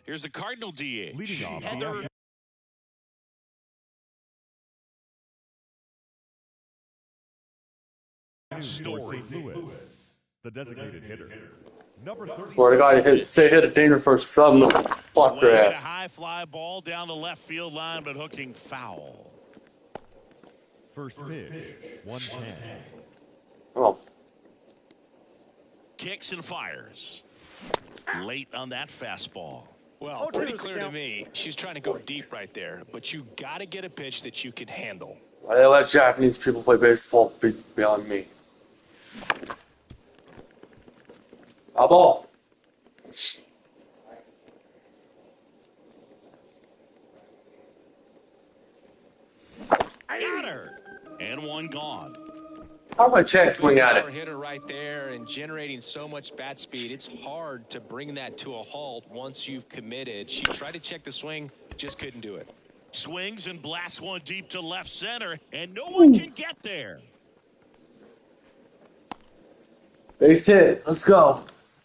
Here's the Cardinal DH. Leading off Heather. Story. Lewis, the designated hitter. Number 30. Swear to God, hit a danger for some fuck your A ass. high fly ball down the left field line, but hooking foul. First pitch, 110. Oh, Kicks and fires. Late on that fastball. Well, pretty clear to me. She's trying to go deep right there, but you got to get a pitch that you can handle. why they let Japanese people play baseball beyond me. A ball. Got her. And one gone. How my check swing at it? Hitter right there and generating so much bat speed. It's hard to bring that to a halt once you've committed. She tried to check the swing, just couldn't do it. Swings and blasts one deep to left center, and no one can get there. Base hit. Let's go.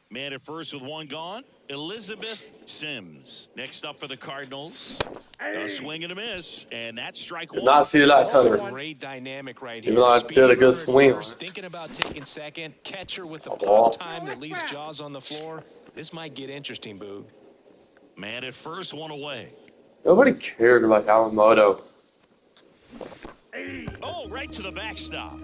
Man at first with one gone. Elizabeth Sims. Next up for the Cardinals. A swing and a miss, and that's strike Did one. not see that coming. Great dynamic right here. Even though I did a good swing. Thinking about taking second. Catcher with the ball. pop time that leaves Jaws on the floor. This might get interesting, Boog. Man at first, one away. Nobody cared about Yamamoto. Oh, right to the backstop.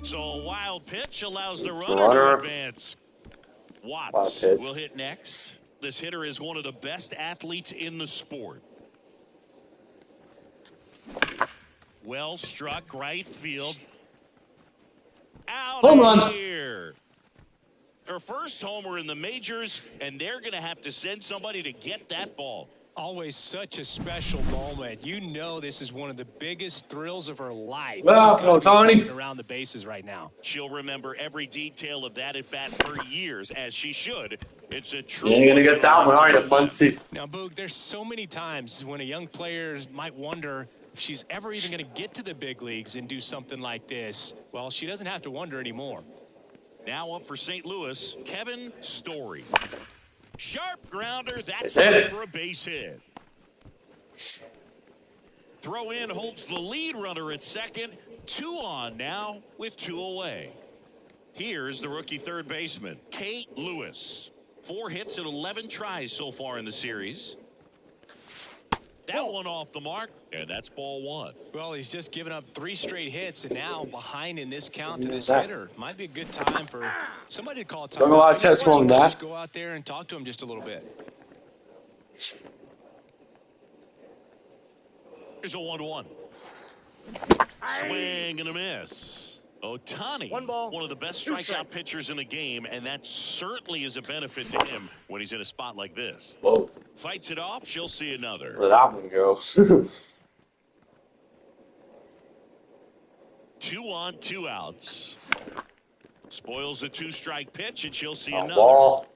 So a wild pitch allows the runner to advance. Watts will hit next. This hitter is one of the best athletes in the sport. Well struck right field. Out Home of run. here. Her first homer in the majors, and they're going to have to send somebody to get that ball. Always such a special moment. You know this is one of the biggest thrills of her life. Well, She's gotta be Tony. running around the bases right now. She'll remember every detail of that at bat for years, as she should. It's a true. You ain't gonna get that one, are you, Muncie? Now, Boog, there's so many times when a young player might wonder if she's ever even going to get to the big leagues and do something like this. Well, she doesn't have to wonder anymore. Now up for St. Louis, Kevin Story. Sharp grounder. That's Hit it it. for a base hit. Throw in holds the lead runner at second. 2 on now with 2 away. Here's the rookie third baseman, Kate Lewis. 4 hits and 11 tries so far in the series. That one off the mark, and that's ball 1. Well, he's just given up 3 straight hits, and now behind in this count to this hitter. Might be a good time for somebody to call a time. Don't know why Chet's wrong with that. Go out there and talk to him just a little bit. Here's a 1-1. Swing and a miss. Otani, one of the best strikeout pitchers in the game, and that certainly is a benefit to him when he's in a spot like this. Whoa. Fights it off, she'll see another. Where'd that one go? 2 on, 2 outs. Spoils the 2-strike pitch, and she'll see A another. ball.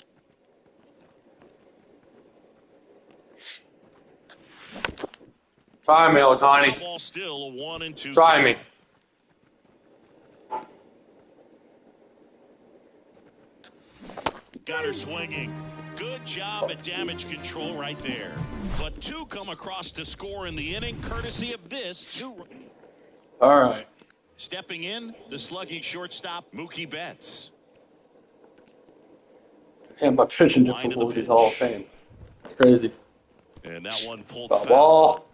Try me, Otani. Ball still a 1 and 2. Try me. Got her swinging. Good job at damage control right there. But 2 come across to score in the inning, courtesy of this 2. All right. Stepping in, the slugging shortstop, Mookie Betts. And my pitching difficulties Hall of Fame. It's crazy. And that one pulled Got foul. ball.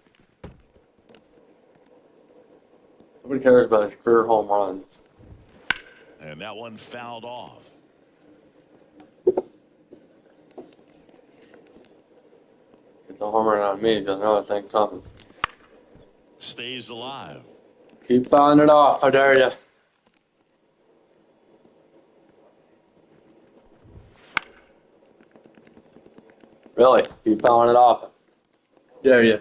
Nobody cares about his career home runs. And that one fouled off. It's a home run on me, so I know it's ain't coming. Stays alive. Keep fouling it off, I dare you. Really, keep fouling it off. Dare you.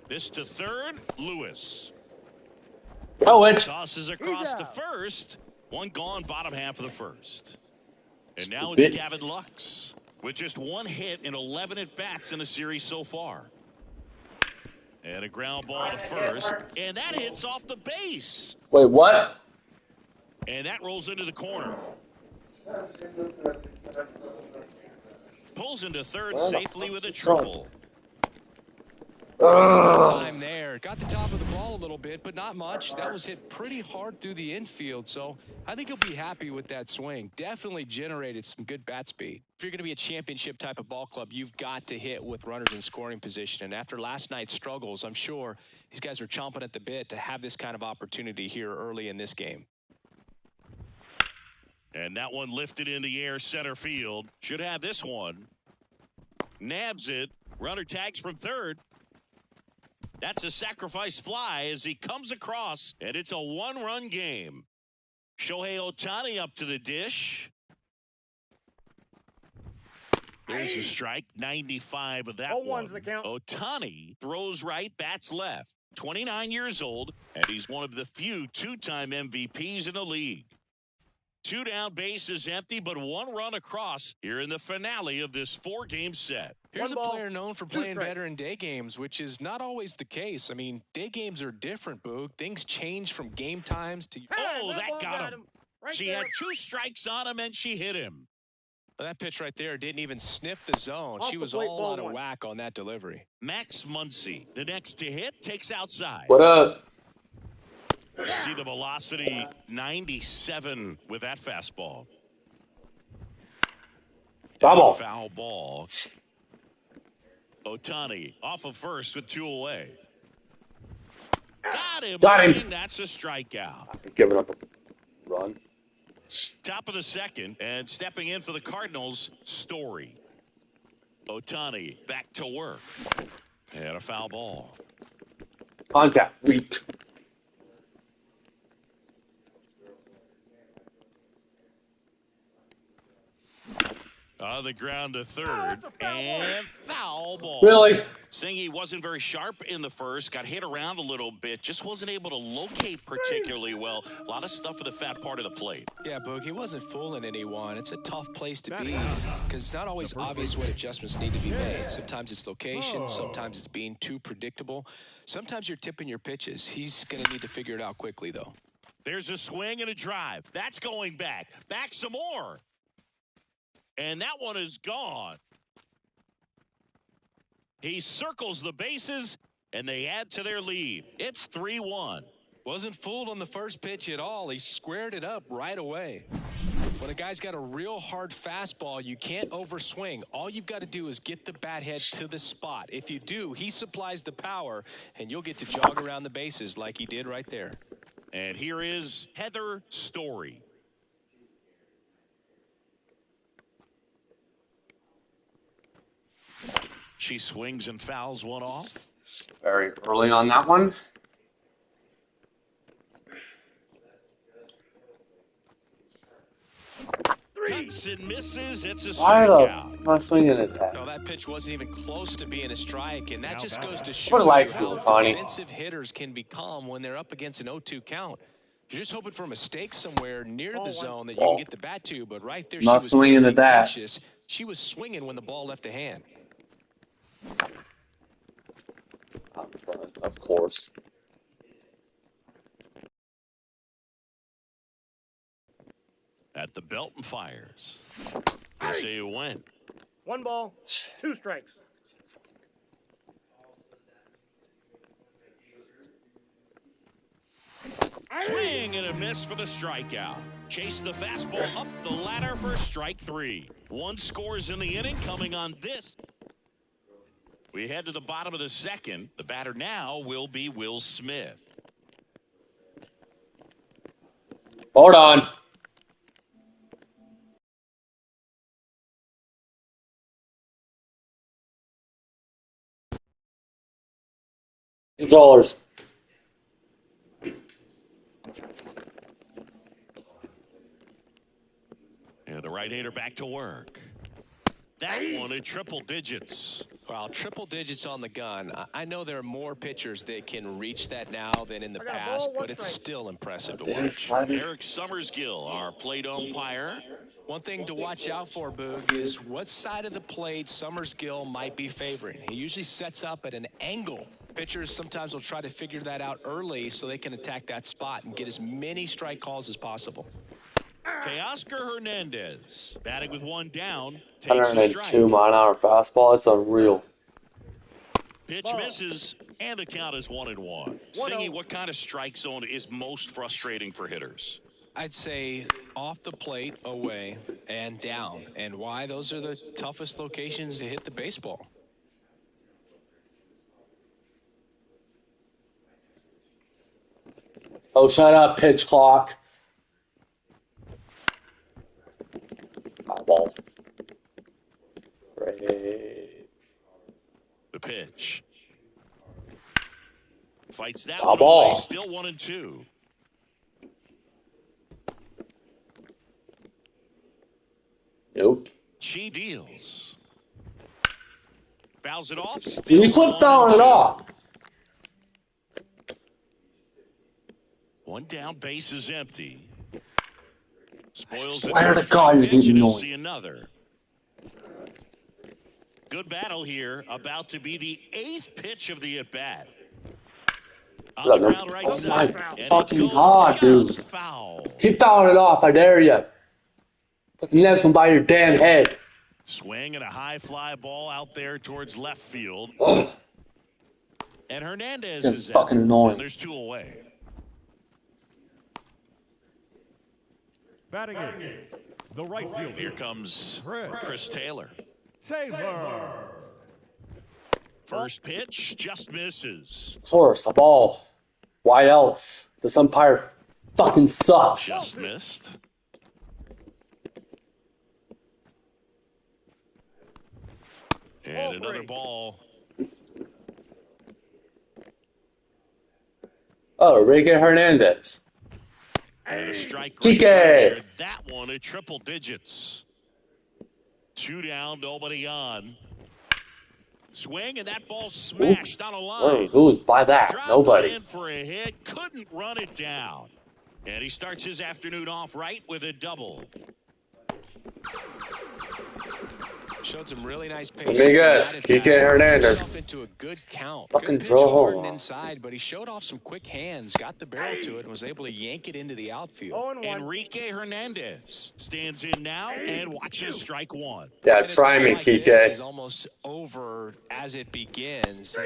This to third, Lewis. Oh, it. Tosses across to first. 1 gone, bottom half of the first. And now Stupid. it's Gavin Lux with just 1 hit and 11 at-bats in the series so far. And a ground ball to first, and that hits off the base. Wait, what? And that rolls into the corner. Pulls into third safely with a triple. Time there. Got the top of the ball a little bit, but not much. That was hit pretty hard through the infield, so I think he'll be happy with that swing. Definitely generated some good bat speed. If you're going to be a championship type of ball club, you've got to hit with runners in scoring position. And after last night's struggles, I'm sure these guys are chomping at the bit to have this kind of opportunity here early in this game. And that one lifted in the air center field. Should have this one. Nabs it. Runner tags from third. That's a sacrifice fly as he comes across, and it's a one-run game. Shohei Ohtani up to the dish. There's a strike, 95 of that one. The count. Ohtani throws right, bats left. 29 years old, and he's one of the few two-time MVPs in the league. 2 down, bases empty, but 1 run across here in the finale of this 4-game set. Here's a player known for playing better in day games, which is not always the case. I mean, day games are different, Boog. Things change from game times to... Oh, that got him. She had 2 strikes on him, and she hit him. Well, that pitch right there didn't even sniff the zone. She was all out of whack on that delivery. Max Muncy, the next to hit, takes outside. What up? See the velocity, 97 with that fastball. Double. Foul ball. Ohtani off of first with 2 away. Got him. That's a strikeout. I'm giving up a run. Top of the second, and stepping in for the Cardinals, Story. Ohtani back to work. And a foul ball. Contact. Weak. On the ground to third, and foul ball. Really? Singy wasn't very sharp in the first, got hit around a little bit, just wasn't able to locate particularly well. A lot of stuff for the fat part of the plate. Yeah, Boog, he wasn't fooling anyone. It's a tough place to be because it's not always obvious what adjustments need to be made. Sometimes it's location, sometimes it's being too predictable. Sometimes you're tipping your pitches. He's going to need to figure it out quickly, though. There's a swing and a drive. That's going back. Back some more. And that one is gone. He circles the bases, and they add to their lead. It's 3-1. Wasn't fooled on the first pitch at all. He squared it up right away. When a guy's got a real hard fastball, you can't overswing. All you've got to do is get the bat head to the spot. If you do, he supplies the power, and you'll get to jog around the bases like he did right there. And here is Heather Story. She swings and fouls one off. Very early on that one. Cuts and misses. It's a Why strikeout. am I swinging at that? No, that pitch wasn't even close to being a strike, and that just goes to What show a you life how rule, Connie. defensive hitters can become when they're up against an 0-2 count. You're just hoping for a mistake somewhere near the zone that you can get the bat to, but right there, Not she was swinging very at that. anxious. She was swinging when the ball left the hand. Of course. At the belt and fires. They say you win. 1 ball, 2 strikes. Swing and a miss for the strikeout. Chase the fastball up the ladder for strike 3. 1 scores in the inning coming on this. We head to the bottom of the second. The batter now will be Will Smith. Hold on. $2. And the right-hander back to work. That one in triple digits. Well, triple digits on the gun. I know there are more pitchers that can reach that now than in the past, but it's still impressive to watch. Eric Summersgill, our plate umpire. One thing to watch out for, Boog, is what side of the plate Summersgill might be favoring. He usually sets up at an angle Pitchers sometimes will try to figure that out early so they can attack that spot and get as many strike calls as possible. Teoscar Hernandez batting with one down. Takes a 102 strike. mile-an-hour fastball. It's unreal. Pitch misses, and the count is 1-1. Singy, what kind of strike zone is most frustrating for hitters? I'd say off the plate, away, and down. And why? Those are the toughest locations to hit the baseball. Oh, shut up, pitch clock. Ball. Great. The pitch. Fights that Foul one ball. away. Still 1-2. Nope. She deals. Fouls it off. You quit fouling it off. One down, base is empty. I Spoils swear the to God, you're pitch, getting and he'll annoying. see another. Good battle here. About to be the 8th pitch of the at-bat. On the ground right Oh side. my And it fucking goes God, dude. just foul. Keep fouling it off, I dare you. Put the next one by your damn head. Swing and a high fly ball out there towards left field. And Hernandez You're is fucking out. annoying. And there's 2 away. Batting in. The right fielder. Here comes Chris Taylor. Taylor. First pitch just misses. Force a ball. Why else? This umpire fucking sucks. Just missed. And another ball. Oh, Enrique Hernandez. And a strike. Kike. There. That one at triple digits. 2 down, nobody on. Swing, and that ball smashed on a line. Who's by that? Drops Nobody. in for a hit. Couldn't run it down. And he starts his afternoon off right with a double. Showed some really nice patience. Amigas, Kike Hernandez. Into a good count. Fucking Good pitch throw hard home. and inside, but he showed off some quick hands, got the barrel to it, and was able to yank it into the outfield. 0-1. Enrique Hernandez stands in now and watches strike one. Yeah, And a try game me, like this Kike. is almost over as it begins.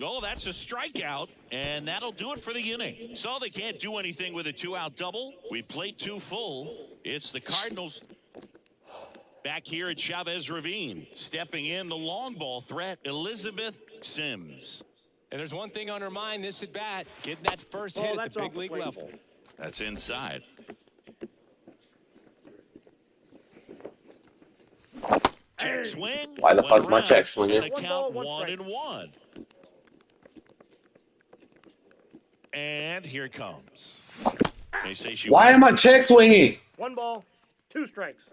Oh, that's a strikeout, and that'll do it for the inning. So they can't do anything with a 2-out double. We played 2 full. It's the Cardinals back here at Chavez Ravine. Stepping in, the long ball threat, Elizabeth Sims. And there's one thing on her mind this at bat, getting that first hit at that's the off big the league plate. level. That's inside. Check swing. Why the went fuck my around, check swinging? and the One count ball, one strike. 1-1. And here it comes. They say she Why am I check swinging? 1 ball, 2 strikes.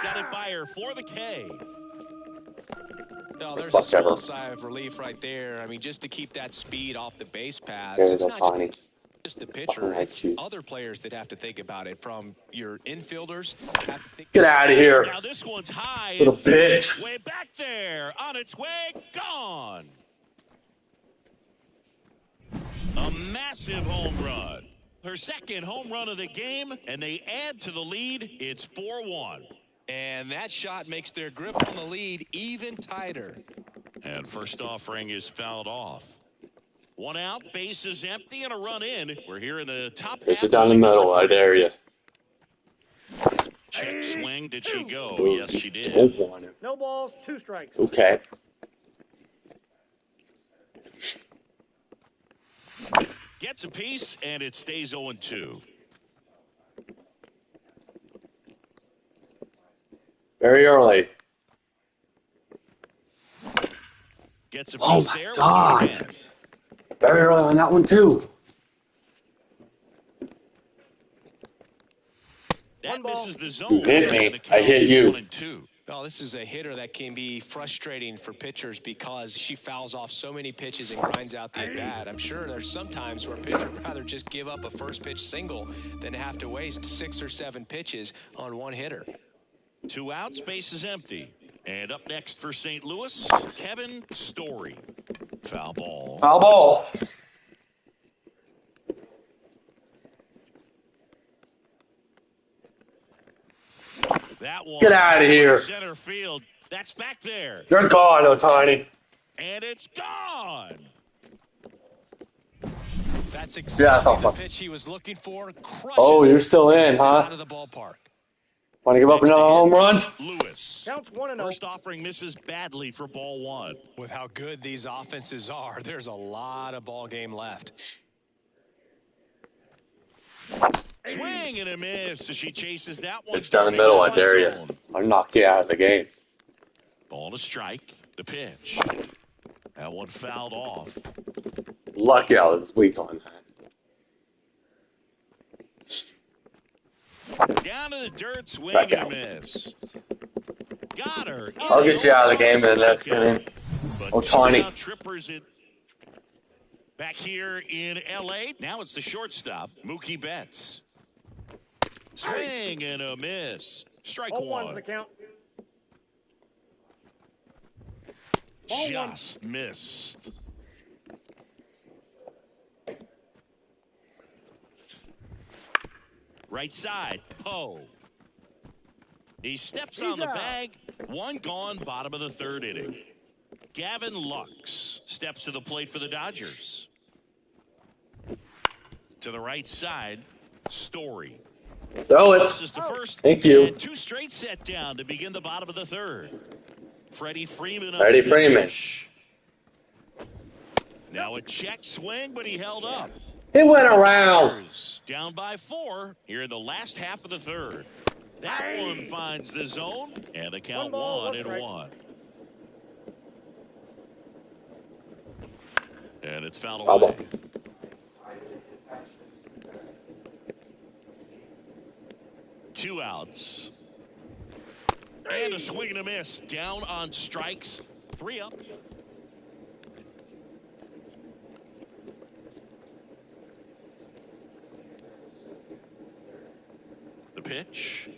got it by her for the K. No, there's Fuck a small ever. sigh of relief right there. I mean, just to keep that speed off the base paths. Yeah, It's that's not funny. just the pitcher. Fucking It's excuse. other players that have to think about it. From your infielders, have to think. Get out of here. Now this one's high. Little and bitch. way back there. On its way. Gone. A massive home run. Her second home run of the game, and they add to the lead. It's 4-1. And that shot makes their grip on the lead even tighter. And first offering is fouled off. One out, base is empty, and a run in. We're here in the top half. It's it down the middle. I dare you. Check swing. Did she go? Ooh, Yes, she did. Don't want it. No balls, 2 strikes. Okay. Gets a piece, and it stays 0-2. Very early. Gets a Oh piece my there. God. We'll do it again. Very early on that one, too. That One ball. misses the zone. You hit me. and the I count hit is you. 1-2. Well, this is a hitter that can be frustrating for pitchers because she fouls off so many pitches and grinds out the at-bat. I'm sure there's some times where a pitcher would rather just give up a first pitch single than have to waste 6 or 7 pitches on one hitter. 2 outs, base is empty. And up next for St. Louis, Kevin Story. Foul ball. Foul ball. That one. Get out of here. Center field. That's back there. You're gone, Ohtani. And it's gone. That's Yeah, that's all exactly the fun. pitch he was looking for. Crushes Oh, you're it. still in, Gets it huh? out of the ballpark. Want to give up Next another to hit, home run? Lewis. Counts 1-0. First offering misses badly for ball 1. With how good these offenses are, there's a lot of ball game left. Swing and a miss as she chases that one. It's down the middle, I dare you. Zone. I'll knock you out of the game. Ball to strike. The pitch. That one fouled off. Lucky I was weak on that. Down to the dirt. Swing Back and out. a miss. Got her. I'll get you out of the game in the next inning. But Ohtani. 2 out trippers in. Back here in L.A., now it's the shortstop, Mookie Betts. Swing and a miss. Strike 0-1's one. the count. Ball 1. Just missed. Right side, Poe. He steps on the out. bag. 1 gone, bottom of the 3rd inning. Gavin Lux steps to the plate for the Dodgers. To the right side, Story. Throw it. This is the first. Thank you. And 2 straight set down to begin the bottom of the 3rd. Freddie Freeman. Freddie Freeman. Now a check swing, but he held up. He went around. Dodgers down by 4 here in the last half of the 3rd. That one finds the zone, and the count 1-1. And it's fouled Foul away. ball. Two outs. And a swing and a miss. Down on strikes. 3 up. The pitch.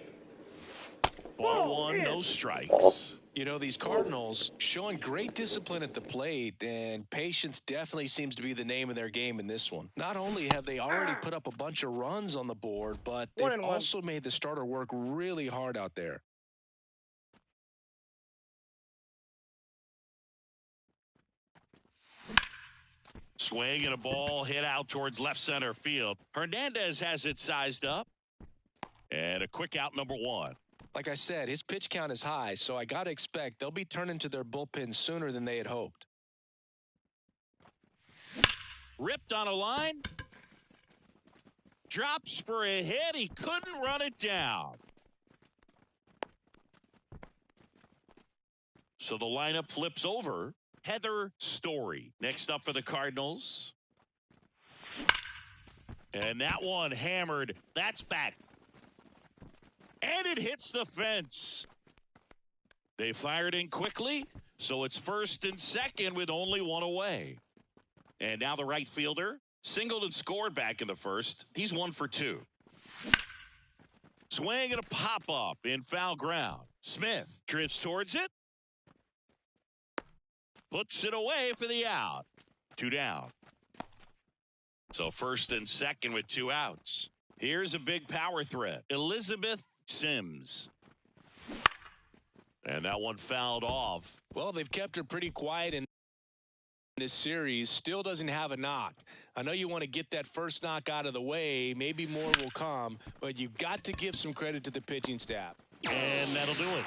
Ball 1, no strikes. You know, these Cardinals showing great discipline at the plate, and patience definitely seems to be the name of their game in this one. Not only have they already put up a bunch of runs on the board, but they've 1-1. also made the starter work really hard out there. Swing and a ball hit out towards left center field. Hernandez has it sized up. And a quick out, number 1. Like I said, his pitch count is high, so I got to expect they'll be turning to their bullpen sooner than they had hoped. Ripped on a line. Drops for a hit. He couldn't run it down. So the lineup flips over. Heather Story next up for the Cardinals. And that one hammered. That's back. And it hits the fence. They fired in quickly, so it's 1st and 2nd with only 1 away. And now the right fielder singled and scored back in the 1st. He's 1 for 2. Swing and a pop-up in foul ground. Smith drifts towards it. Puts it away for the out. 2 down. So 1st and 2nd with 2 outs. Here's a big power threat. Elizabeth Sims. And that one fouled off. Well, they've kept her pretty quiet in this series. Still doesn't have a knock. I know you want to get that first knock out of the way. Maybe more will come, but you've got to give some credit to the pitching staff. And that'll do it.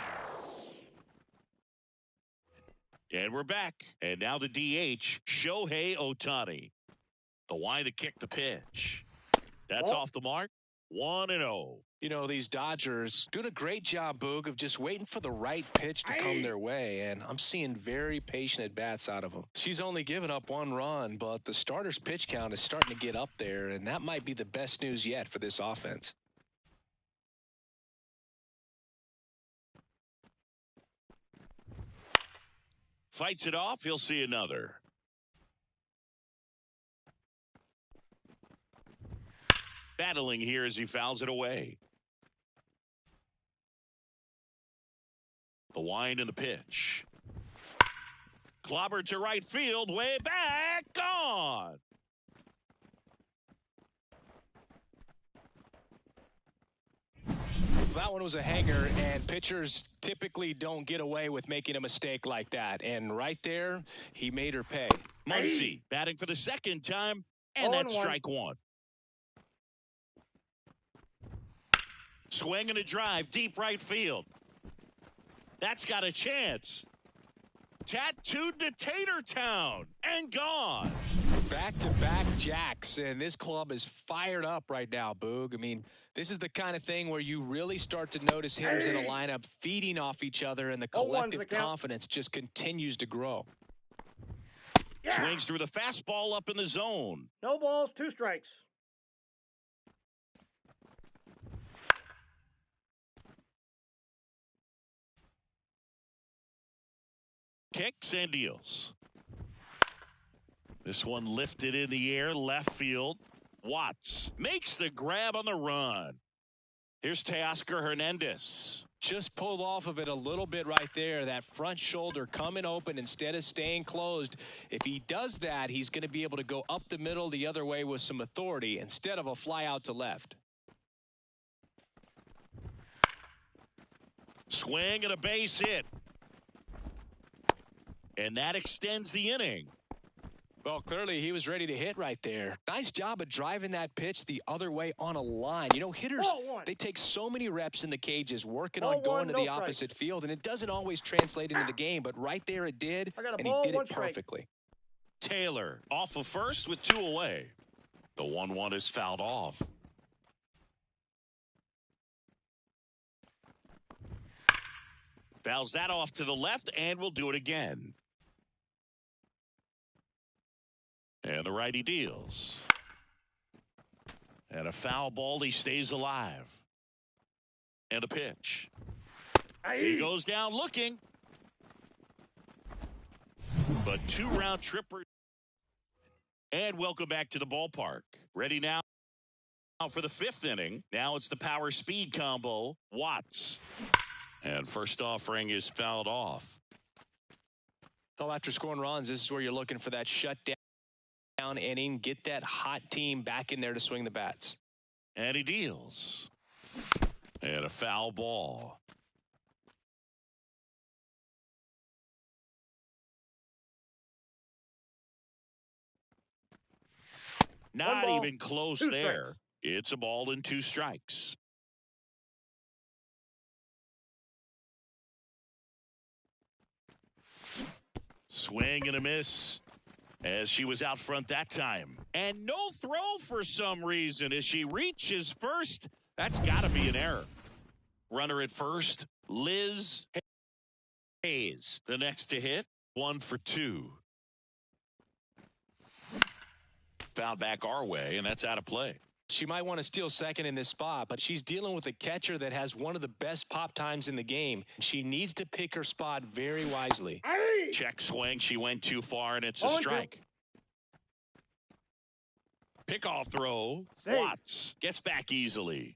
And we're back. And now the DH, Shohei Ohtani. The line to kick the pitch. That's off the mark. 1-0. You know, these Dodgers doing a great job, Boog, of just waiting for the right pitch to come their way, and I'm seeing very patient at-bats out of them. She's only given up 1 run, but the starter's pitch count is starting to get up there, and that might be the best news yet for this offense. Fights it off. He'll see another. Battling here as he fouls it away. The wind and the pitch. Clobbered to right field, way back, gone. That one was a hanger, and pitchers typically don't get away with making a mistake like that. And right there, he made her pay. Muncy batting for the second time, and that's strike one. Swing and a drive, deep right field. That's got a chance. Tattooed to Tater Town and gone. Back-to-back jacks, and this club is fired up right now, Boog. I mean, this is the kind of thing where you really start to notice hitters in a lineup feeding off each other, and the collective confidence just continues to grow. Swings through the fastball up in the zone. No balls, 2 strikes. Kicks and deals. This one lifted in the air, left field. Watts makes the grab on the run. Here's Teoscar Hernandez. Just pulled off of it a little bit right there. That front shoulder coming open instead of staying closed. If he does that, he's going to be able to go up the middle the other way with some authority instead of a fly out to left. Swing and a base hit. And that extends the inning. Well, clearly he was ready to hit right there. Nice job of driving that pitch the other way on a line. You know, hitters, they take so many reps in the cages working on going to the opposite field, and it doesn't always translate into the game, but right there it did, and he did it perfectly. Taylor off of first with 2 away. The 1-1 is fouled off. Fouls that off to the left, and we'll do it again. And the righty deals. And a foul ball. He stays alive. And a pitch. He goes down looking. But 2 round tripper. And welcome back to the ballpark. Ready now for the 5th inning. Now it's the power speed combo. Watts. And first offering is fouled off. Well, after scoring runs, this is where you're looking for that shutdown inning, get that hot team back in there to swing the bats. And he deals. And a foul ball. Not even close there. It's a ball and 2 strikes. Swing and a miss. As she was out front that time. And no throw for some reason as she reaches first. That's got to be an error. Runner at first, Liz Hayes. The next to hit, 1 for 2. Foul back our way, and that's out of play. She might want to steal second in this spot, but she's dealing with a catcher that has one of the best pop times in the game. She needs to pick her spot very wisely. Check swing. She went too far, and it's a strike. Pickoff throw. Watts gets back easily.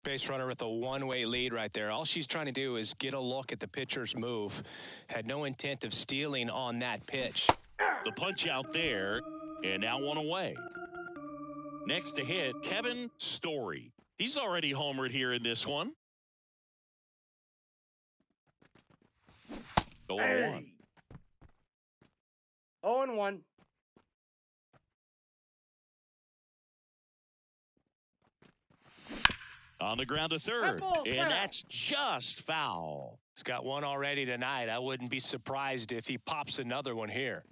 Base runner with a one-way lead right there. All she's trying to do is get a look at the pitcher's move. Had no intent of stealing on that pitch. The punch out there, and now 1 away. Next to hit, Kevin Story. He's already homered here in this one. 0-1. 0-1. On the ground to third, and that's just foul. He's got 1 already tonight. I wouldn't be surprised if he pops another one here.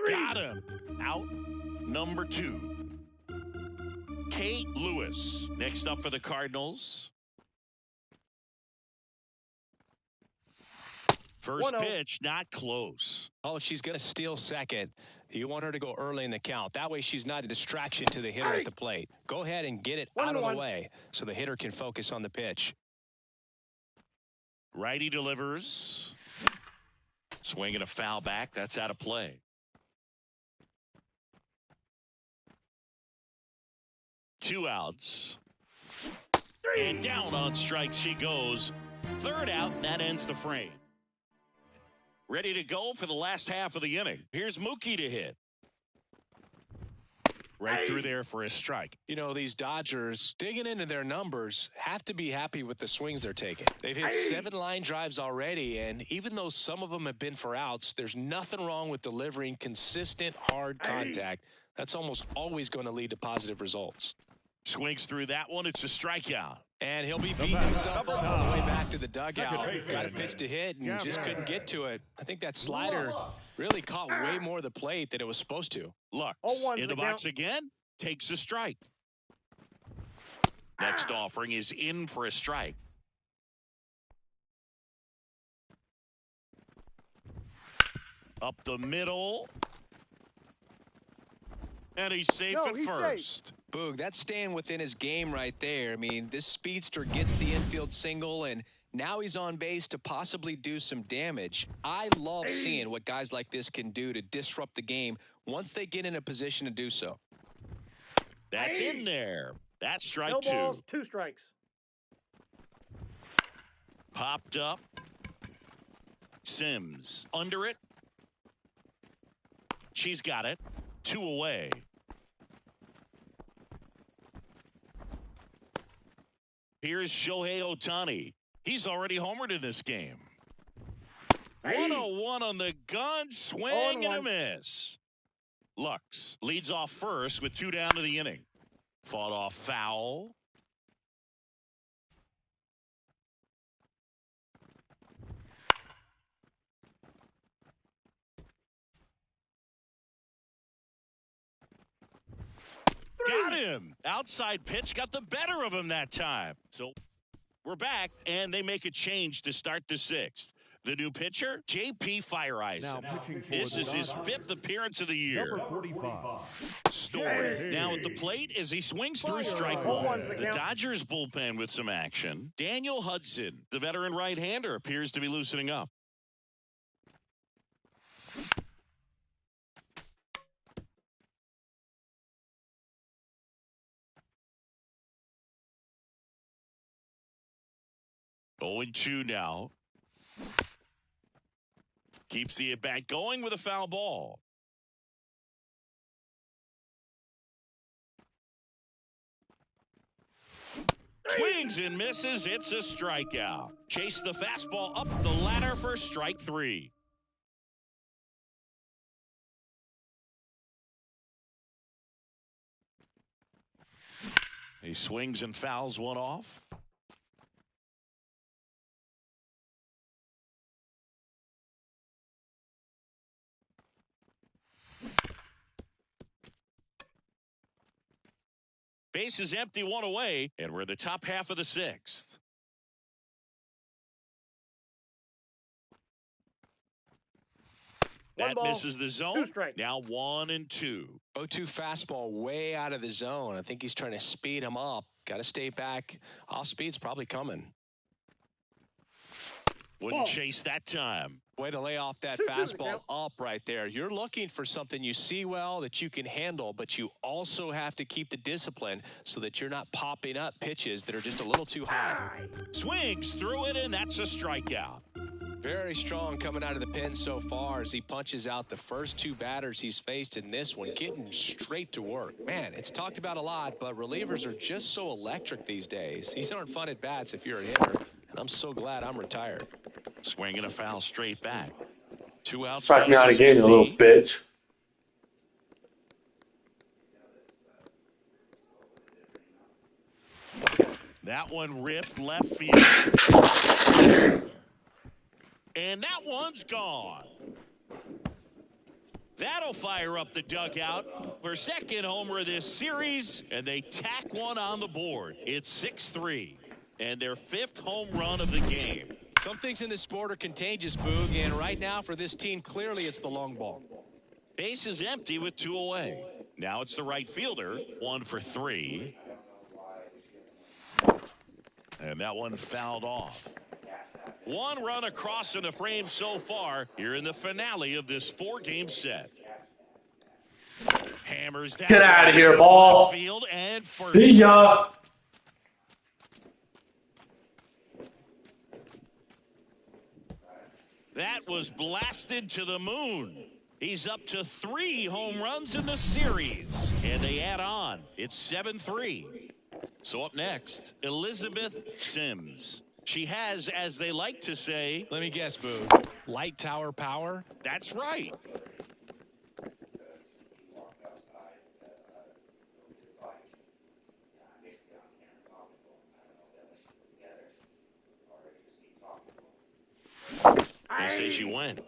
Got him. Out number 2. Kate Lewis. Next up for the Cardinals. First pitch, not close. Oh, she's going to steal second. You want her to go early in the count. That way she's not a distraction to the hitter at the plate. Go ahead and get it out of the way so the hitter can focus on the pitch. Righty delivers. Swinging a foul back. That's out of play. Two outs. And down on strikes she goes Third out, and that ends the frame. Ready to go for the last half of the inning. Here's Mookie to hit. Right through there for a strike. You know, these Dodgers, digging into their numbers, have to be happy with the swings they're taking. They've hit 7 line drives already, and even though some of them have been for outs, there's nothing wrong with delivering consistent, hard contact. That's almost always going to lead to positive results. Swings through that one. It's a strikeout. And he'll be beating himself up on the way back to the dugout. Got a pitch to hit and just couldn't get to it. I think that slider really caught way more of the plate than it was supposed to. Lux in the box again. Takes a strike. Next offering is in for a strike. Up the middle. And he's safe at first. Boog, that's staying within his game right there. I mean, this speedster gets the infield single, and now he's on base to possibly do some damage. I love seeing what guys like this can do to disrupt the game once they get in a position to do so. That's in there. That's strike No two. balls, 2 strikes. Popped up. Sims under it. She's got it. 2 away. Here's Shohei Ohtani. He's already homered in this game. 101 on the gun. Swing and a miss. Lux leads off first with 2 down to the inning. Fought off foul. Got him. Outside pitch got the better of him that time. So we're back, and they make a change to start the 6th. The new pitcher, J.P. Fireisen. This is his 5th appearance of the year. Number 45. Story now at the plate as he swings through strike one. The Dodgers bullpen with some action. Daniel Hudson, the veteran right-hander, appears to be loosening up. Oh, and 2 now. Keeps the at-bat going with a foul ball. Swings and misses. It's a strikeout. Chase the fastball up the ladder for strike 3. He swings and fouls one off. Base is empty, 1 away, and we're in the top half of the 6th. That misses the zone. Now 1 and 2. 0-2 fastball way out of the zone. I think he's trying to speed him up. Got to stay back. Off speed's probably coming. Wouldn't chase that time. Way to lay off that fastball up right there. You're looking for something you see well that you can handle, but you also have to keep the discipline so that you're not popping up pitches that are just a little too high. Swings through it, and that's a strikeout. Very strong coming out of the pen so far as he punches out the first 2 batters he's faced in this one, getting straight to work. Man, it's talked about a lot, but relievers are just so electric these days. These aren't fun at bats if you're a hitter, and I'm so glad I'm retired. Swinging a foul straight back. 2 outs. Strike me out again, you little bitch. That one ripped left field. And that one's gone. That'll fire up the dugout for second homer of this series, and they tack one on the board. It's 6-3, and their 5th home run of the game. Some things in this sport are contagious, Boog, and right now for this team, clearly it's the long ball. Base is empty with 2 away. Now it's the right fielder, 1 for 3. And that one fouled off. 1 run across in the frame so far here in the finale of this 4-game set. Hammers down. Get out of here, ball. Field and See ya. That was blasted to the moon. He's up to 3 home runs in the series. And they add on. It's 7-3. So up next, Elizabeth Sims. She has, as they like to say, let me guess, Boo. Light tower power? That's right. They say she went.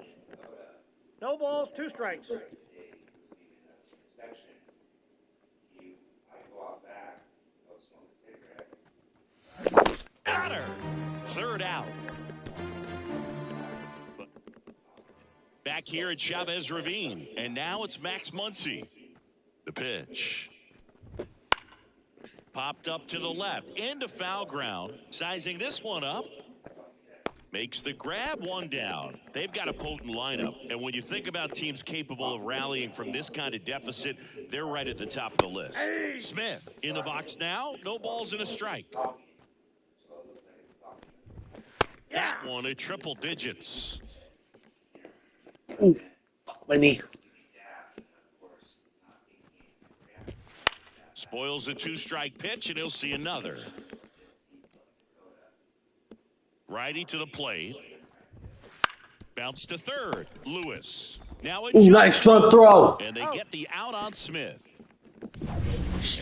No balls, 2 strikes. Got her. 3rd out. Back here at Chavez Ravine. And now it's Max Muncy. The pitch. Popped up to the left. Into foul ground. Sizing this one up. Makes the grab, 1 down. They've got a potent lineup. And when you think about teams capable of rallying from this kind of deficit, they're right at the top of the list. Smith in the box now. No balls and a strike. That one at triple digits. Ooh, fuck my knee. Spoils a 2-strike pitch, and he'll see another. Righty to the plate. Bounce to third. Lewis. Now a Ooh, nice front throw. And they get the out on Smith.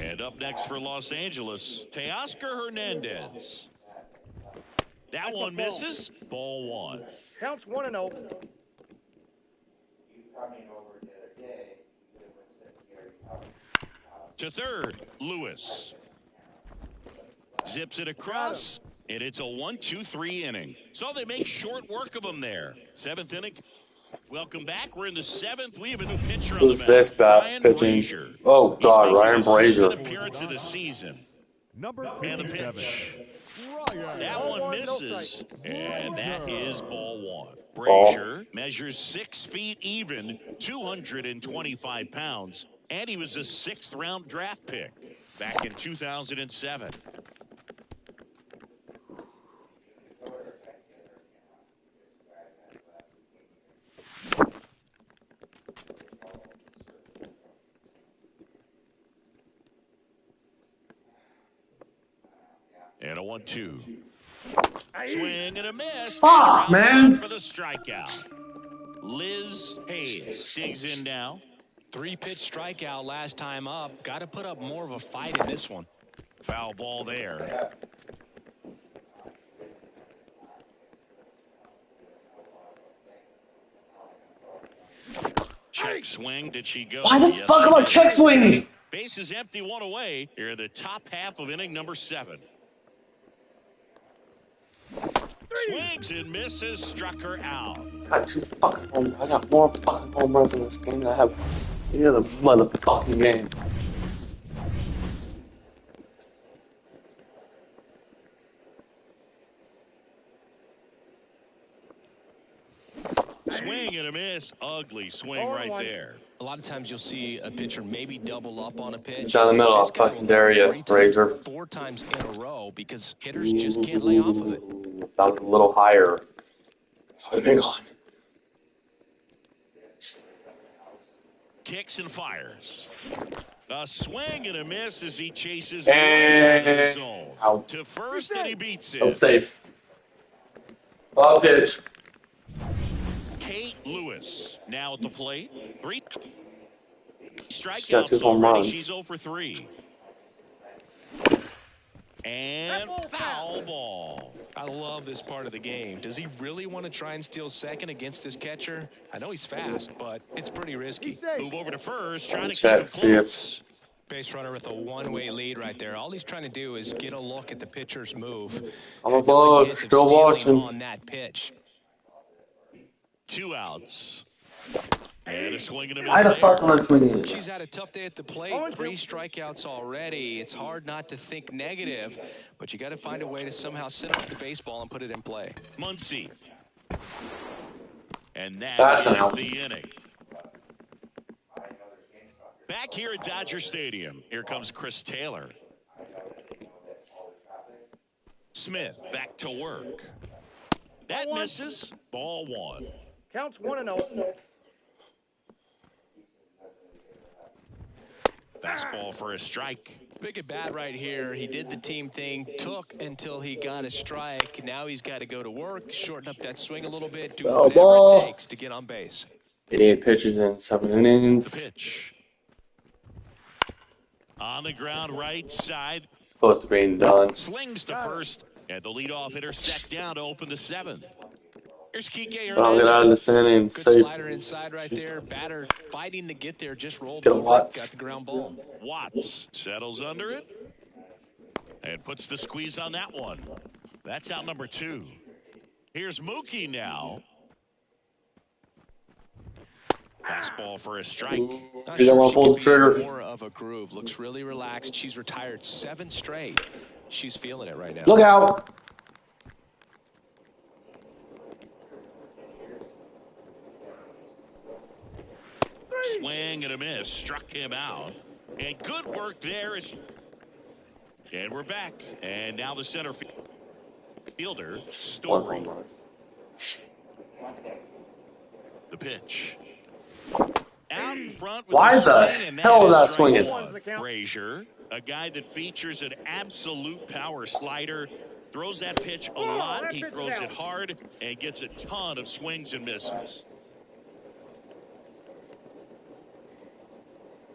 And up next for Los Angeles, Teoscar Hernandez. That one misses. Ball 1. Counts 1-0. To third, Lewis. Zips it across, and it's a 1-2-3 inning. So they make short work of him there. 7th inning. Welcome back. We're in the 7th. We have a new pitcher on the mound. Who's this bat Ryan pitching? Brazier. Oh, God, He's making Ryan his Brazier. 2nd appearance of the season. Number And the 57. pitch. Ryan. That Ball one 1, no misses. strike. And that is ball 1. Ball. Brazier measures 6 feet even, 225 pounds. And he was a 6th round draft pick back in 2007. And a 1-2. Swing and a miss. Fuck, And a ground man. out for the strikeout. Liz Hayes digs in now. 3-pitch strikeout last time up. Got to put up more of a fight in this one. Foul ball there. Check swing. Did she go? Why the Yes, fuck she am I did. check swinging? Base is empty, 1 away. Here in the top half of inning number 7. Swings and misses. Struck her out. I got 2 fucking home. I got more fucking home runs in this game than I have any other motherfucking game. Swing and a miss. Ugly swing Ball right 1. there. A lot of times you'll see a pitcher maybe double up on a pitch. Down the middle, This I'll guy fucking will dare throw ya, 3 times, Razor. 4 times in a row because hitters just can't lay off of it. That was a little higher. Hang on. Kicks and fires. A swing and a miss as he chases And away out of the zone. out. To first, and he beats I'm it. safe. Ball pitch. Kate Lewis now at the plate. 3 got 2 strikeouts home already. runs. She's 0 for 3. And foul ball. I love this part of the game. Does he really want to try and steal second against this catcher? I know he's fast, but it's pretty risky. He's safe. Move over to first, trying to Check, keep see him if- close. Base runner with a one-way lead right there. All he's trying to do is get a look at the pitcher's move. I'm Had a no bug, intent of still stealing watching. on that pitch. 2 outs. And a swing and a miss Why the there. fuck am I swinging? She's had a tough day at the plate. 3 strikeouts already. It's hard not to think negative, but you got to find a way to somehow sit up the baseball and put it in play. Muncy. And That's an that is out. the inning. Back here at Dodger Stadium, here comes Chris Taylor. Smith back to work. That misses. Ball 1. Counts 1-0. Fastball for a strike. Big at bat right here. He did the team thing, took until he got a strike. Now he's got to go to work, shorten up that swing a little bit, do whatever it takes to get on base. 88 pitches in 7 innings. The pitch. On the ground, right side. It's close to being done. Slings to first, and the leadoff hitter set down to open the 7th. Here's Kike I'll get out of this inning Good safe. slider inside right there. Batter fighting to get there, just rolled Get over, Watts. got the ground ball. Watts settles under it and puts the squeeze on that one. That's out number 2. Here's Mookie now. Fastball for a strike. Not You don't sure want she to pull could the be trigger. in more of a groove. Looks really relaxed. She's retired 7 straight. She's feeling it right now. Look out. Swing and a miss. Struck him out. And good work there. And we're back. And now the center fielder, Story. The pitch. Out in front with Why the the swing, and hell is that strike swinging? one. Brazier, a guy that features an absolute power slider, throws that pitch a lot. He throws it hard and gets a ton of swings and misses.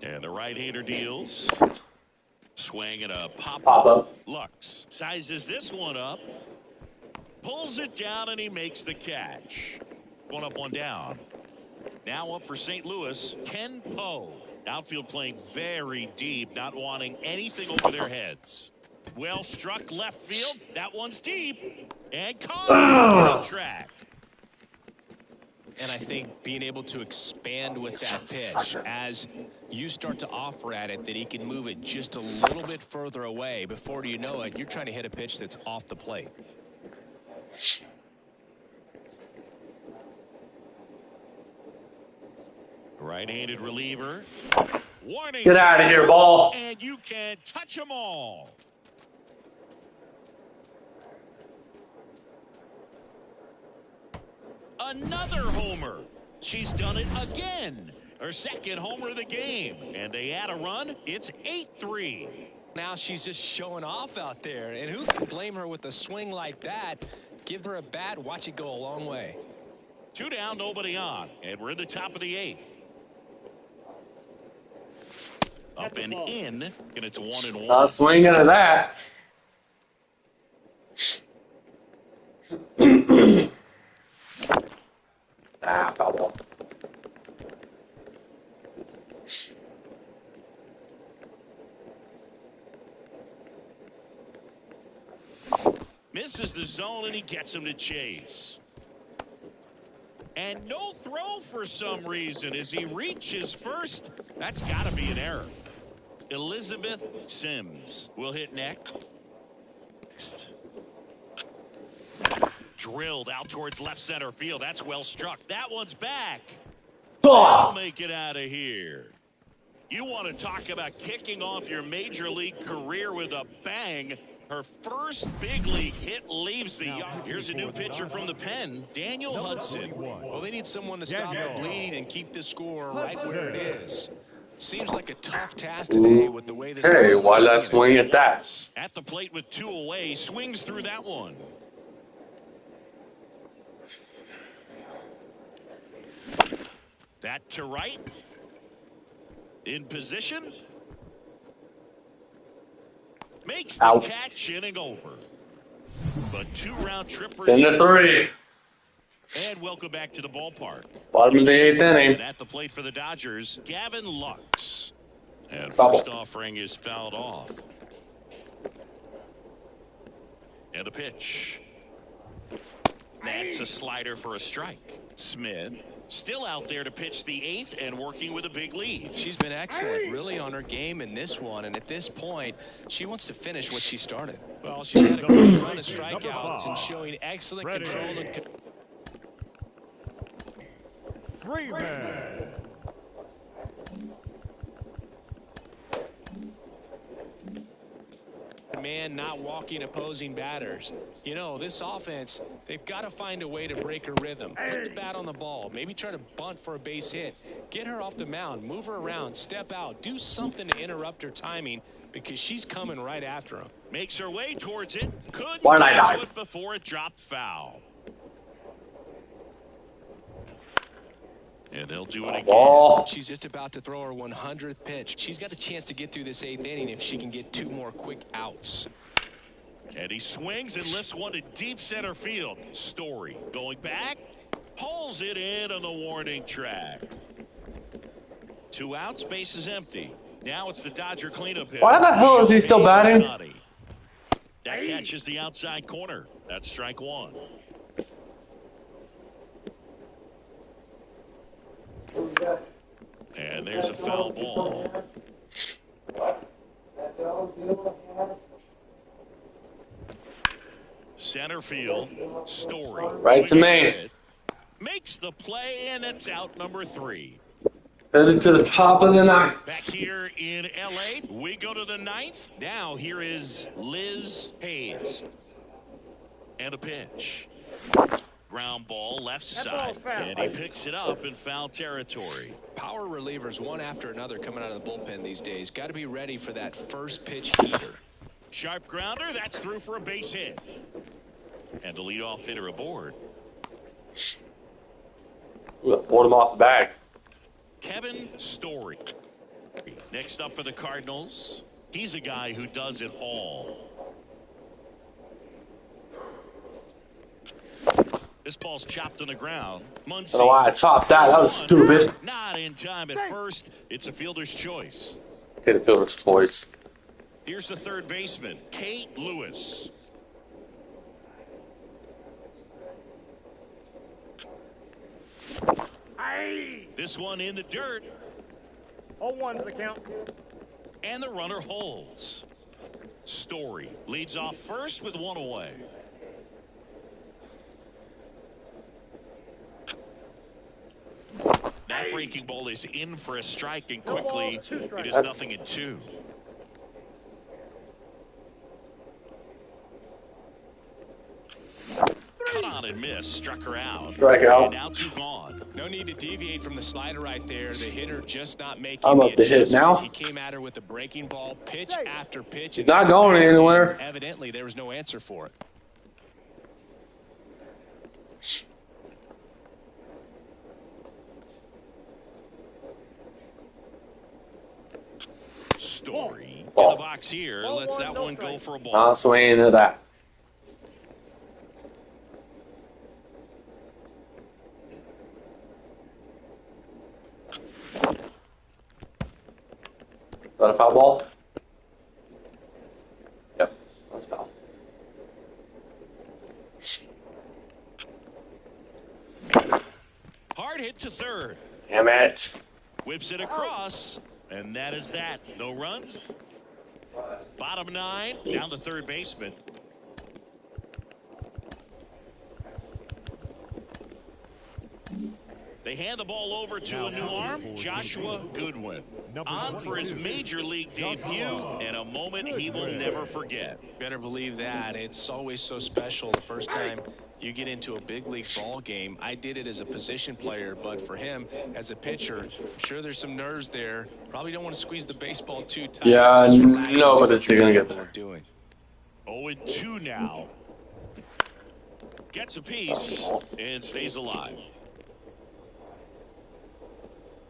And the right-hander deals. Swing and a pop up. Lux sizes this one up. Pulls it down and he makes the catch. 1 up, 1 down. Now up for St. Louis, Ken Poe. Outfield playing very deep, not wanting anything over their heads. Well struck left field. That one's deep. And caught on the track. And I think being able to expand with that pitch as you start to offer at it that he can move it just a little bit further away. Before you know it, you're trying to hit a pitch that's off the plate. Right-handed reliever. Warning. Get out of here, ball. And you can touch them all. Another homer. She's done it again. Her second homer of the game. And they add a run. It's 8-3. Now she's just showing off out there. And who can blame her with a swing like that? Give her a bat, watch it go a long way. 2 down, nobody on. And we're in the top of the 8th. Up and in. And it's 1-1. Not swinging at that. Foul ball. Misses the zone and he gets him to chase. And no throw for some reason as he reaches first. That's got to be an error. Elizabeth Sims will hit next. Drilled out towards left center field. That's well struck. That one's back. They'll make it out of here. You want to talk about kicking off your major league career with a bang. Her first big league hit leaves the yard. Here's a new pitcher from the pen, Daniel Hudson. Well, they need someone to stop the bleeding and keep the score right where it is. Seems like a tough task today with the way this. Hey, why not swing at that? At the plate with 2 away, swings through that one. That to right. In position. Makes the catch, inning over. But 2 round trippers. 10-3. And welcome back to the ballpark. Bottom of the 8th inning. And at the plate for the Dodgers, Gavin Lux. And Foul. first offering is fouled off. And the pitch. That's a slider for a strike. Smith still out there to pitch the 8th and working with a big lead. She's been excellent, really on her game in this one. And at this point, she wants to finish what she started. Well, she's had a good run of strikeouts and showing excellent control and Freeman. man not walking opposing batters. You know, this offense, they've got to find a way to break her rhythm. Put the bat on the ball. Maybe try to bunt for a base hit. Get her off the mound. Move her around. Step out. Do something to interrupt her timing because she's coming right after him. Makes her way towards it. Couldn't Why not get to dive? it before it dropped foul. And they'll do it again. Oh, She's just about to throw her 100th pitch. She's got a chance to get through this 8th inning if she can get 2 more quick outs. And he swings and lifts one to deep center field. Story going back. Pulls it in on the warning track. 2 outs, base is empty. Now it's the Dodger cleanup hit. why the hell is he still batting? That catches the outside corner. That's strike 1. And there's a foul ball. Center field. Story. Right to me. Makes the play, and it's out number 3. Headed to the top of the ninth. Back here in L.A., we go to the 9th. Now here is Liz Hayes. And a pitch. Ground ball left side. And he picks it up in foul territory. Power relievers one after another coming out of the bullpen these days. Got to be ready for that first pitch heater. Sharp grounder. That's through for a base hit. And the leadoff hitter aboard. Pulled him off the bag. Kevin Story. Next up for the Cardinals. He's a guy who does it all. This ball's chopped on the ground. I don't know why I chopped that. That was stupid. Not in time at first. It's a fielder's choice. Hit a fielder's choice. Here's the third baseman, Kate Lewis. This one in the dirt. 0-1's the count. And the runner holds. Story leads off first with 1 away. That breaking ball is in for a strike, and quickly it is 0-2. Cut on and miss, struck her out. Strike out. And now 2 gone. No need to deviate from the slider right there. The hitter just not making I'm the up to hit adjustment. now. He came at her with the breaking ball, pitch after pitch. He's not going anywhere. Evidently, there was no answer for it. Story in Ball. the box here. Lets that one go for a ball. Not swinging into that. Is that a foul ball? Yep, that's foul. Hard hit to third. Damn it. Whips it across. And that is that. No runs. Bottom 9. Down to third baseman. They hand the ball over to a new arm, Joshua Goodwin. On for his major league debut and a moment he will never forget. Better believe that. It's always so special the first time you get into a big league ball game. I did it as a position player, but for him as a pitcher, I'm sure there's some nerves there. Probably don't want to squeeze the baseball too tight. Yeah, Just relax and no, do but what it's you're gonna get capable better. of doing. 0-2 now. Gets a piece and stays alive.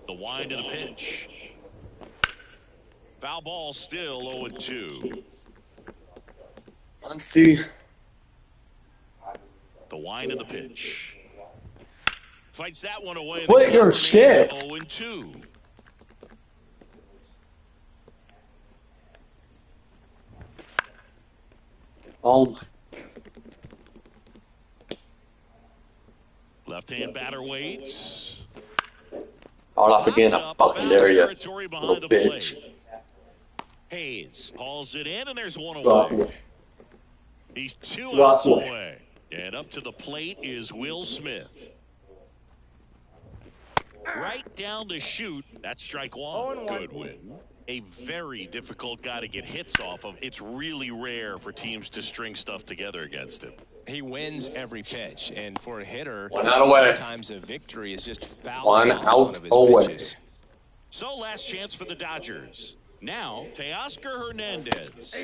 The wind of the pitch. Foul ball still 0-2. Let's see. The wind of the pitch. Fights that one away. Quit your shit. 0-2. Oh, Left-hand batter waits. all off again. I Popped up, fucking foul dare you, territory behind little the plate. bitch. Hayes hauls it in, and there's one Get off away. me. He's 2 Get off outs me. away. And up to the plate is Will Smith. Right down the chute. That's strike 1. 0-1. Goodwin. a very difficult guy to get hits off of. It's really rare for teams to string stuff together against him. He wins every pitch, and for a hitter, 1 out away. sometimes a victory is just 1 fouling off one out of his away. pitches. So last chance for the Dodgers. Now, Teoscar Hernandez.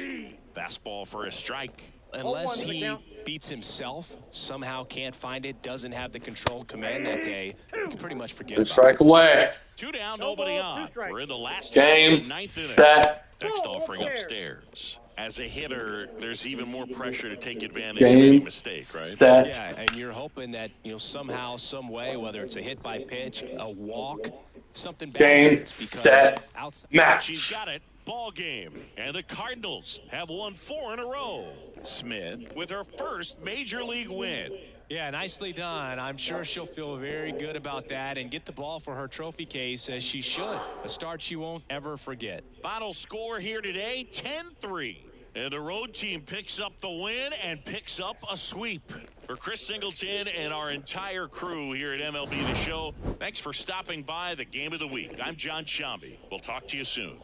Fastball for a strike. Unless he beats himself, somehow can't find it, doesn't have the controlled command that day, you can pretty much forget Good about strike it. away. 2 down, nobody on. We're in the last Game, ninth inning. set, Next offering upstairs. As a hitter, there's even more pressure to take advantage game, of any mistake, right? set. Yeah, and you're hoping that, somehow, some way, whether it's a hit by pitch, a walk, something bad Game, happens because set, outside. She's match. got it. Ball game. And the Cardinals have won 4 in a row. Smith with her first major league win. Yeah, nicely done. I'm sure she'll feel very good about that and get the ball for her trophy case, as she should. A start she won't ever forget. Final score here today, 10-3. And the road team picks up the win and picks up a sweep. For Chris Singleton and our entire crew here at MLB The Show, thanks for stopping by the Game of the Week. I'm John Shambi. We'll talk to you soon.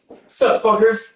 What's up, fuckers?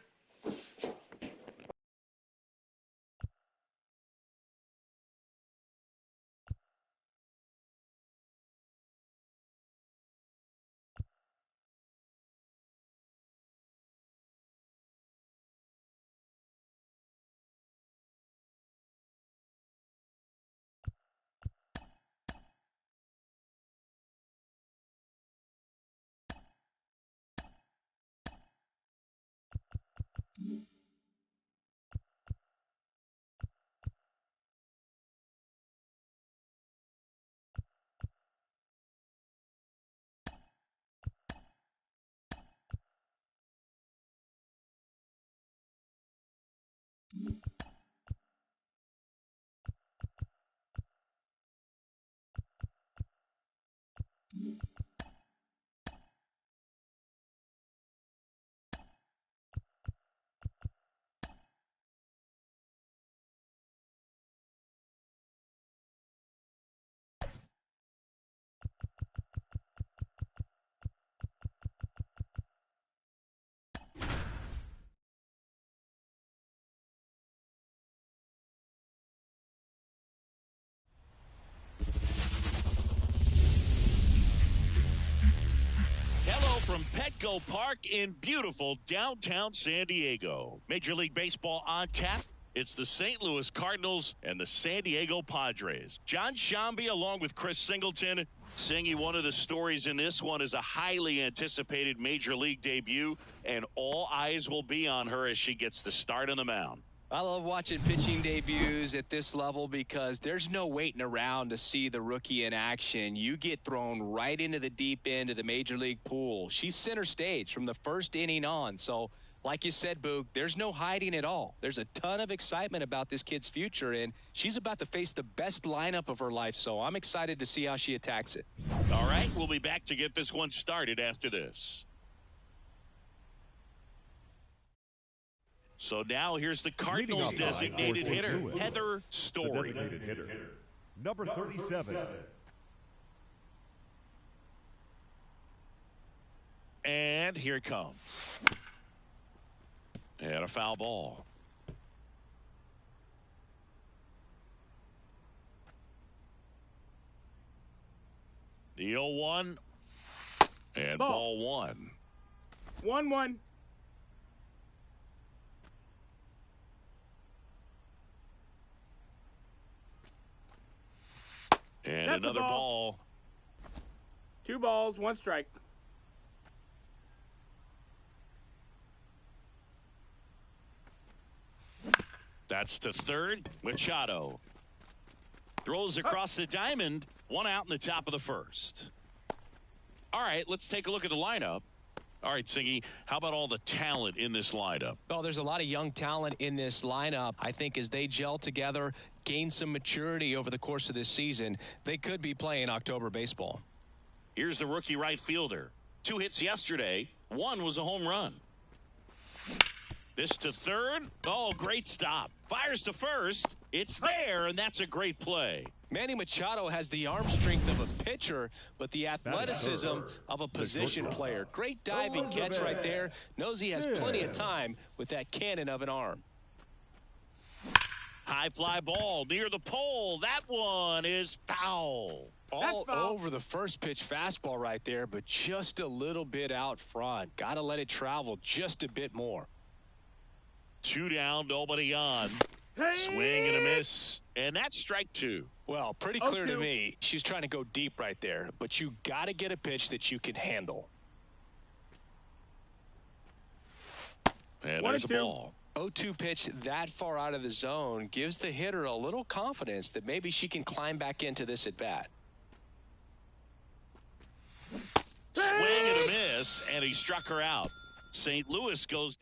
Hello from Petco Park in beautiful downtown San Diego. Major League Baseball on tap. It's the St. Louis Cardinals and the San Diego Padres. John Shambi along with Chris Singleton. Singy, one of the stories in this one is a highly anticipated Major League debut, and all eyes will be on her as she gets the start on the mound. I love watching pitching debuts at this level because there's no waiting around to see the rookie in action. You get thrown right into the deep end of the major league pool. She's center stage from the first inning on. So, like you said, Boog, there's no hiding at all. There's a ton of excitement about this kid's future, and she's about to face the best lineup of her life. So I'm excited to see how she attacks it. All right, we'll be back to get this one started after this. So now here's the Cardinals' designated hitter, Heather The Story. designated hitter, number 37. And here it comes. And a foul ball. The 0-1. And ball 1. 1-1. And That's a another ball. ball. 2 balls, 1 strike. That's to third. Machado throws across the diamond. 1 out in the top of the first. All right, let's take a look at the lineup. All right, Singy, how about all the talent in this lineup? Well, there's a lot of young talent in this lineup. I think as they gel together, gain some maturity over the course of this season, they could be playing October baseball. Here's the rookie right fielder. 2 hits yesterday. 1 was a home run. This to third. Oh, great stop. Fires to first. It's there, and that's a great play. Manny Machado has the arm strength of a pitcher, but the athleticism of a position player. Great diving catch right there. Knows he has plenty of time with that cannon of an arm. High fly ball near the pole. That one is foul. All over the first pitch fastball right there, but just a little bit out front. Got to let it travel just a bit more. 2 down, nobody on. Swing and a miss. And that's strike 2. Well, pretty clear to me. She's trying to go deep right there, but you got to get a pitch that you can handle. And there's a ball. 0-2 pitch that far out of the zone gives the hitter a little confidence that maybe she can climb back into this at bat. Swing and a miss, and he struck her out. St. Louis goes.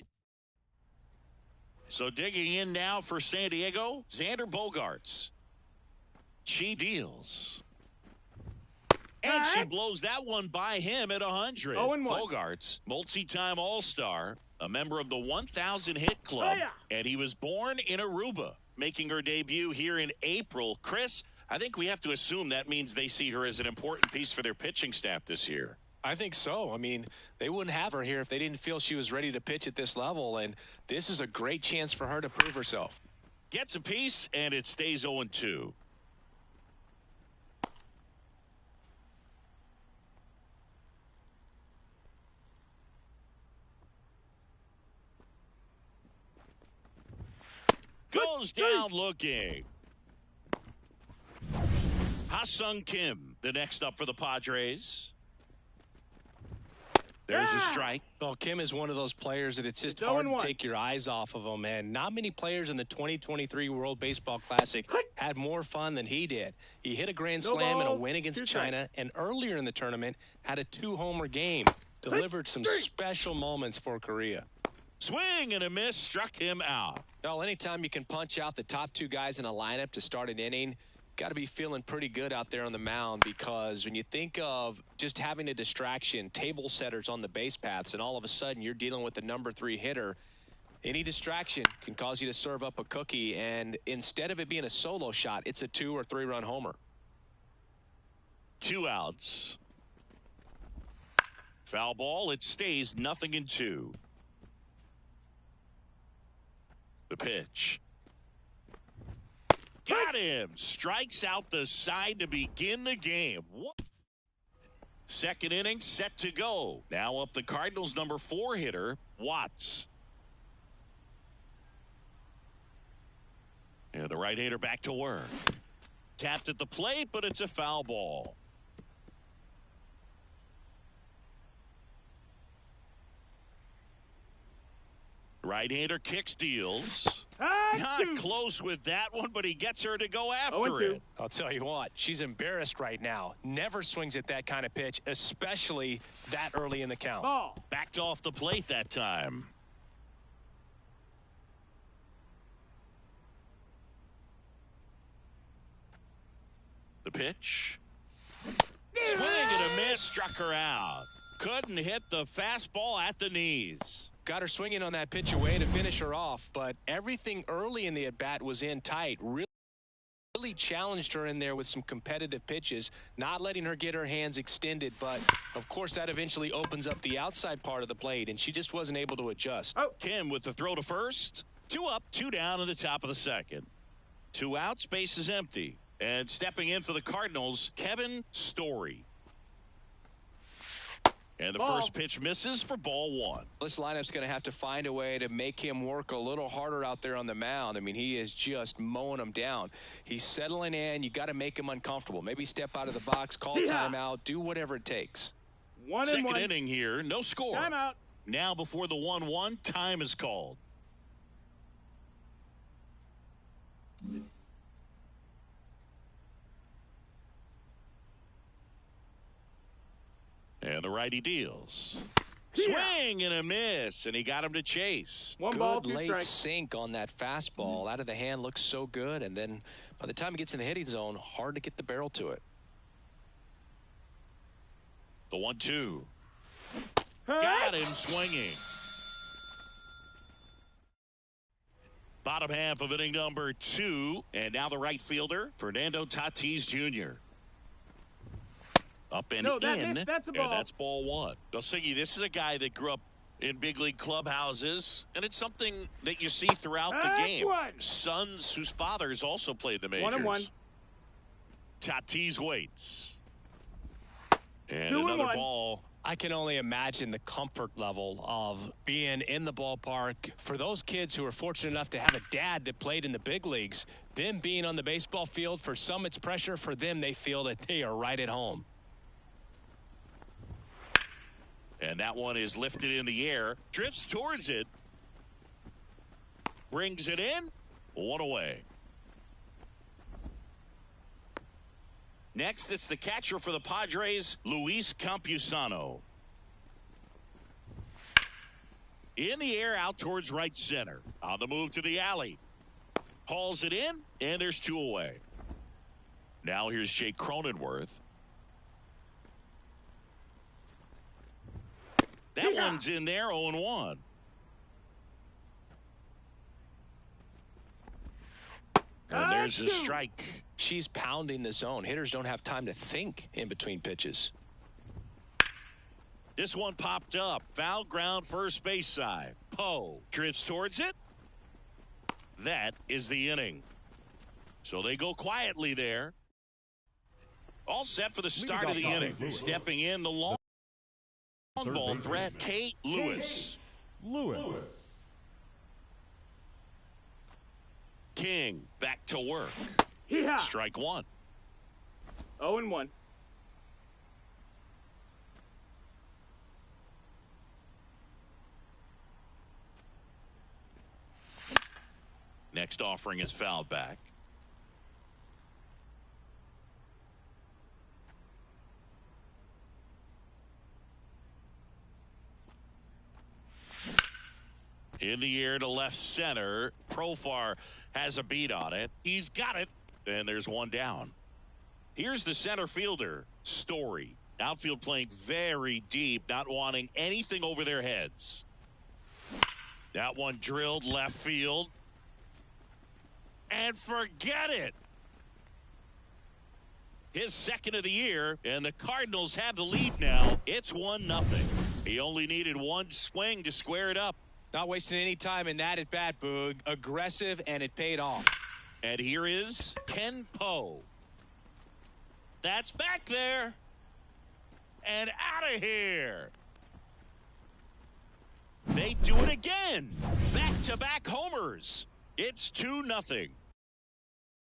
So digging in now for San Diego, Xander Bogaerts. She deals. And she blows that one by him at 100. Bogaerts, multi-time All-Star, a member of the 1,000 hit club, and he was born in Aruba, making her debut here in April. Chris, I think we have to assume that means they see her as an important piece for their pitching staff this year. I think so. I mean, they wouldn't have her here if they didn't feel she was ready to pitch at this level, and this is a great chance for her to prove herself. Gets a piece, and it stays 0-2. Goes down looking. Ha-Sung Kim, the next up for the Padres. There's a strike. Well, Kim is one of those players that it's just hard to take your eyes off of him, and not many players in the 2023 World Baseball Classic had more fun than he did. He hit a grand slam in a win against China, and earlier in the tournament had a 2-homer game. Delivered some special moments for Korea. Swing and a miss, struck him out. Well, anytime you can punch out the top 2 guys in a lineup to start an inning, got to be feeling pretty good out there on the mound, because when you think of just having a distraction, table setters on the base paths, and all of a sudden you're dealing with the number 3 hitter, any distraction can cause you to serve up a cookie, and instead of it being a solo shot, it's a 2 or 3 run homer. 2 outs. Foul ball. It stays 0-2. The pitch. Got him. Strikes out the side to begin the game. Second inning set to go. Now up the Cardinals' number 4 hitter, Watts. And the right-hander back to work. Tapped at the plate, but it's a foul ball. Right-hander kicks, deals. Not close with that one, but he gets her to go after it. I'll tell you what, she's embarrassed right now. Never swings at that kind of pitch, especially that early in the count. Backed off the plate that time. The pitch. Swing and a miss, struck her out. Couldn't hit the fastball at the knees. Got her swinging on that pitch away to finish her off, but everything early in the at-bat was in tight. Really challenged her in there with some competitive pitches, not letting her get her hands extended, but of course that eventually opens up the outside part of the plate, and she just wasn't able to adjust. Kim with the throw to first. 2 up, 2 down in the top of the second. 2 outs, base is empty. And stepping in for the Cardinals, Kevin Story. And the first pitch misses for ball 1. This lineup's going to have to find a way to make him work a little harder out there on the mound. I mean, he is just mowing them down. He's settling in. You got to make him uncomfortable. Maybe step out of the box, call timeout, do whatever it takes. Second inning here, no score. Timeout. Now before the 1-1, time is called. And the righty deals. Swing and a miss, and he got him to chase. One ball, Good two late strikes. sink on that fastball. Out of the hand, looks so good. And then by the time he gets in the hitting zone, hard to get the barrel to it. The 1-2. Got him swinging. Bottom half of inning number 2. And now the right fielder, Fernando Tatis Jr. Up and No, that in. missed. That's a ball. And that's ball 1. Dulcighi, this is a guy that grew up in big league clubhouses, and it's something that you see throughout the game. Sons whose fathers also played the majors. 1-1. Tatis waits. And 2-1. another ball. I can only imagine the comfort level of being in the ballpark. For those kids who are fortunate enough to have a dad that played in the big leagues, them being on the baseball field, for some it's pressure. For them, they feel that they are right at home. And that one is lifted in the air. Drifts towards it. Brings it in. 1 away. Next, it's the catcher for the Padres, Luis Campusano. In the air, out towards right center. On the move to the alley. Hauls it in, and there's 2 away. Now here's Jake Cronenworth. That one's in there, 0-1. And there's a strike. She's pounding the zone. Hitters don't have time to think in between pitches. This one popped up. Foul ground, first base side. Poe drifts towards it. That is the inning. So they go quietly there. All set for the start of the inning. Stepping in the long ball threat, Kate Lewis. King back to work. Strike 1. 0-1. Next offering is fouled back. In the air to left center. Profar has a beat on it. He's got it. And there's one down. Here's the center fielder, Story. Outfield playing very deep, not wanting anything over their heads. That one drilled left field. And forget it. His second of the year, and the Cardinals have the lead now. It's 1-0. He only needed one swing to square it up. Not wasting any time in that at bat, Boog. Aggressive, and it paid off. And here is Ken Poe. That's back there. And out of here. They do it again. Back-to-back homers. It's 2-0.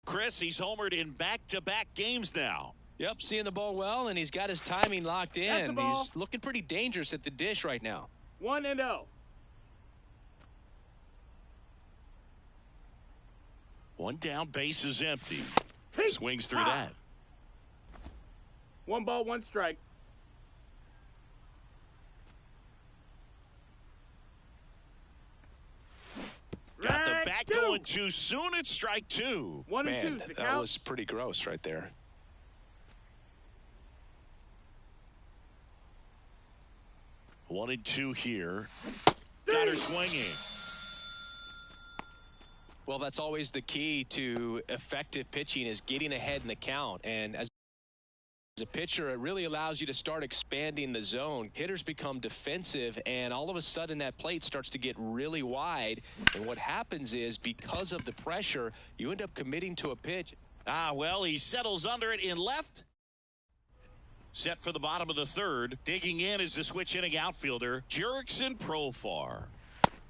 Chris, he's homered in back-to-back games now. Yep, seeing the ball well, and he's got his timing locked in. He's looking pretty dangerous at the dish right now. 1-0. One down, base is empty. Swings through that. 1 ball, 1 strike. Got the bat going too soon. It's strike 2. 1 and Man, 2. that was pretty gross right there. One and 2 here. Got her swinging. Well, that's always the key to effective pitching, is getting ahead in the count. And as a pitcher, it really allows you to start expanding the zone. Hitters become defensive, and all of a sudden that plate starts to get really wide. And what happens is, because of the pressure, you end up committing to a pitch. Well, he settles under it in left. Set for the bottom of the third. Digging in is the switch inning outfielder, Jurickson Profar.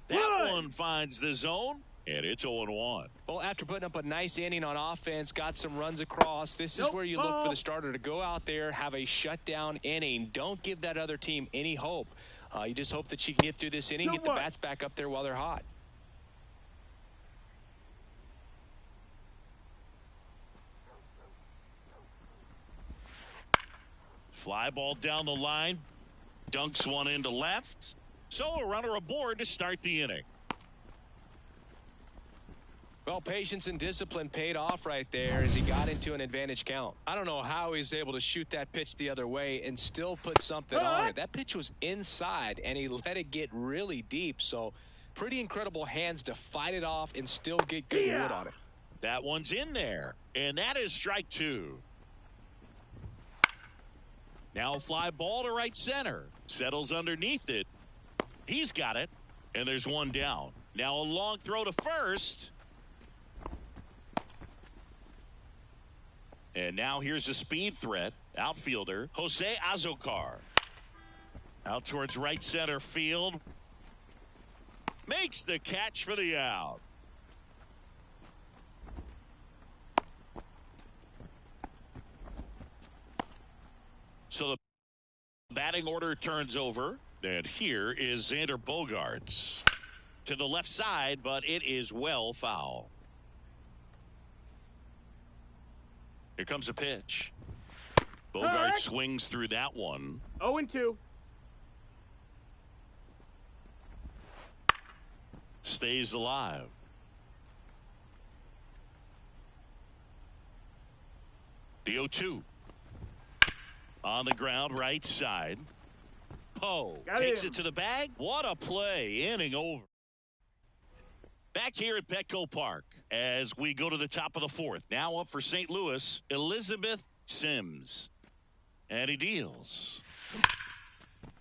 That one finds the zone. And it's 0-1. Well, after putting up a nice inning on offense, got some runs across, this is where you look for the starter to go out there, have a shutdown inning. Don't give that other team any hope. You just hope that you can get through this inning, get the bats back up there while they're hot. Fly ball down the line. Dunks one into left. So a runner aboard to start the inning. Well, patience and discipline paid off right there as he got into an advantage count. I don't know how he's able to shoot that pitch the other way and still put something on it. That pitch was inside, and he let it get really deep. So pretty incredible hands to fight it off and still get good wood on it. That one's in there, and that is strike two. Now a fly ball to right center. Settles underneath it. He's got it, and there's one down. Now a long throw to first. And now here's a speed threat. Outfielder Jose Azocar. Out towards right center field. Makes the catch for the out. So the batting order turns over. And here is Xander Bogaerts. To the left side, but it is well foul. Here comes a pitch. Bogaerts swings through that one. 0-2. Stays alive. The 0-2. On the ground, right side. Poe takes it to the bag. What a play. Inning over. Back here at Petco Park as we go to the top of the fourth. Now up for St. Louis, Elizabeth Sims. And he deals.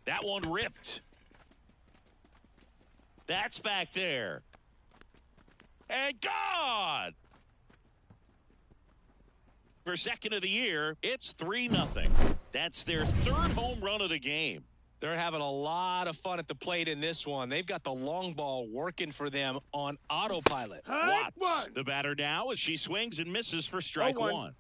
That one ripped. That's back there. And gone. For second of the year, it's 3-0. That's their third home run of the game. They're having a lot of fun at the plate in this one. They've got the long ball working for them on autopilot. Watts, the batter now as she swings and misses for strike one.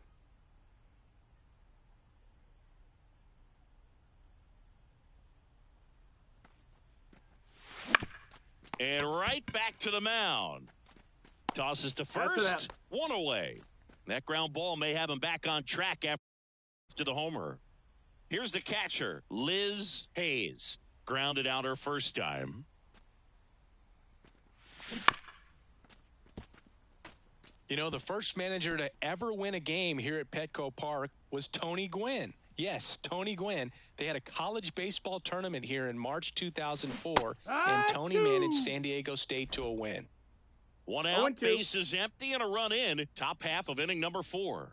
And right back to the mound. Tosses to first. One away. That ground ball may have him back on track after the homer. Here's the catcher, Liz Hayes. Grounded out her first time. You know, the first manager to ever win a game here at Petco Park was Tony Gwynn. Yes, Tony Gwynn. They had a college baseball tournament here in March 2004, and Tony managed San Diego State to a win. One out, bases empty, and a run in. Top half of inning number 4.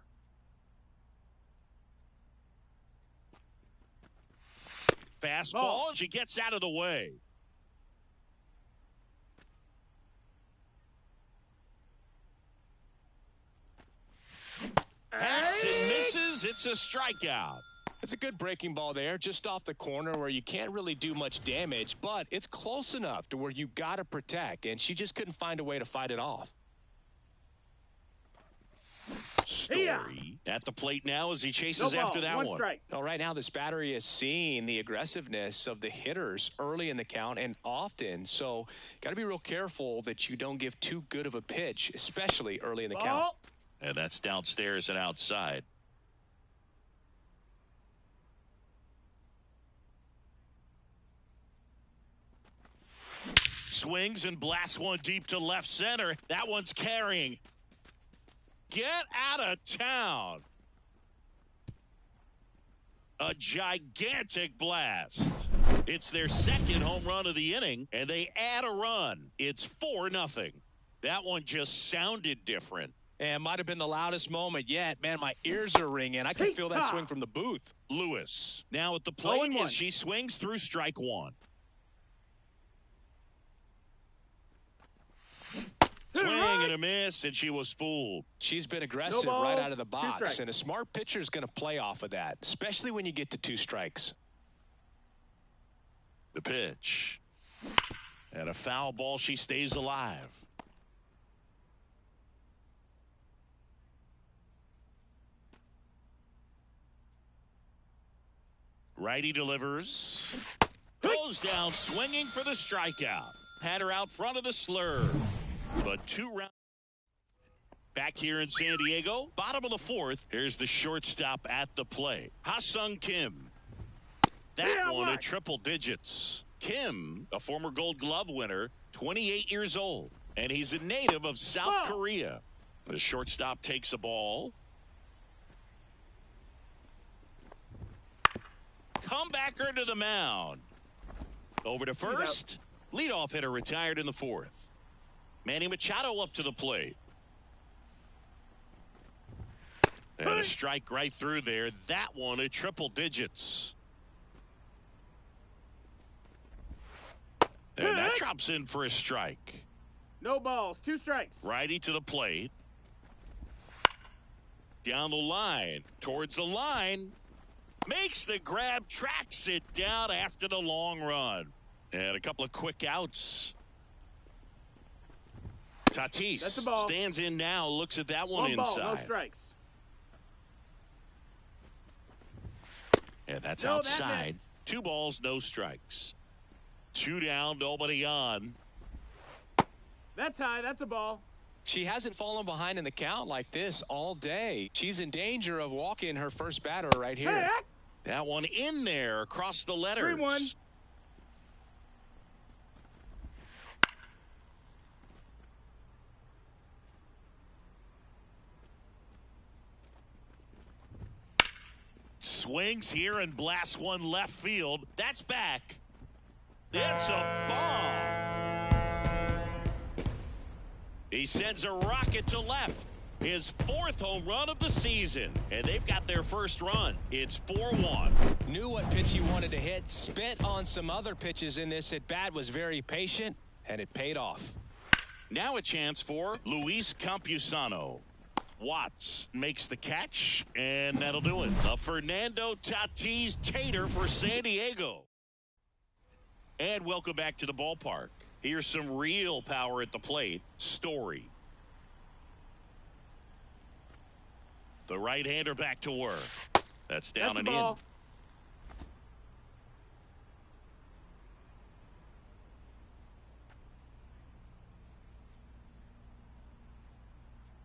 Fastball, and she gets out of the way. Hacks and misses. It's a strikeout. It's a good breaking ball there, just off the corner where you can't really do much damage, but it's close enough to where you got to protect, and she just couldn't find a way to fight it off. Story at the plate now as he chases after that one. Well, right now this battery is seeing the aggressiveness of the hitters early in the count and often, so got to be real careful that you don't give too good of a pitch, especially early in the count. And that's downstairs and outside. Swings and blasts one deep to left center. That one's carrying. Get out of town. A gigantic blast. It's their second home run of the inning, and they add a run. It's 4-0. That one just sounded different. And might have been the loudest moment yet. Man, my ears are ringing. I can feel that swing from the booth. Lewis now at the plate as she swings through strike one. Swing and a miss, and she was fooled. She's been aggressive right out of the box, and a smart pitcher is going to play off of that, especially when you get to 2 strikes. The pitch. And a foul ball. She stays alive. Righty delivers. Goes down swinging for the strikeout. Had her out front of the slurve. But 2 rounds. Back here in San Diego, bottom of the 4th. Here's the shortstop at the plate, Ha-Sung Kim. that one at triple digits. Kim, a former Gold Glove winner, 28 years old, and he's a native of South Korea. The shortstop takes a ball. Comebacker to the mound. Over to first. Leadoff hitter retired in the fourth. Manny Machado up to the plate. And a strike right through there. That one at triple digits. And that drops in for a strike. No balls, 2 strikes. Righty to the plate. Down the line. Towards the line. Makes the grab. Tracks it down after the long run. And a couple of quick outs. Tatis stands in now. Looks at that one inside. Ball, no strikes. And that's outside. 2 balls, no strikes. 2 down, nobody on. That's high. That's a ball. She hasn't fallen behind in the count like this all day. She's in danger of walking her first batter right here. Hey, that one in there across the letters. 3-1. Swings here and blasts one left field. That's back. It's a bomb. He sends a rocket to left. His 4th home run of the season. And they've got their first run. It's 4-1. Knew what pitch he wanted to hit. Spit on some other pitches in this at bat. Was very patient. And it paid off. Now a chance for Luis Campusano. Watts makes the catch, and that'll do it. A Fernando Tatis Tater for San Diego. And welcome back to the ballpark. Here's some real power at the plate. Story. The right-hander back to work. That's down and in.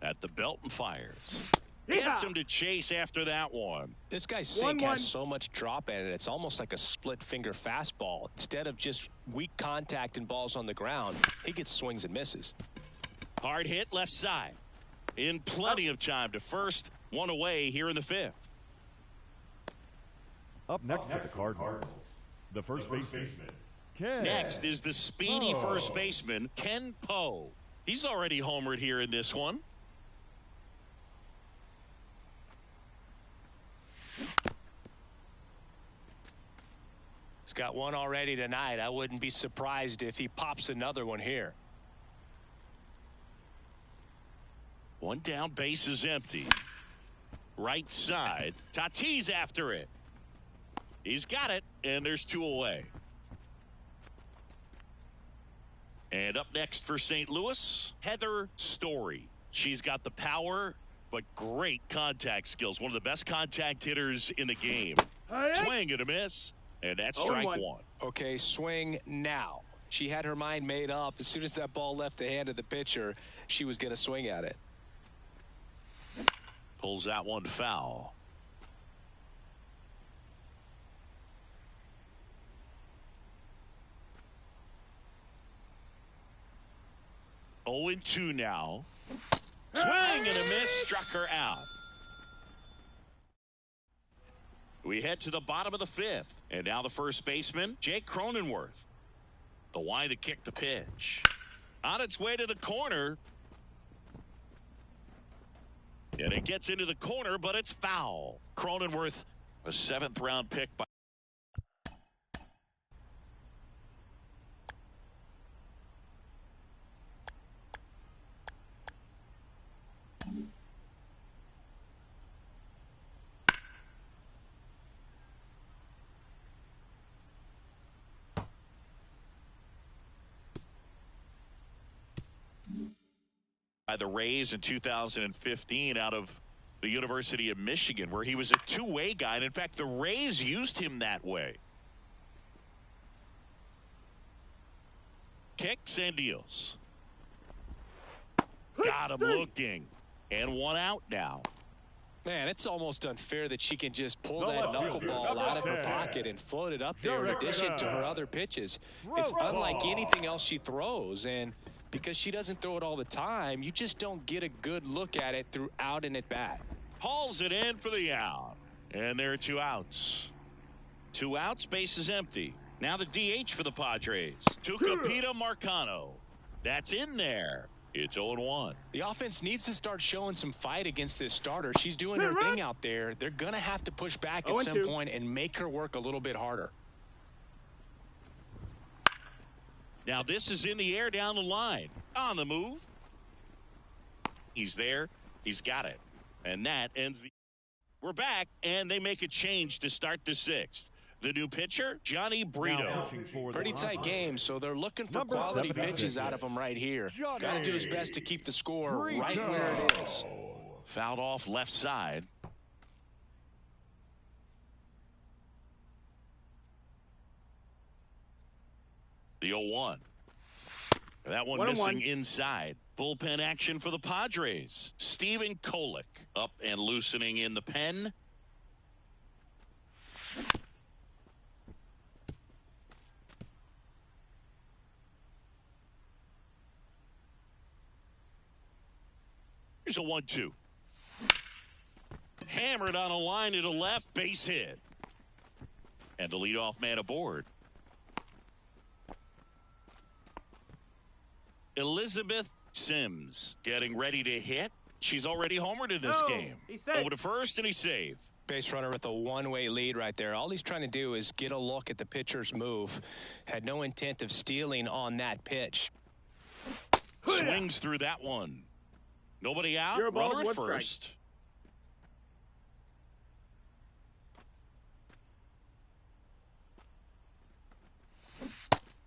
At the belt and fires. Gets him to chase after that one. This guy's sink has so much drop in it. It's almost like a split finger fastball. Instead of just weak contact and balls on the ground, he gets swings and misses. Hard hit left side. In plenty of time to first. One away here in the 5th. Up next for the Cardinals, the first baseman. Next is the speedy first baseman, Ken Poe. He's already homered here in this one. He's got one already tonight. I wouldn't be surprised if he pops another one here. One down, base is empty. Right side. Tatis after it. He's got it, and there's 2 away. And up next for St. Louis, Heather Story. She's got the power, but great contact skills. One of the best contact hitters in the game. Swing and a miss, and that's strike 1. Okay, swing now. She had her mind made up. As soon as that ball left the hand of the pitcher, she was going to swing at it. Pulls that one foul. Oh, 0-2 now. Swing and a miss, struck her out. We head to the bottom of the 5th. And now the first baseman, Jake Cronenworth. The line to kick the pitch. On its way to the corner. And it gets into the corner, but it's foul. Cronenworth, a 7th round pick by the Rays in 2015 out of the University of Michigan, where he was a two-way guy. And in fact, the Rays used him that way. Kicks and deals. Got him looking. And one out now. Man, it's almost unfair that she can just pull The that left fielder, knuckleball number out of her 10. pocket and float it up there in Sure. addition to her other pitches. It's unlike anything else she throws, and because she doesn't throw it all the time, you just don't get a good look at it throughout an at-bat. Hauls it in for the out. And there are 2 outs. 2 outs, base is empty. Now the DH for the Padres. Tucupita Marcano. That's in there. It's 0-1. The offense needs to start showing some fight against this starter. She's doing her thing out there. They're going to have to push back at some point and make her work a little bit harder. Now this is in the air down the line. On the move. He's there. He's got it. And that ends the... We're back, and they make a change to start the 6th. The new pitcher, Johnny Brito. Pretty tight game, so they're looking for quality pitches out of him right here. Got to do his best to keep the score right where it is. Fouled off left side. The 0-1. That one missing inside. Bullpen action for the Padres. Steven Kolick up and loosening in the pen. Here's a 1-2. Hammered on a line to the left, base hit. And the leadoff man aboard. Elizabeth Sims getting ready to hit. She's already homered in this game. Over to first, and he's safe. Base runner with a one-way lead right there. All he's trying to do is get a look at the pitcher's move. Had no intent of stealing on that pitch. Swings through that one. Nobody out. Runner at first.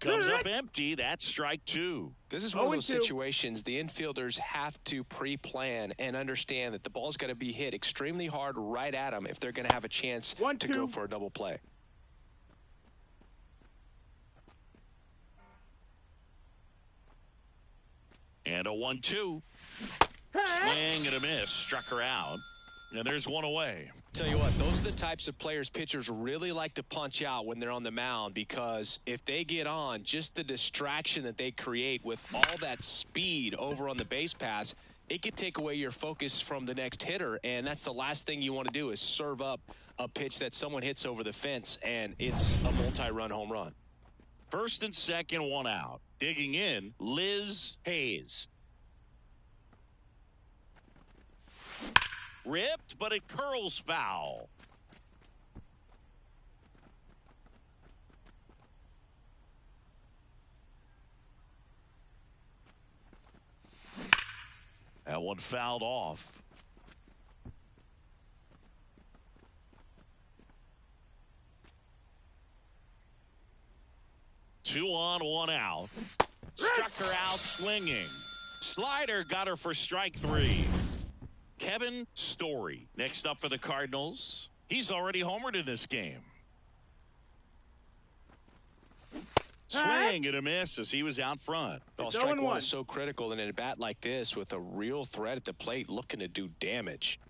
Comes up empty. That's strike 2. This is one of those situations the infielders have to pre-plan and understand that the ball's got to be hit extremely hard right at them if they're going to have a chance to go for a double play. And a 1-2. Swing and a miss. Struck her out. And there's one away. Tell you what, those are the types of players pitchers really like to punch out when they're on the mound, because if they get on, just the distraction that they create with all that speed over on the base pass, it could take away your focus from the next hitter, and that's the last thing you want to do is serve up a pitch that someone hits over the fence, and it's a multi-run home run. First and second, one out. Digging in, Liz Hayes. Ripped, but it curls foul. That one fouled off. Two on, one out. Struck her out swinging. Slider got her for strike 3. Kevin Story next up for the Cardinals. He's already homered in this game. Swing and a miss as he was out front. Well, strike 1 is so critical in a bat like this with a real threat at the plate looking to do damage.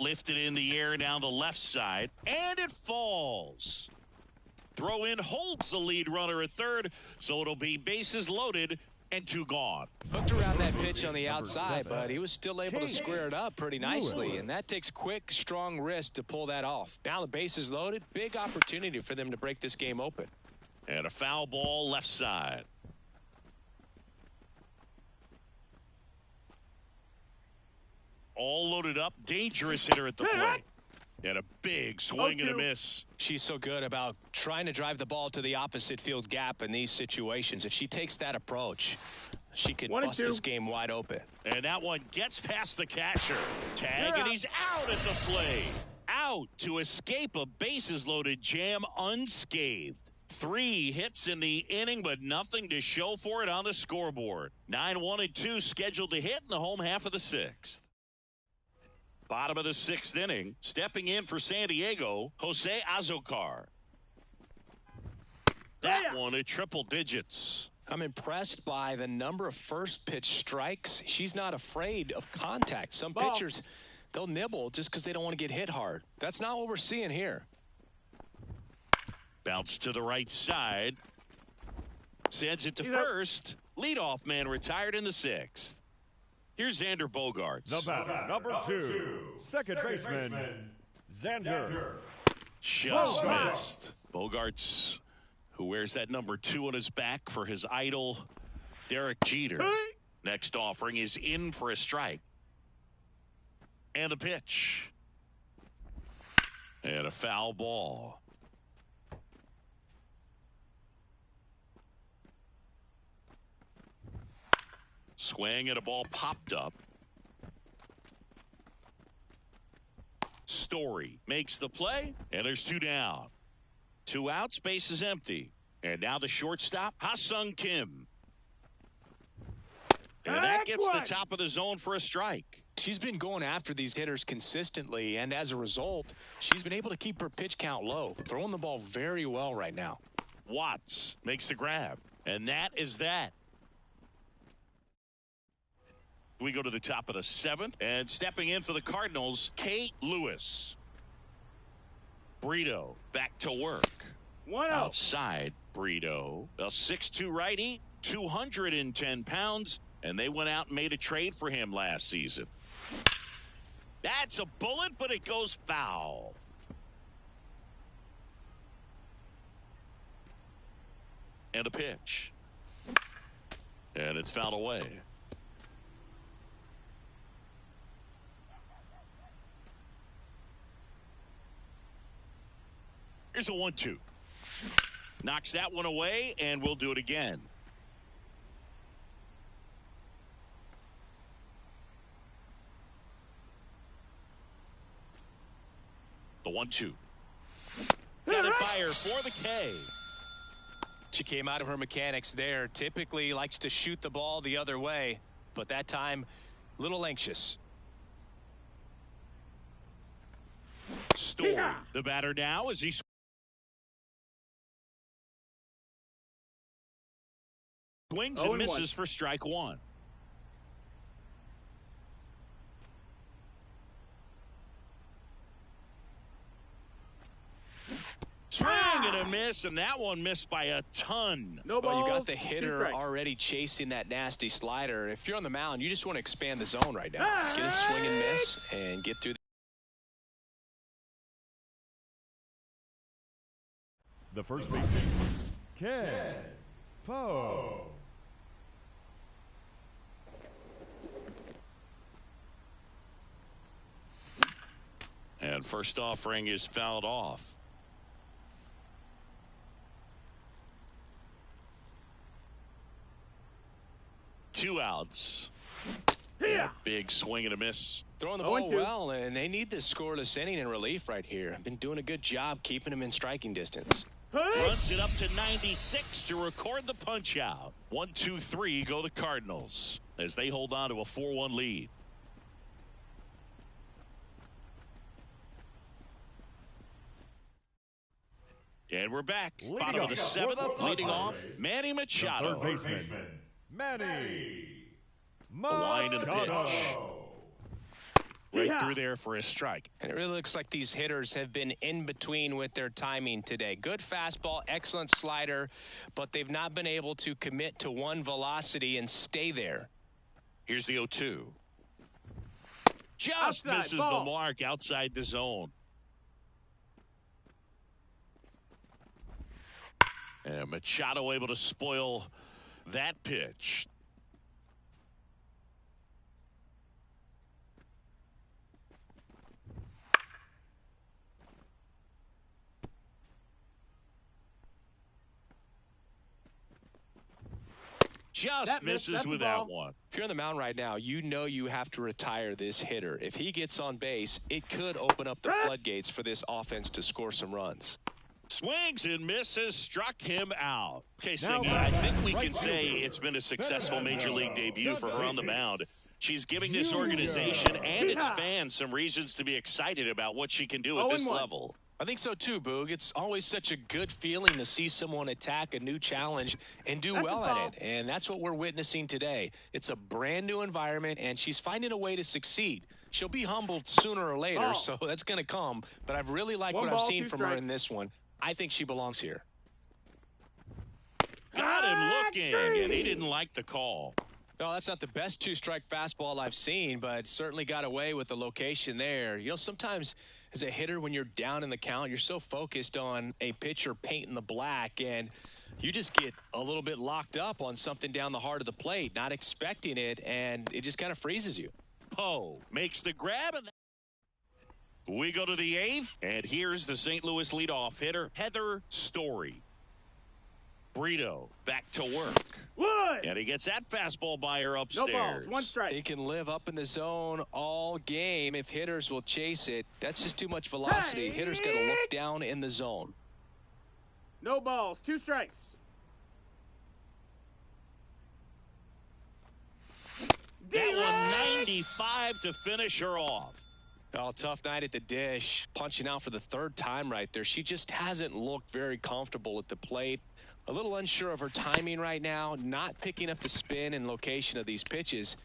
Lifted in the air down the left side, and it falls. Throw in holds the lead runner at third, so it'll be bases loaded and 2 gone. Hooked around that pitch on the outside, but he was still able to square it up pretty nicely, and that takes quick, strong wrist to pull that off. Now the base is loaded. Big opportunity for them to break this game open. And a foul ball left side. All loaded up. Dangerous hitter at the plate. And a big swing and a miss. She's so good about trying to drive the ball to the opposite field gap in these situations. If she takes that approach, she could bust this game wide open. And that one gets past the catcher. Tag, and he's out at the plate. Out to escape a bases-loaded jam unscathed. 3 hits in the inning, but nothing to show for it on the scoreboard. 9-1 and 2 scheduled to hit in the home half of the 6th. Bottom of the 6th inning, stepping in for San Diego, Jose Azocar. That one at triple digits. I'm impressed by the number of first pitch strikes. She's not afraid of contact. Some pitchers, they'll nibble just because they don't want to get hit hard. That's not what we're seeing here. Bounce to the right side. Sends it to first. Leadoff man retired in the 6th. Here's Xander Bogaerts. The batter, number 2, second baseman, Xander. Just missed. Bogaerts, who wears that number 2 on his back for his idol, Derek Jeter. Next offering is in for a strike. And a pitch. And a foul ball. Swing and a ball popped up. Story makes the play, and there's 2 down. 2 outs, base is empty. And now the shortstop, Ha-Sung Kim. And that gets the top of the zone for a strike. She's been going after these hitters consistently, and as a result, she's been able to keep her pitch count low, throwing the ball very well right now. Watts makes the grab, and that is that. We go to the top of the 7th, and stepping in for the Cardinals, Kate Lewis. Brito back to work. 1-0. Outside, Brito, a 6'2" righty, 210 pounds, and they went out and made a trade for him last season. That's a bullet, but it goes foul. And a pitch. And it's fouled away. Here's a 1-2. Knocks that one away, and we'll do it again. The 1-2. Got it by her for the K. She came out of her mechanics there. Typically likes to shoot the ball the other way, but that time, a little anxious. Story, the batter now as he swings and misses for strike 1. Swing and a miss, and that one missed by a ton. No balls. Well, you got the hitter already chasing that nasty slider. If you're on the mound, you just want to expand the zone right now. Get a swing and miss and get through. The first baseman, Ken Poe. And first offering is fouled off. Two outs. Yeah. Big swing and a miss. Throwing the ball well, and they need this scoreless inning in relief right here. Been doing a good job keeping them in striking distance. Runs it up to 96 to record the punch out. 1-2-3 go the Cardinals as they hold on to a 4-1 lead. And we're back. Bottom of the 7th, leading off, Manny Machado. Third baseman, Manny The line and the Machado. pitch. Right through there for a strike. And it really looks like these hitters have been in between with their timing today. Good fastball, excellent slider, but they've not been able to commit to one velocity and stay there. Here's the 0-2. Just Outside, misses ball. the mark outside the zone. And Machado able to spoil that pitch. Just misses with that one. If you're on the mound right now, you know you have to retire this hitter. If he gets on base, it could open up the floodgates for this offense to score some runs. Swings and misses, struck him out. Okay, Now Singy, I think we right can say fielder, it's been a successful Fernando Major League debut for her on the Tatis mound. She's giving this Jr. organization and its fans some reasons to be excited about what she can do at this 0-1. level. I think so too, Boog. It's always such a good feeling to see someone attack a new challenge and do well at it. And that's what we're witnessing today. It's a brand new environment, and she's finding a way to succeed. She'll be humbled sooner or later, Ball. so that's going to come. But I've really liked One what I've ball, seen 2 from her strikes. in this one. I think she belongs here. Got him looking, and he didn't like the call. No, that's not the best 2-strike fastball I've seen, but certainly got away with the location there. You know, sometimes as a hitter, when you're down in the count, you're so focused on a pitcher painting the black, and you just get a little bit locked up on something down the heart of the plate, not expecting it, and it just kind of freezes you. Poe makes the grab, and we go to the 8th, and here's the St. Louis leadoff hitter, Heather Story. Brito back to work. Wood. And he gets that fastball by her No upstairs. balls. 1 strike. He can live up in the zone all game if hitters will chase it. That's just too much velocity. Hey. Hitters got to look down in the zone. No balls. 2 strikes. That one 95 to finish her off. Oh, tough night at the dish. Punching out for the 3rd time right there. She just hasn't looked very comfortable at the plate. A little unsure of her timing right now. Not picking up the spin and location of these pitches.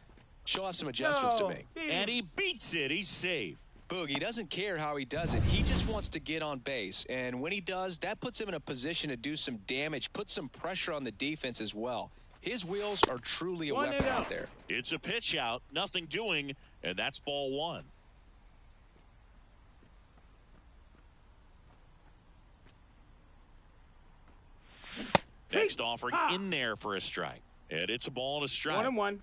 She'll have some adjustments to make. And he beats it. He's safe. Boogie doesn't care how he does it. He just wants to get on base. And when he does, that puts him in a position to do some damage, put some pressure on the defense as well. His wheels are truly a 1 weapon and out out. there. It's a pitch out. Nothing doing. And that's ball 1. Next offering in there for a strike. And it's a ball and a strike. 1-1.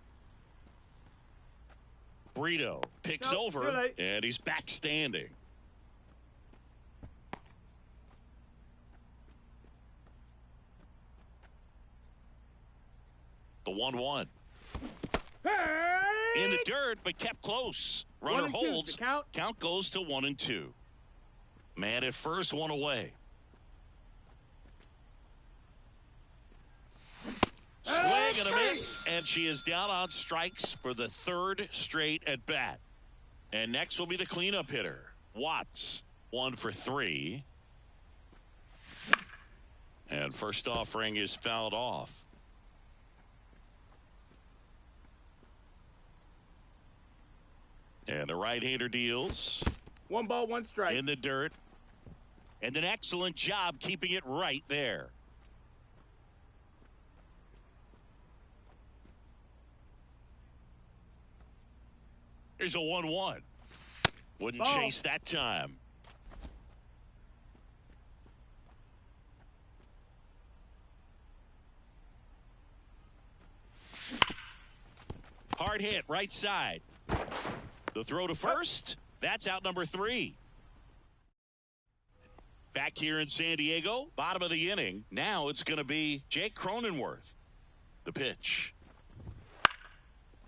Brito picks Nope, over, too late. and he's back standing. The 1-1. Hey. In the dirt, but kept close. 1 Runner and 2, holds. the count. Count goes to 1 and 2. Man at first, 1 away. Swing and a miss, and she is down on strikes for the 3rd straight at bat. And next will be the cleanup hitter, Watts, 1 for 3. And first offering is fouled off. And the right-hander deals 1 ball, 1 strike. in the dirt. And an excellent job keeping it right there. Here's a 1-1. Wouldn't Ball. chase that time. Hard hit, right side. The throw to first. That's out number 3. Back here in San Diego, bottom of the inning. Now it's going to be Jake Cronenworth. The pitch.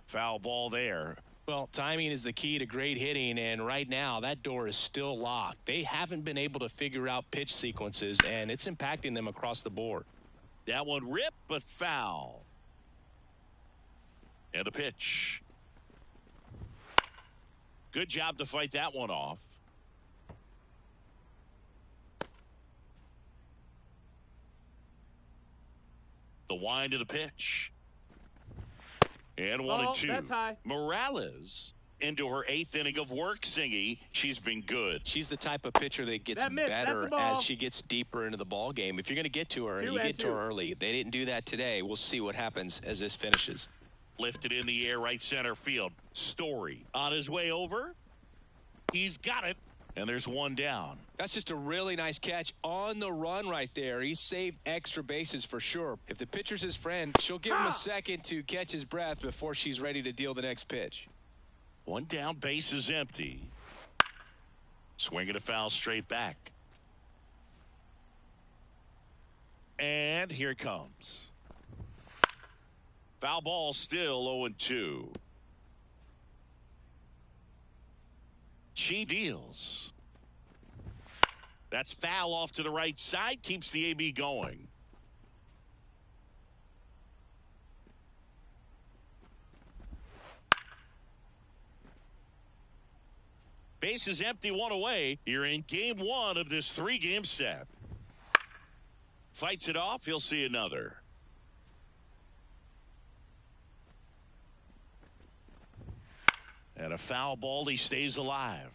Foul ball there. Well, timing is the key to great hitting, and right now that door is still locked. They haven't been able to figure out pitch sequences, and it's impacting them across the board. That one ripped, but foul. And the pitch. Good job to fight that one off. The wind of the pitch. And 1 and Ball, 2. that's high. Morales into her 8th inning of work, Singy. She's been good. She's the type of pitcher that gets That missed, that's better a ball. as she gets deeper into the ball game. If you're going to get to her and 2 you and get to 2. her early, they didn't do that today. We'll see what happens as this finishes. Lifted in the air, right center field. Story on his way over. He's got it. And there's 1 down. That's just a really nice catch on the run right there. He saved extra bases for sure. If the pitcher's his friend, she'll give him a second to catch his breath before she's ready to deal the next pitch. 1 down, base is empty. Swinging a foul straight back. And here it comes. Foul ball still 0-2. She deals. That's foul off to the right side. Keeps the AB going. Base is empty, 1 away. You're in game 1 of this 3-game set. Fights it off. He'll see another. And a foul ball, he stays alive.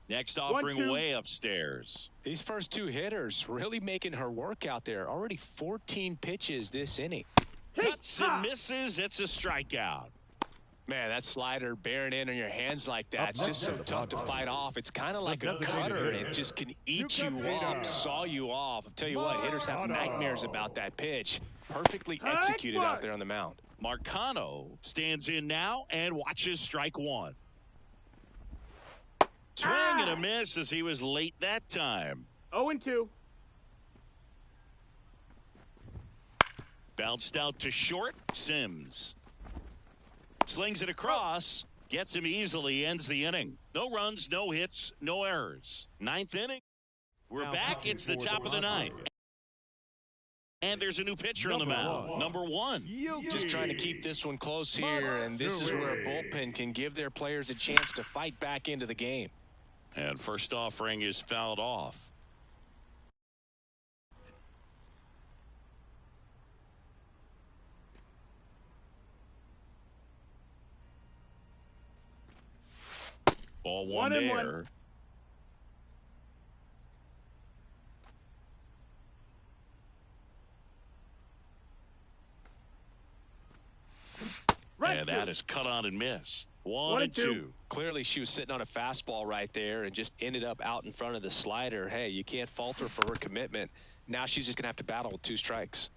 Next offering way upstairs. These first two hitters really making her work out there. Already 14 pitches this inning. Cuts and misses. It's a strikeout. Man, that slider bearing in on your hands like that, it's just so tough to fight off. It's kind of like a cutter. It just can eat you up, saw you off. I'll tell you what, hitters have nightmares about that pitch. Perfectly executed out there on the mound. Marcano stands in now and watches strike one. Swing and a miss as he was late that time. 0-2. Bounced out to short. Sims slings it across, gets him easily, ends the inning. No runs, no hits, no errors. Ninth inning. We're back. It's the top of the ninth. And there's a new pitcher on the mound. Number one. Just trying to keep this one close here, and this is where a bullpen can give their players a chance to fight back into the game. And first offering is fouled off. Ball one there. 1-1. And that is cut on and missed. 1-2. Clearly she was sitting on a fastball right there and just ended up out in front of the slider. Hey, you can't fault her for her commitment. Now she's just going to have to battle with 2 strikes.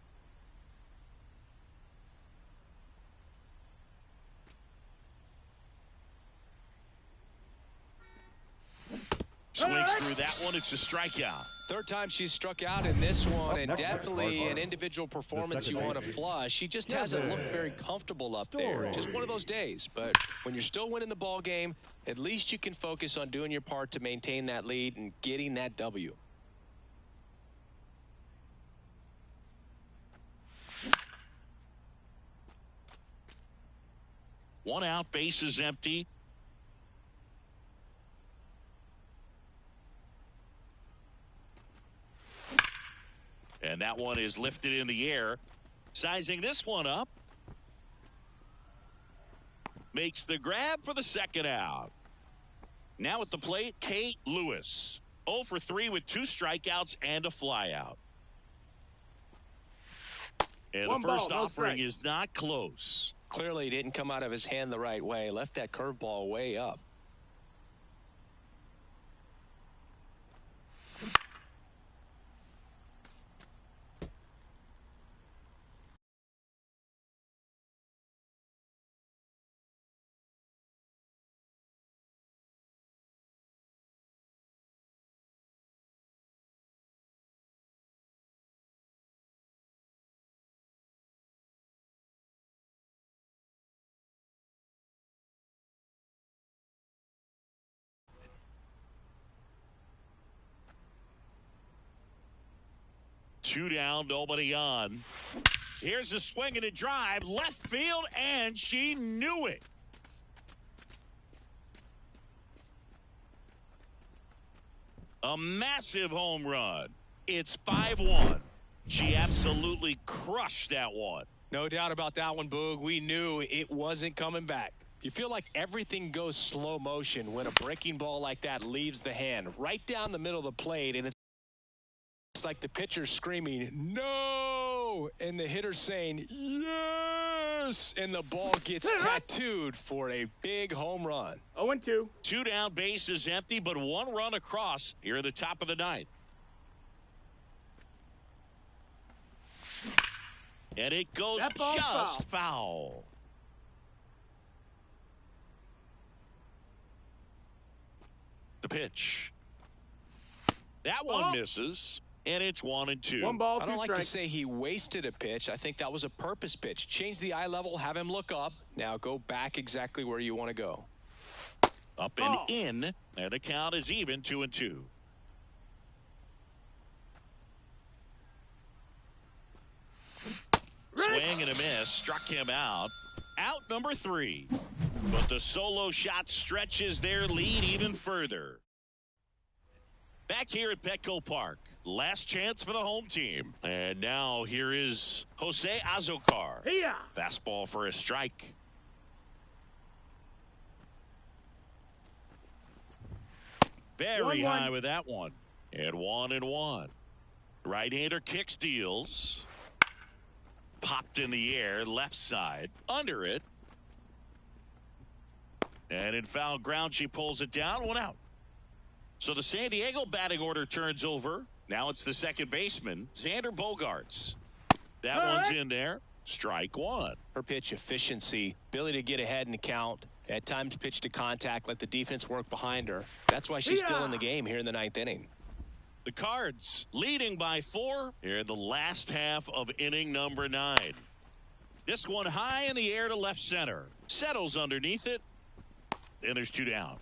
Swings through that one. It's a strikeout. Third time she's struck out in this one, and definitely an individual performance you want to flush. She just hasn't looked very comfortable up there. Just one of those days. But when you're still winning the ball game, at least you can focus on doing your part to maintain that lead and getting that W. One out, bases empty. And that one is lifted in the air. Sizing this one up. Makes the grab for the second out. Now at the plate, Kate Lewis. 0 for 3 with 2 strikeouts and a flyout. And the first offering is not close. Clearly didn't come out of his hand the right way. Left that curveball way up. Two down, nobody on. Here's a swing and a drive, left field, and she knew it. A massive home run. It's 5-1. She absolutely crushed that one. No doubt about that one, Boog. We knew it wasn't coming back. You feel like everything goes slow motion when a breaking ball like that leaves the hand right down the middle of the plate, and it's like the pitcher screaming, "No!" and the hitter saying, "Yes!" and the ball gets tattooed for a big home run. 0-2. 2 down, bases empty, but 1 run across here at the top of the ninth. And it goes just foul. The pitch. That one misses. And it's 1-2. 1 ball, 2 I don't like strikes. to say he wasted a pitch. I think that was a purpose pitch. Change the eye level, have him look up. Now go back exactly where you want to go. Up and in, and the count is even, 2-2. Swing and a miss, struck him out. Out number 3. But the solo shot stretches their lead even further. Back here at Petco Park, Last chance for the home team. And now here is Jose Azocar. Here. Fastball for a strike. Very 1-1. high with that one. And 1-1. Right-hander kicks, deals. Popped in the air, left side, under it. And in foul ground, she pulls it down, 1 out. So the San Diego batting order turns over. Now it's the second baseman, Xander Bogaerts. That one's in there. Strike 1. Her pitch efficiency, ability to get ahead in the count, at times pitch to contact, let the defense work behind her. That's why she's still in the game here in the 9th inning. The Cards leading by 4 here in the last half of inning number 9. This one high in the air to left center. Settles underneath it. And there's 2 down.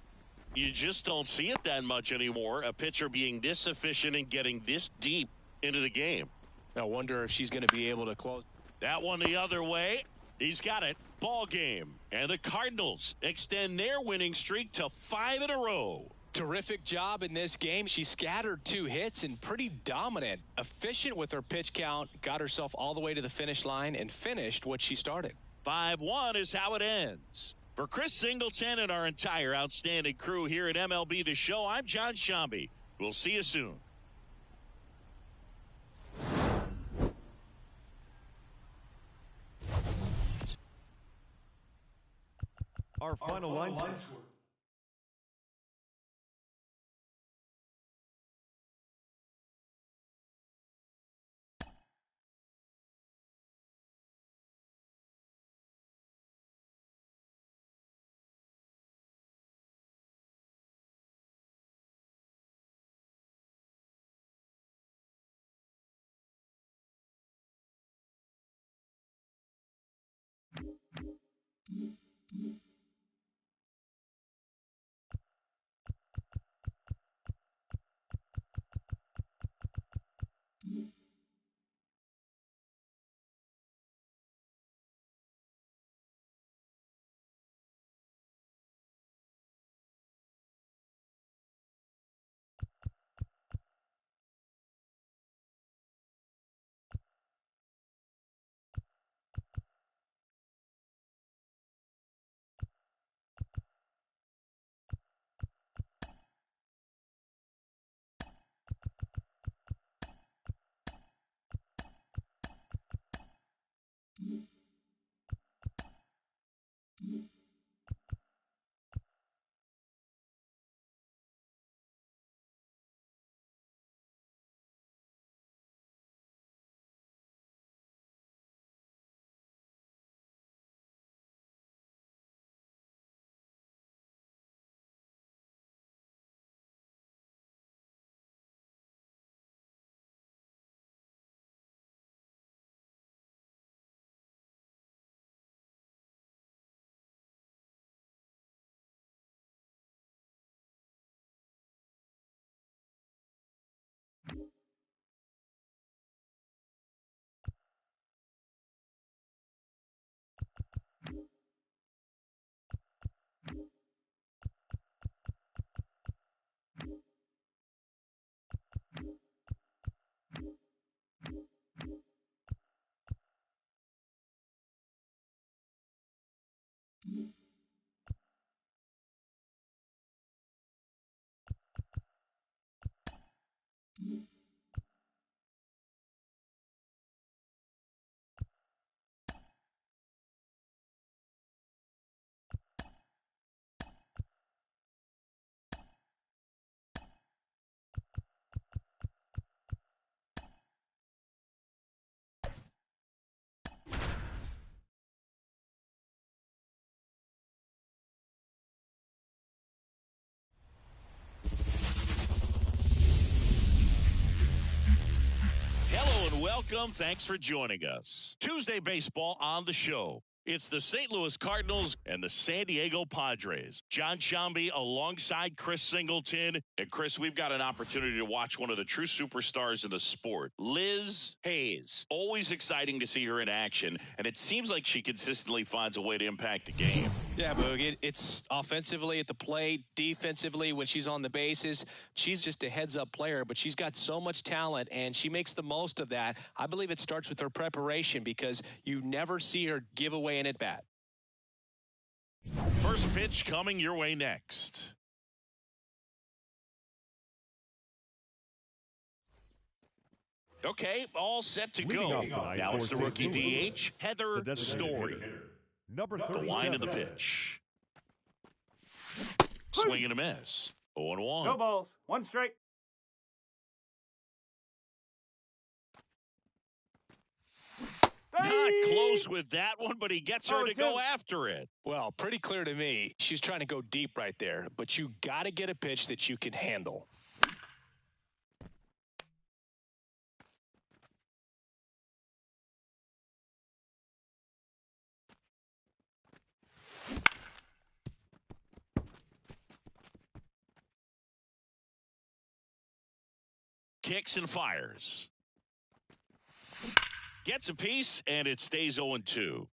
You just don't see it that much anymore. A pitcher being this efficient and getting this deep into the game. I wonder if she's going to be able to close. That one the other way. He's got it. Ball game. And the Cardinals extend their winning streak to 5 in a row. Terrific job in this game. She scattered 2 hits and pretty dominant. Efficient with her pitch count. Got herself all the way to the finish line and finished what she started. 5-1 is how it ends. For Chris Singleton and our entire outstanding crew here at MLB The Show, I'm John Shambi. We'll see you soon. Our final line score. Welcome. Thanks for joining us. Tuesday baseball on the show. It's the St. Louis Cardinals and the San Diego Padres. John Shambi alongside Chris Singleton. And Chris, we've got an opportunity to watch one of the true superstars in the sport, Liz Hayes. Always exciting to see her in action, and it seems like she consistently finds a way to impact the game. Yeah, Boog, it's offensively at the plate, defensively when she's on the bases. She's just a heads-up player, but she's got so much talent, and she makes the most of that. I believe it starts with her preparation because you never see her give away an at-bat. First pitch coming your way next. Okay, all set to go. Now it's the rookie DH, Heather Story. Number The 37. line of the pitch. Swing and a miss. 0-1. No balls. 1 strike. Not close with that one, but he gets her to go after it. Well, pretty clear to me. She's trying to go deep right there, but you got to get a pitch that you can handle. Kicks and fires. Gets a piece, and it stays 0-2.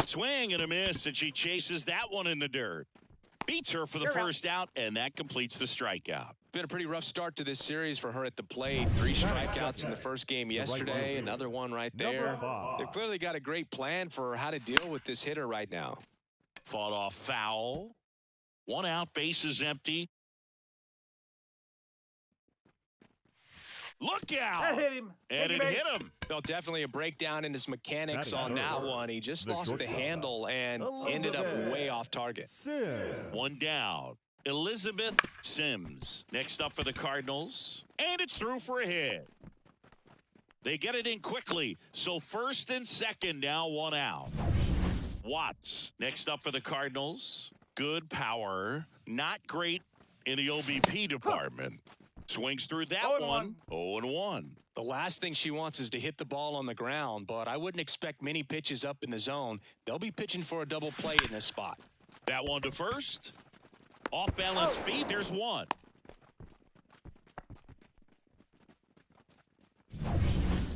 Swing and a miss, and she chases that one in the dirt. Beats her for the first out, and that completes the strikeout. Been a pretty rough start to this series for her at the plate. 3 strikeouts in the first game yesterday, another one right there. They've clearly got a great plan for how to deal with this hitter right now. Fought off foul. 1 out, bases empty. Look out! That hit him. And it hit him. No, definitely a breakdown in his mechanics on that one. He just lost the handle and ended up way off target. 1 down. Elizabeth Sims next up for the Cardinals. And it's through for a hit. They get it in quickly. So first and second now, 1 out. Watts next up for the Cardinals. Good power. Not great in the OBP department. Swings through that one. 0-1. The last thing she wants is to hit the ball on the ground, but I wouldn't expect many pitches up in the zone. They'll be pitching for a double play in this spot. That one to first. Off balance feed. There's 1.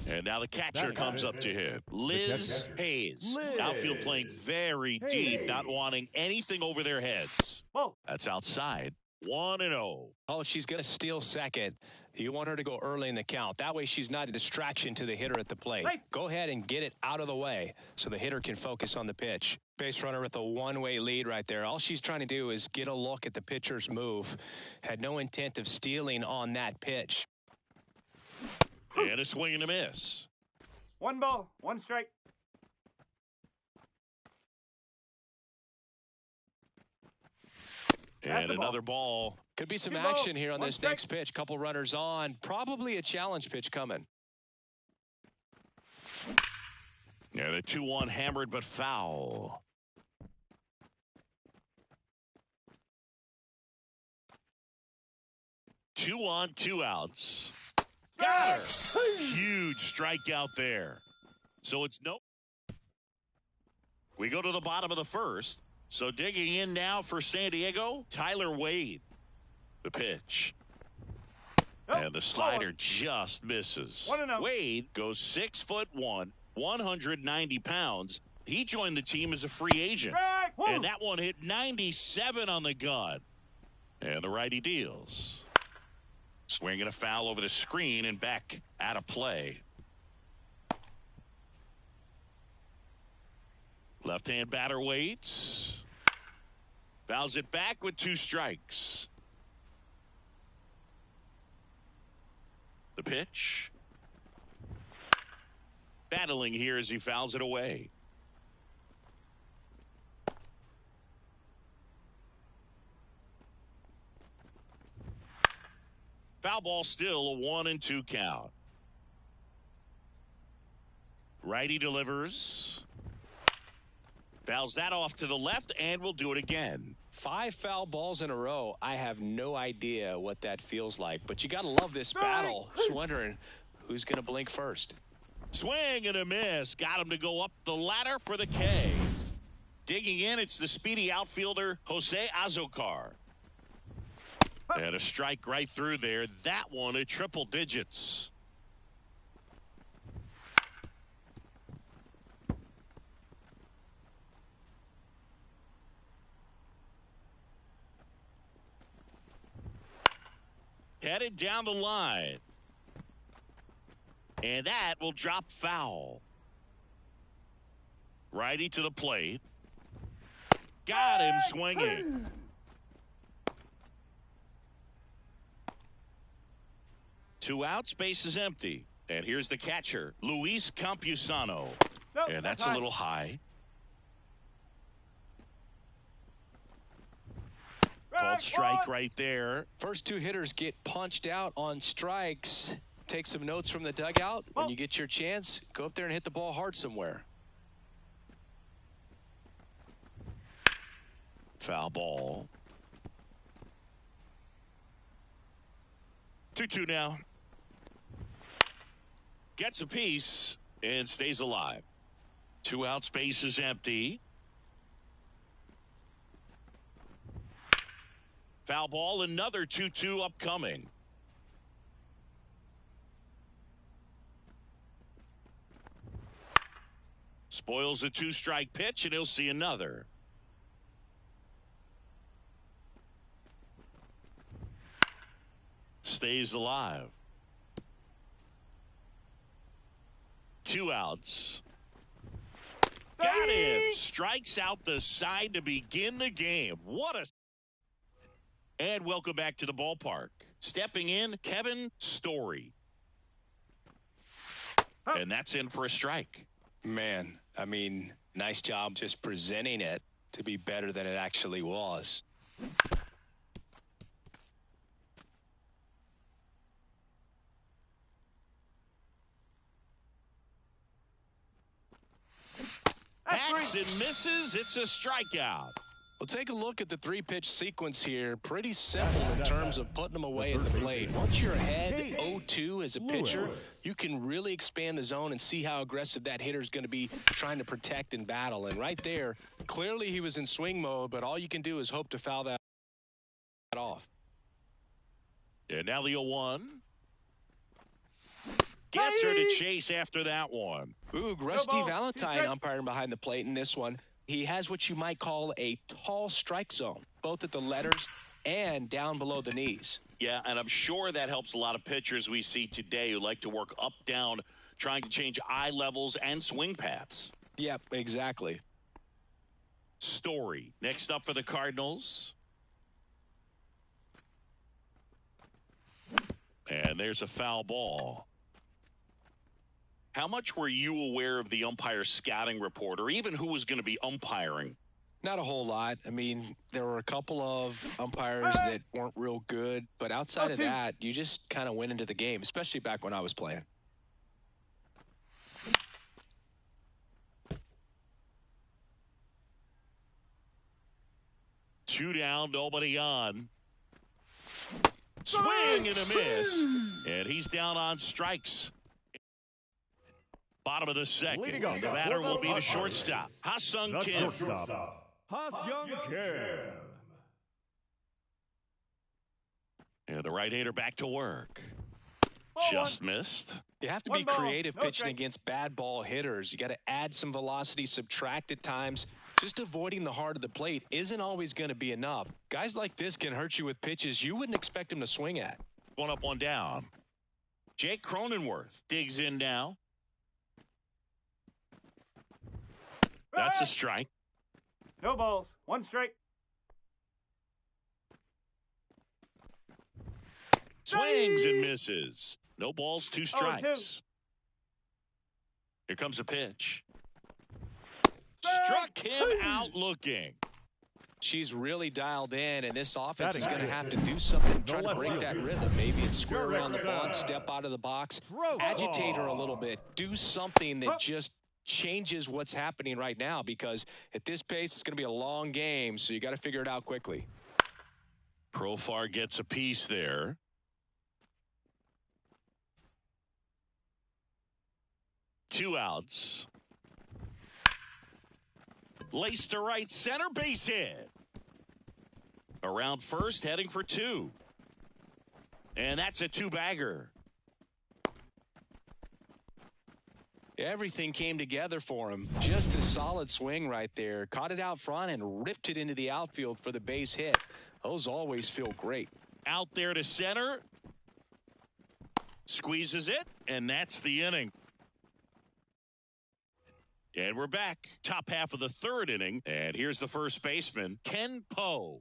And now the catcher comes up to him. Liz Hayes. Outfield playing very deep, not wanting anything over their heads. That's outside. 1-0. Oh, she's going to steal second. You want her to go early in the count. That way she's not a distraction to the hitter at the plate. Go ahead and get it out of the way so the hitter can focus on the pitch. Base runner with a one-way lead right there. All she's trying to do is get a look at the pitcher's move. Had no intent of stealing on that pitch. And a swing and a miss. 1 ball, 1 strike. And another ball. Could be some action here on this next pitch. Couple runners on. Probably a challenge pitch coming. And a 2-1 hammered but foul. Two on, 2 outs. Got her. Huge strikeout there. So it's no. We go to the bottom of the first. So digging in now for San Diego, Tyler Wade. The pitch. And the slider just misses. Wade goes 6'1", 190 pounds. He joined the team as a free agent. And that one hit 97 on the gun. And the righty deals. Swinging a foul over the screen and back out of play. Left-hand batter waits. Fouls it back with 2 strikes. The pitch. Battling here as he fouls it away. Foul ball, still a 1-2 count. Righty delivers. Fouls that off to the left and will do it again. 5 foul balls in a row. I have no idea what that feels like, but you got to love this battle. Just wondering who's going to blink first. Swing and a miss. Got him to go up the ladder for the K. Digging in, it's the speedy outfielder Jose Azocar. And a strike right through there. That one at triple digits. headed down the line. And that will drop foul. Righty to the plate. Got him swinging. Two outs, base is empty. And here's the catcher, Luis Campusano. Nope, And that's a little high. Called strike right there. First two hitters get punched out on strikes. Take some notes from the dugout. When you get your chance, go up there and hit the ball hard somewhere. Foul ball. 2-2 now. Gets a piece and stays alive. Two outs, base is empty. Foul ball, another 2-2 upcoming. Spoils a two-strike pitch, and he'll see another. Stays alive. Two outs. Got him. Strikes out the side to begin the game. What a... And welcome back to the ballpark. Stepping in, Kevin Story. And that's in for a strike. Man, I mean, nice job just presenting it to be better than it actually was. Hacks and misses. It's a strikeout. Well, take a look at the three-pitch sequence here. Pretty simple in terms of putting them away at the plate. Once you're ahead 0-2 as a pitcher, you can really expand the zone and see how aggressive that hitter is going to be trying to protect and battle. And right there, clearly he was in swing mode, but all you can do is hope to foul that off. And now the 0-1. Gets her to chase after that one. Ooh, Rusty Valentine umpiring behind the plate in this one. He has what you might call a tall strike zone, both at the letters and down below the knees. Yeah, and I'm sure that helps a lot of pitchers we see today who like to work up, down, trying to change eye levels and swing paths. Yep, exactly. Story next up for the Cardinals. And there's a foul ball. How much were you aware of the umpire scouting report, or even who was going to be umpiring? Not a whole lot. I mean, there were a couple of umpires that weren't real good, but outside of that, you just kind of went into the game, especially back when I was playing. Two down, nobody on. Swing and a miss. And he's down on strikes. Bottom of the second. And the batter will be the shortstop, Ha-Sung Kim. Ha-Sung Kim. And the right-hander back to work. Just missed. You have to be creative pitching against bad ball hitters. You got to add some velocity, subtract at times. Just avoiding the heart of the plate isn't always going to be enough. Guys like this can hurt you with pitches you wouldn't expect him to swing at. One up, one down. Jake Cronenworth digs in now. That's a strike. No balls. One strike. Swings and misses. No balls, two strikes. Here comes a pitch. Struck him out looking. She's really dialed in, and this offense is going to have to do something to try to break that rhythm. Maybe it's square around the ball, step out of the box, agitate her a little bit, do something that just changes what's happening right now, because at this pace, it's going to be a long game, so you got to figure it out quickly. Profar gets a piece there. Two outs. Lace to right center, base hit. Around first, heading for two. And that's a two-bagger. Everything came together for him. Just a solid swing right there. Caught it out front and ripped it into the outfield for the base hit. Those always feel great. Out there to center. Squeezes it, and that's the inning. And we're back. Top half of the third inning. And here's the first baseman, Ken Poe.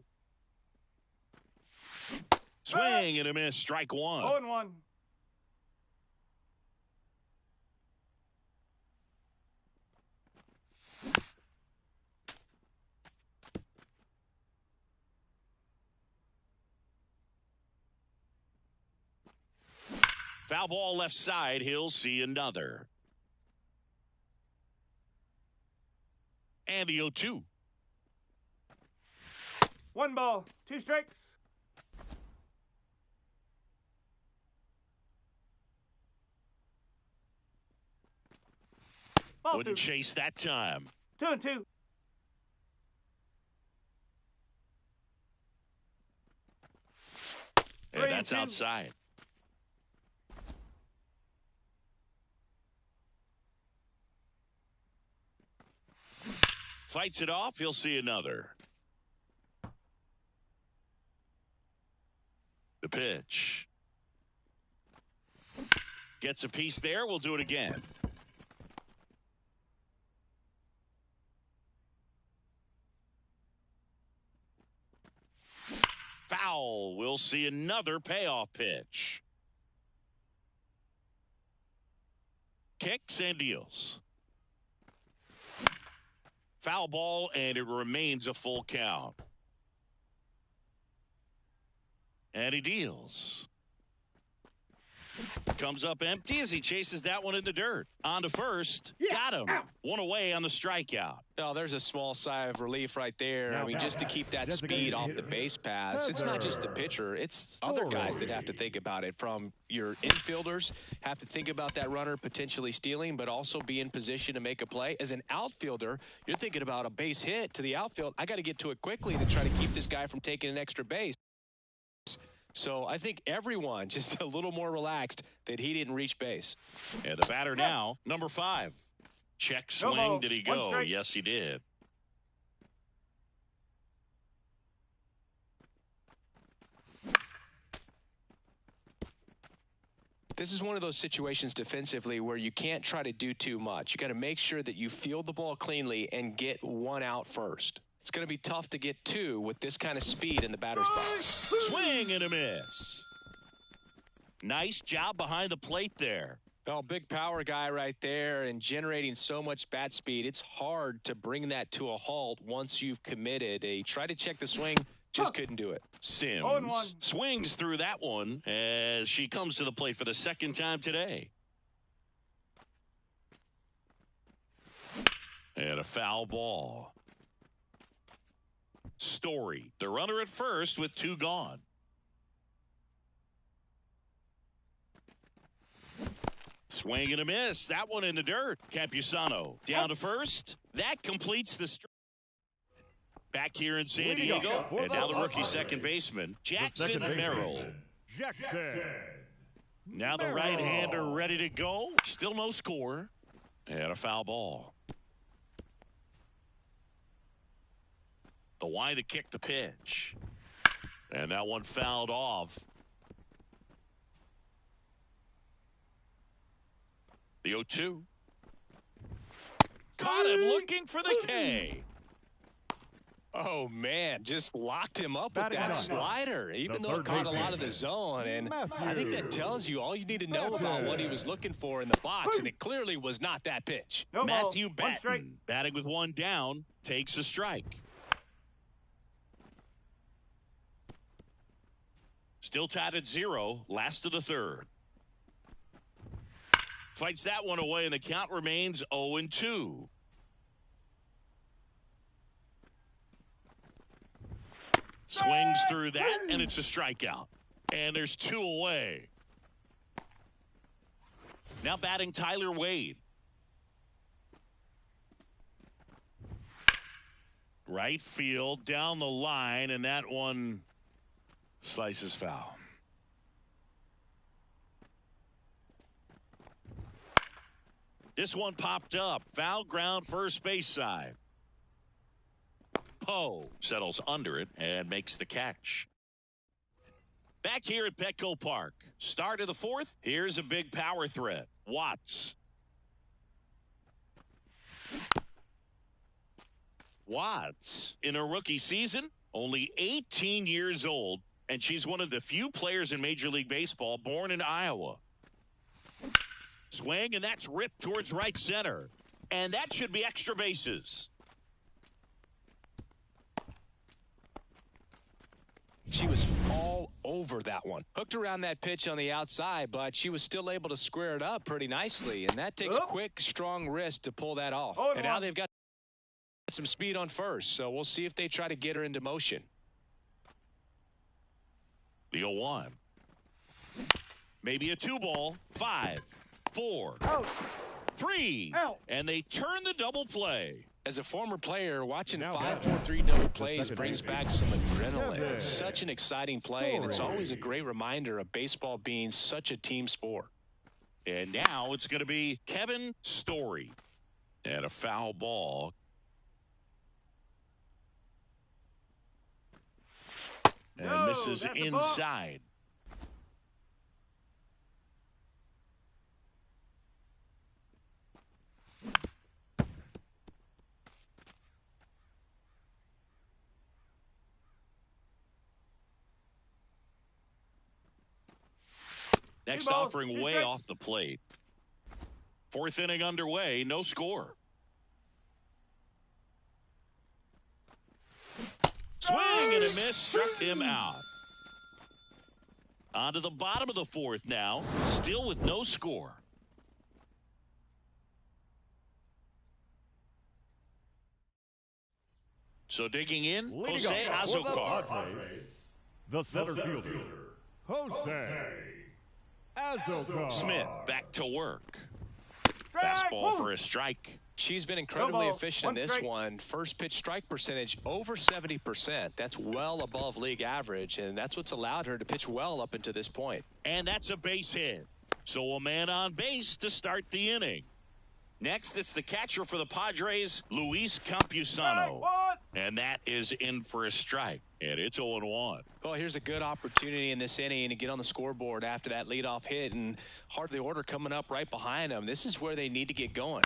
Swing and a miss. Strike one. 0-1. Foul ball left side. He'll see another. And the 0-2. 1 ball, 2 strikes. Ball Wouldn't 2. chase that time. 2-2. And that's 3-2. outside. Fights it off. He'll see another. The pitch. Gets a piece there. We'll do it again. Foul. We'll see another payoff pitch. Kicks and deals. Foul ball, and it remains a full count. And he deals. Comes up empty as he chases that one in the dirt. On to first. Got him. One away on the strikeout. Oh, there's a small sigh of relief right there. I mean, just to keep that speed off the base paths. It's not just the pitcher. It's other guys that have to think about it. From your infielders, have to think about that runner potentially stealing, but also be in position to make a play. As an outfielder, you're thinking about a base hit to the outfield. I got to get to it quickly to try to keep this guy from taking an extra base. So I think everyone just a little more relaxed that he didn't reach base. And the batter now, number 5. Check swing. ball, Did he 1 go? strike. Yes, he did. This is one of those situations defensively where you can't try to do too much. You got to make sure that you field the ball cleanly and get one out first. It's going to be tough to get 2 with this kind of speed in the batter's box. Swing and a miss. Nice job behind the plate there. Oh, big power guy right there and generating so much bat speed. It's hard to bring that to a halt once you've committed. He tried to check the swing, just couldn't do it. Sims 0-1. swings through that one as she comes to the plate for the second time today. And a foul ball. Story, the runner at first with 2 gone. Swing and a miss. That one in the dirt. Campusano down to first. That completes the stretch. Back here in San Diego. And now the rookie second baseman, Jackson Merrill. Jackson. Now the right-hander ready to go. Still no score. And a foul ball. The Y to kick the pitch. And that one fouled off. The 0-2. Caught him looking for the K. Oh, man, just locked him up with that slider, even though it caught a lot of the zone. And I think that tells you all you need to know about what he was looking for in the box, and it clearly was not that pitch. Matthew ball, 1 strike. Batten, batting with 1 down, takes a strike. Still tied at 0, last of the third. Fights that one away, and the count remains 0-2. Swings through that, and it's a strikeout. And there's 2 away. Now batting Tyler Wade. Right field, down the line, and that one slices foul. This one popped up. Foul ground, first base side. Poe settles under it and makes the catch. Back here at Petco Park. Start of the fourth. Here's a big power threat. Watts. Watts, in her rookie season, only 18 years old, and she's one of the few players in Major League Baseball born in Iowa. Swing, and that's ripped towards right center. And that should be extra bases. She was all over that one. Hooked around that pitch on the outside, but she was still able to square it up pretty nicely. And that takes quick, strong wrist to pull that off. And now they've got some speed on first, so we'll see if they try to get her into motion. The 0-1. Maybe a 2-ball. 5, 4, 3. And they turn the double play. As a former player, watching Now 5-4-3 double plays second brings baseman. back some adrenaline. Kevin It's such an exciting play, and it's Story. always a great reminder of baseball being such a team sport. And now it's going to be Kevin Story. And a foul ball. And No, misses that's a ball. inside. Next balls, offering 2 way strikes. off the plate. Fourth inning underway, no score. Swing and a miss, struck him out. On to the bottom of the fourth now, still with no score. So digging in, Leading Jose off for the Azocar. Padres, the center fielder, Jose Azocar. Smith back to work. Strike. Fastball Woo. for a strike. She's been incredibly ball, efficient in 1 this strike. one. First pitch strike percentage over 70%. That's well above league average, and that's what's allowed her to pitch well up until this point. And that's a base hit. So a man on base to start the inning. Next, it's the catcher for the Padres, Luis Campusano. Strike 1. And that is in for a strike. And it's 0-1. Well, here's a good opportunity in this inning to get on the scoreboard after that leadoff hit, and heart of the order coming up right behind them. This is where they need to get going.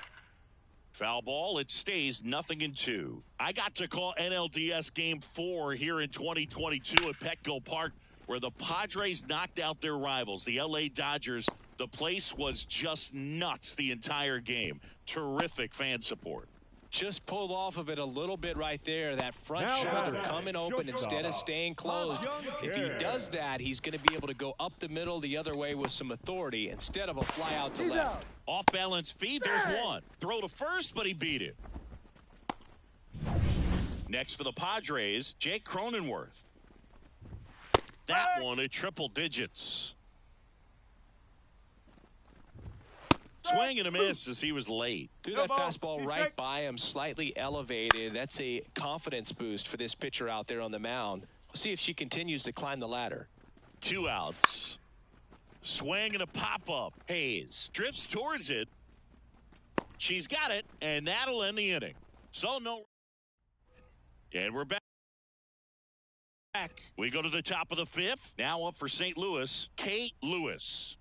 Foul ball. It stays 0-2. I got to call NLDS Game 4 here in 2022 at Petco Park, where the Padres knocked out their rivals, the LA Dodgers. The place was just nuts the entire game. Terrific fan support. Just pulled off of it a little bit right there. That front Now shoulder batting, coming open instead of staying closed. If he does that, he's going to be able to go up the middle the other way with some authority instead of a fly out to left. Off balance feed. There's one. Throw to first, but he beat it. Next for the Padres, Jake Cronenworth. That one at triple digits. Swing and a miss as he was late. Threw No that ball, fastball 2 right strikes. by him, slightly elevated. That's a confidence boost for this pitcher out there on the mound. We'll see if she continues to climb the ladder. 2 outs. Swing and a pop-up. Hayes drifts towards it. She's got it, and that'll end the inning. So no. And we're back. We go to the top of the fifth. Now up for St. Louis, Kate Lewis.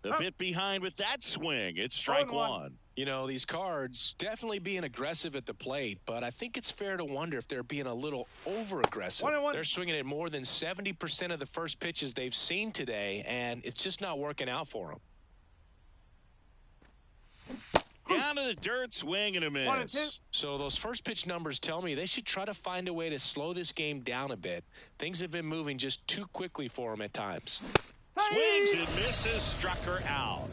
A bit behind with that swing. It's strike 1. You know, these Cards definitely being aggressive at the plate, but I think it's fair to wonder if they're being a little over-aggressive. 1-1. They're swinging at more than 70% of the first pitches they've seen today, and it's just not working out for them. Down to the dirt, swing and a 1 and 2. miss. So those first pitch numbers tell me they should try to find a way to slow this game down a bit. Things have been moving just too quickly for them at times. Swings and misses, struck her out.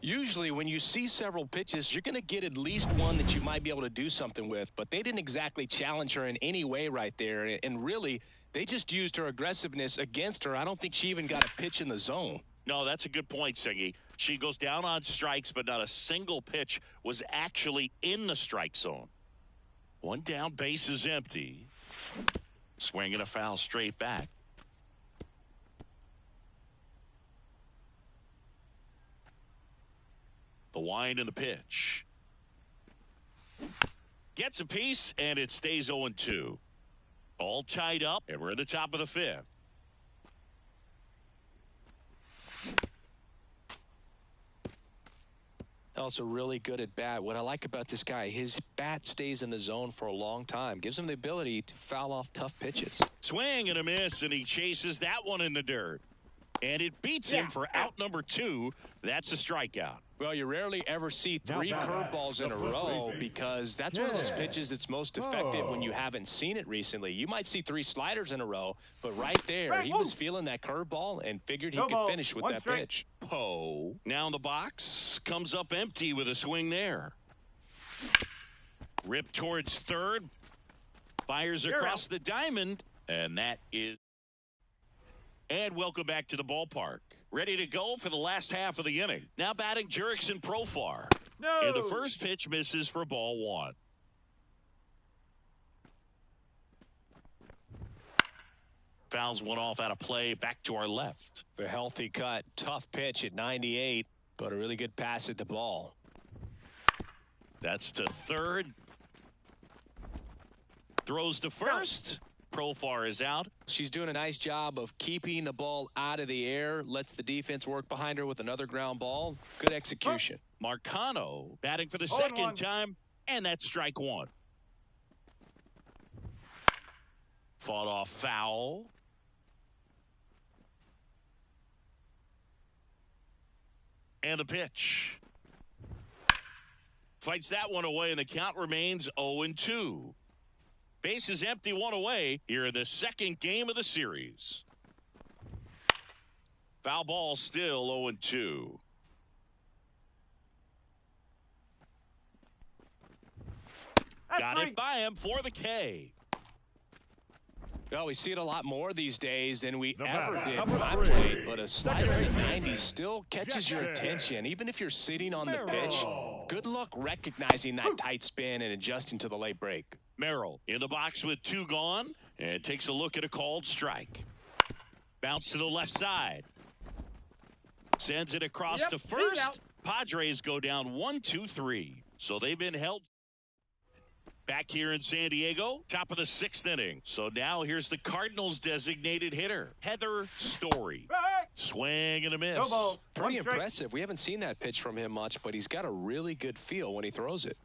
Usually when you see several pitches, you're going to get at least one that you might be able to do something with, but they didn't exactly challenge her in any way right there, and really, they just used her aggressiveness against her. I don't think she even got a pitch in the zone. No, that's a good point, Singy. She goes down on strikes, but not a single pitch was actually in the strike zone. One down, base is empty. Swing and a foul straight back. The wind and the pitch. Gets a piece, and it stays 0-2. All tied up, and we're at the top of the fifth. Also really good at bat. What I like about this guy, his bat stays in the zone for a long time. Gives him the ability to foul off tough pitches. Swing and a miss, and he chases that one in the dirt. And it beats him for out number 2. That's a strikeout. Well, you rarely ever see 3 curveballs in a row because that's one of those pitches that's most effective when you haven't seen it recently. You might see 3 sliders in a row, but right there, he was feeling that curveball and figured he could finish with that pitch. Poe now in the box, comes up empty with a swing there. Rip towards third, fires across the diamond, and that is. And welcome back to the ballpark. Ready to go for the last half of the inning. Now batting Jurickson Profar. No. And the first pitch misses for ball 1. Fouls one off out of play, back to our left. A healthy cut, tough pitch at 98, but a really good pass at the ball. That's to third. Throws to first. Profar is out. She's doing a nice job of keeping the ball out of the air, lets the defense work behind her with another ground ball. Good execution. Marcano batting for the second time, and that's strike 1. Fought off foul. And the pitch. Fights that one away, and the count remains 0-2. Base is empty, 1 away here in the second game of the series. Foul ball still 0-2. Got it by him for the K. Well, we see it a lot more these days than we ever did when I played, but a slider in the 90s still catches your attention. Even if you're sitting on the pitch, good luck recognizing that tight spin and adjusting to the late break. Merrill in the box with 2 gone and takes a look at a called strike. Bounce to the left side. Sends it across to first. Padres go down 1-2-3. So they've been held back here in San Diego, top of the 6th inning. So now here's the Cardinals designated hitter, Heather Story. Swing and a miss. Pretty impressive. We haven't seen that pitch from him much, but he's got a really good feel when he throws it.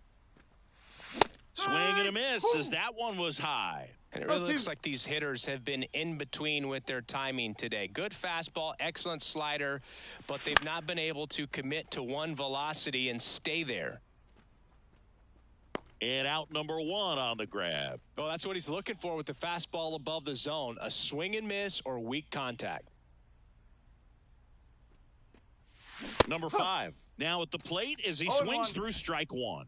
Swing and a miss as that one was high. And it really looks like these hitters have been in between with their timing today. Good fastball, excellent slider, but they've not been able to commit to one velocity and stay there. And out number 1 on the grab. Well, that's what he's looking for with the fastball above the zone. A swing and miss or weak contact. Number 5 now at the plate as he swings through strike 1.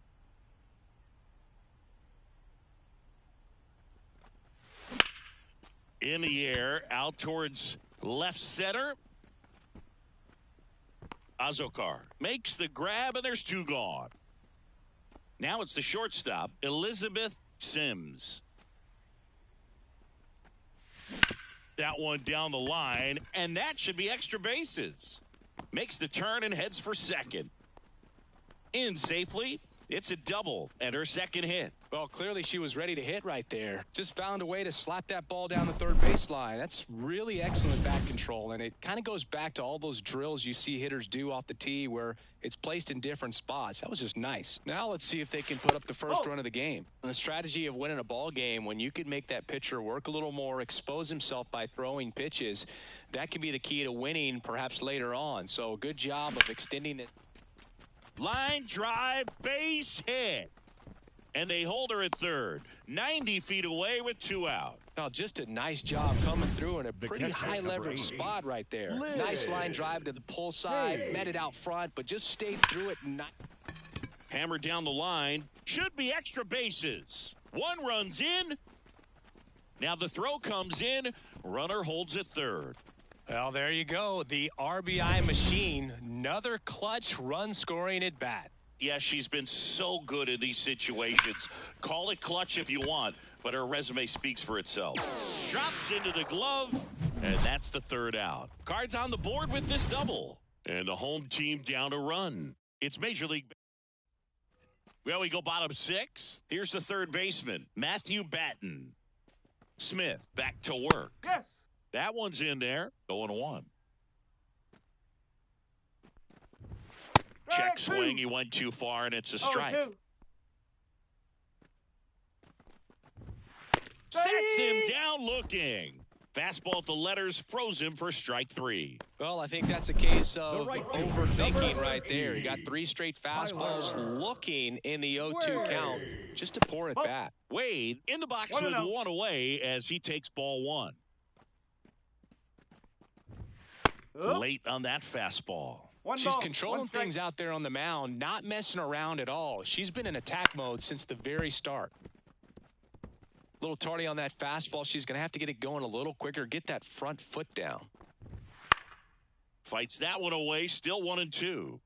In the air, out towards left center. Azokar makes the grab, and there's 2 gone. Now it's the shortstop, Elizabeth Sims. That one down the line, and that should be extra bases. Makes the turn and heads for second. In safely. It's a double and her second hit. Well, clearly she was ready to hit right there. Just found a way to slap that ball down the third baseline. That's really excellent bat control, and it kind of goes back to all those drills you see hitters do off the tee where it's placed in different spots. That was just nice. Now let's see if they can put up the first run of the game. And the strategy of winning a ball game, when you can make that pitcher work a little more, expose himself by throwing pitches, that can be the key to winning perhaps later on. So good job of extending it. Line drive, base hit. And they hold her at third. 90 feet away with 2 out. Now, just a nice job coming through in a pretty high leverage spot right there. Nice line drive to the pull side, met it out front, but just stayed through it. Hammered down the line. Should be extra bases. 1 runs in. Now the throw comes in. Runner holds at third. Well, there you go. The RBI machine. Another clutch run scoring at bat. Yeah, she's been so good in these situations. Call it clutch if you want, but her resume speaks for itself. Drops into the glove, and that's the 3rd out. Cards on the board with this double. And the home team down a run. It's Major League. Well, we go bottom 6. Here's the 3rd baseman, Matthew Batten. Smith back to work. Yes. That one's in there. 0-1. Check swing. He went too far, and it's a strike. 0-2. Sets him down looking. Fastball at the letters froze him for strike 3. Well, I think that's a case of overthinking right there. He got 3 straight fastballs looking in the 0-2 count just to pour it back. Wade in the box with 1 away as he takes ball 1. Late on that fastball. She's controlling things out there on the mound, not messing around at all. She's been in attack mode since the very start. A little tardy on that fastball. She's going to have to get it going a little quicker, get that front foot down. Fights that one away, still 1-2.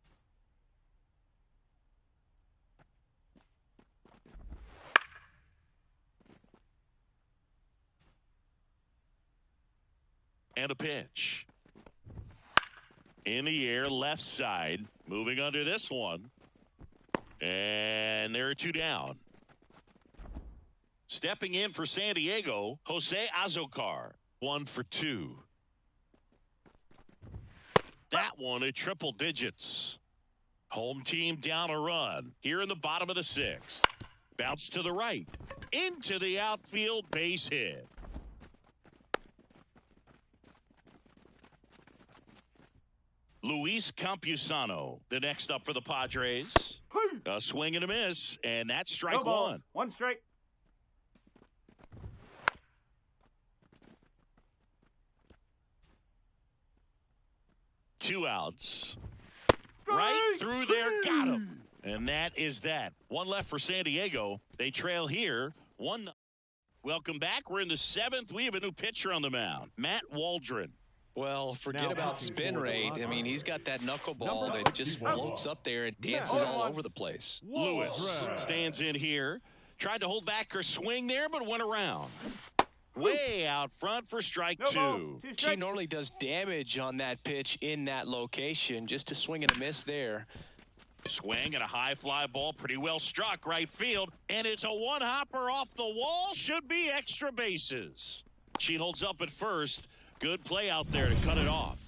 And a pitch. In the air, left side. Moving under this one. And there are 2 down. Stepping in for San Diego, Jose Azocar. 1 for 2. That one at triple digits. Home team down a run. Here in the bottom of the 6th. Bounce to the right. Into the outfield, base hit. Luis Campusano, the next up for the Padres. A swing and a miss, and that's strike 1. 1 strike. Two outs. Right through there, got him. And that is that. 1 left for San Diego. They trail here, 1. Welcome back. We're in the 7th. We have a new pitcher on the mound, Matt Waldron. Well, forget about spin rate. I mean, he's got that knuckleball that just floats up there and dances all over the place. Lewis stands in here. Tried to hold back her swing there, but went around. Way out front for strike 2. She normally does damage on that pitch in that location. Just a swing and a miss there. Swing and a high fly ball, pretty well struck right field. And it's a one-hopper off the wall. Should be extra bases. She holds up at first. Good play out there to cut it off.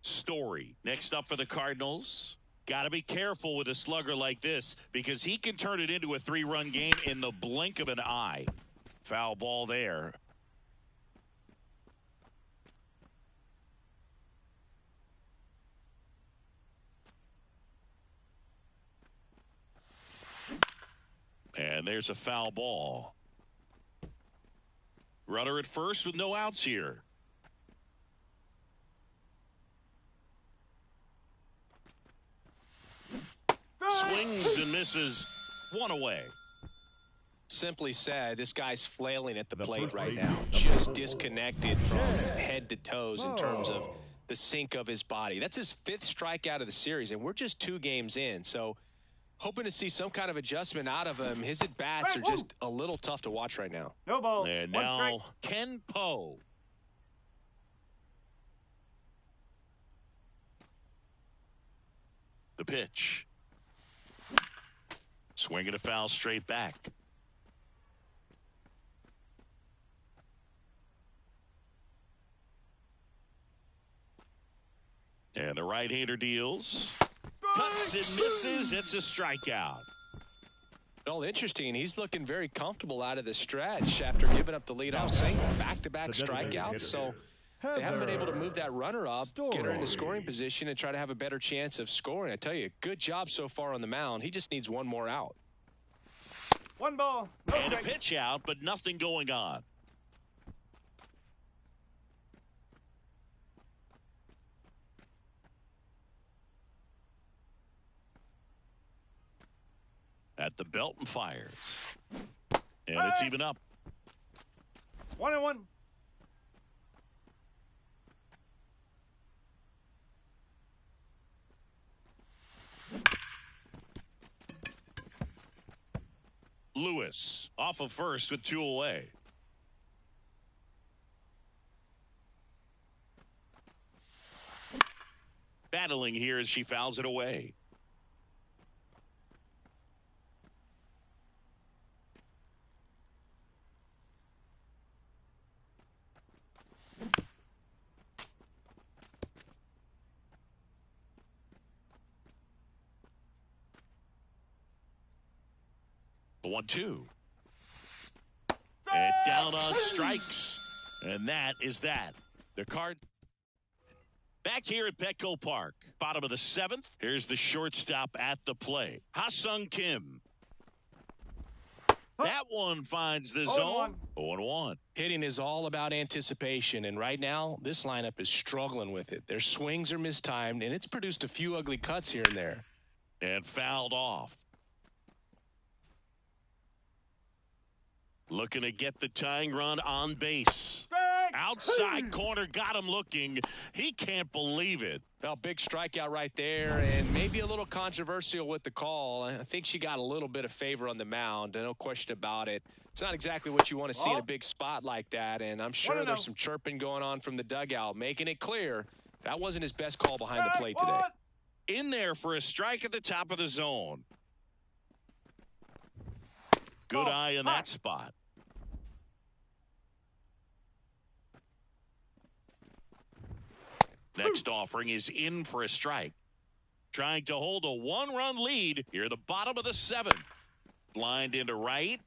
Story next up for the Cardinals. Got to be careful with a slugger like this because he can turn it into a 3-run game in the blink of an eye. Foul ball there. And there's a foul ball. Runner at first with no outs here. Swings and misses. 1 away. Simply said, this guy's flailing at the plate right now. Just disconnected from head to toes in terms of the sink of his body. That's his 5th strikeout of the series, and we're just 2 games in. So hoping to see some kind of adjustment out of him. His at-bats are just a little tough to watch right now. No ball. And 1 now strike. Ken Poe. The pitch. Swinging a foul straight back. And the right-hander deals. Cuts and misses. It's a strikeout. Well, interesting. He's looking very comfortable out of the stretch after giving up the leadoff single. Back-to-back strikeouts. So they haven't been able to move that runner up, get her into scoring position, and try to have a better chance of scoring. I tell you, good job so far on the mound. He just needs 1 more out. 1 ball. No And a strike. pitch out, but nothing going on. At the belt and fires. And it's even up. 1-1. Lewis off of first with 2 away. Battling here as she fouls it away. The 1-2. And down on strikes. And that is that. The card back here at Petco Park. Bottom of the 7th. Here's the shortstop at the plate. Ha-Sung Kim. That one finds the zone. 0-1. Hitting is all about anticipation, and right now, this lineup is struggling with it. Their swings are mistimed, and it's produced a few ugly cuts here and there. And fouled off. Looking to get the tying run on base. Outside corner, got him looking. He can't believe it. Well, big strikeout right there, and maybe a little controversial with the call. I think she got a little bit of favor on the mound, no question about it. It's not exactly what you want to see in a big spot like that, and I'm sure there's some chirping going on from the dugout, making it clear that wasn't his best call behind the plate today. In there for a strike at the top of the zone. Good eye in that spot. Next offering is in for a strike. Trying to hold a 1-run lead here at the bottom of the 7th. Lined into right.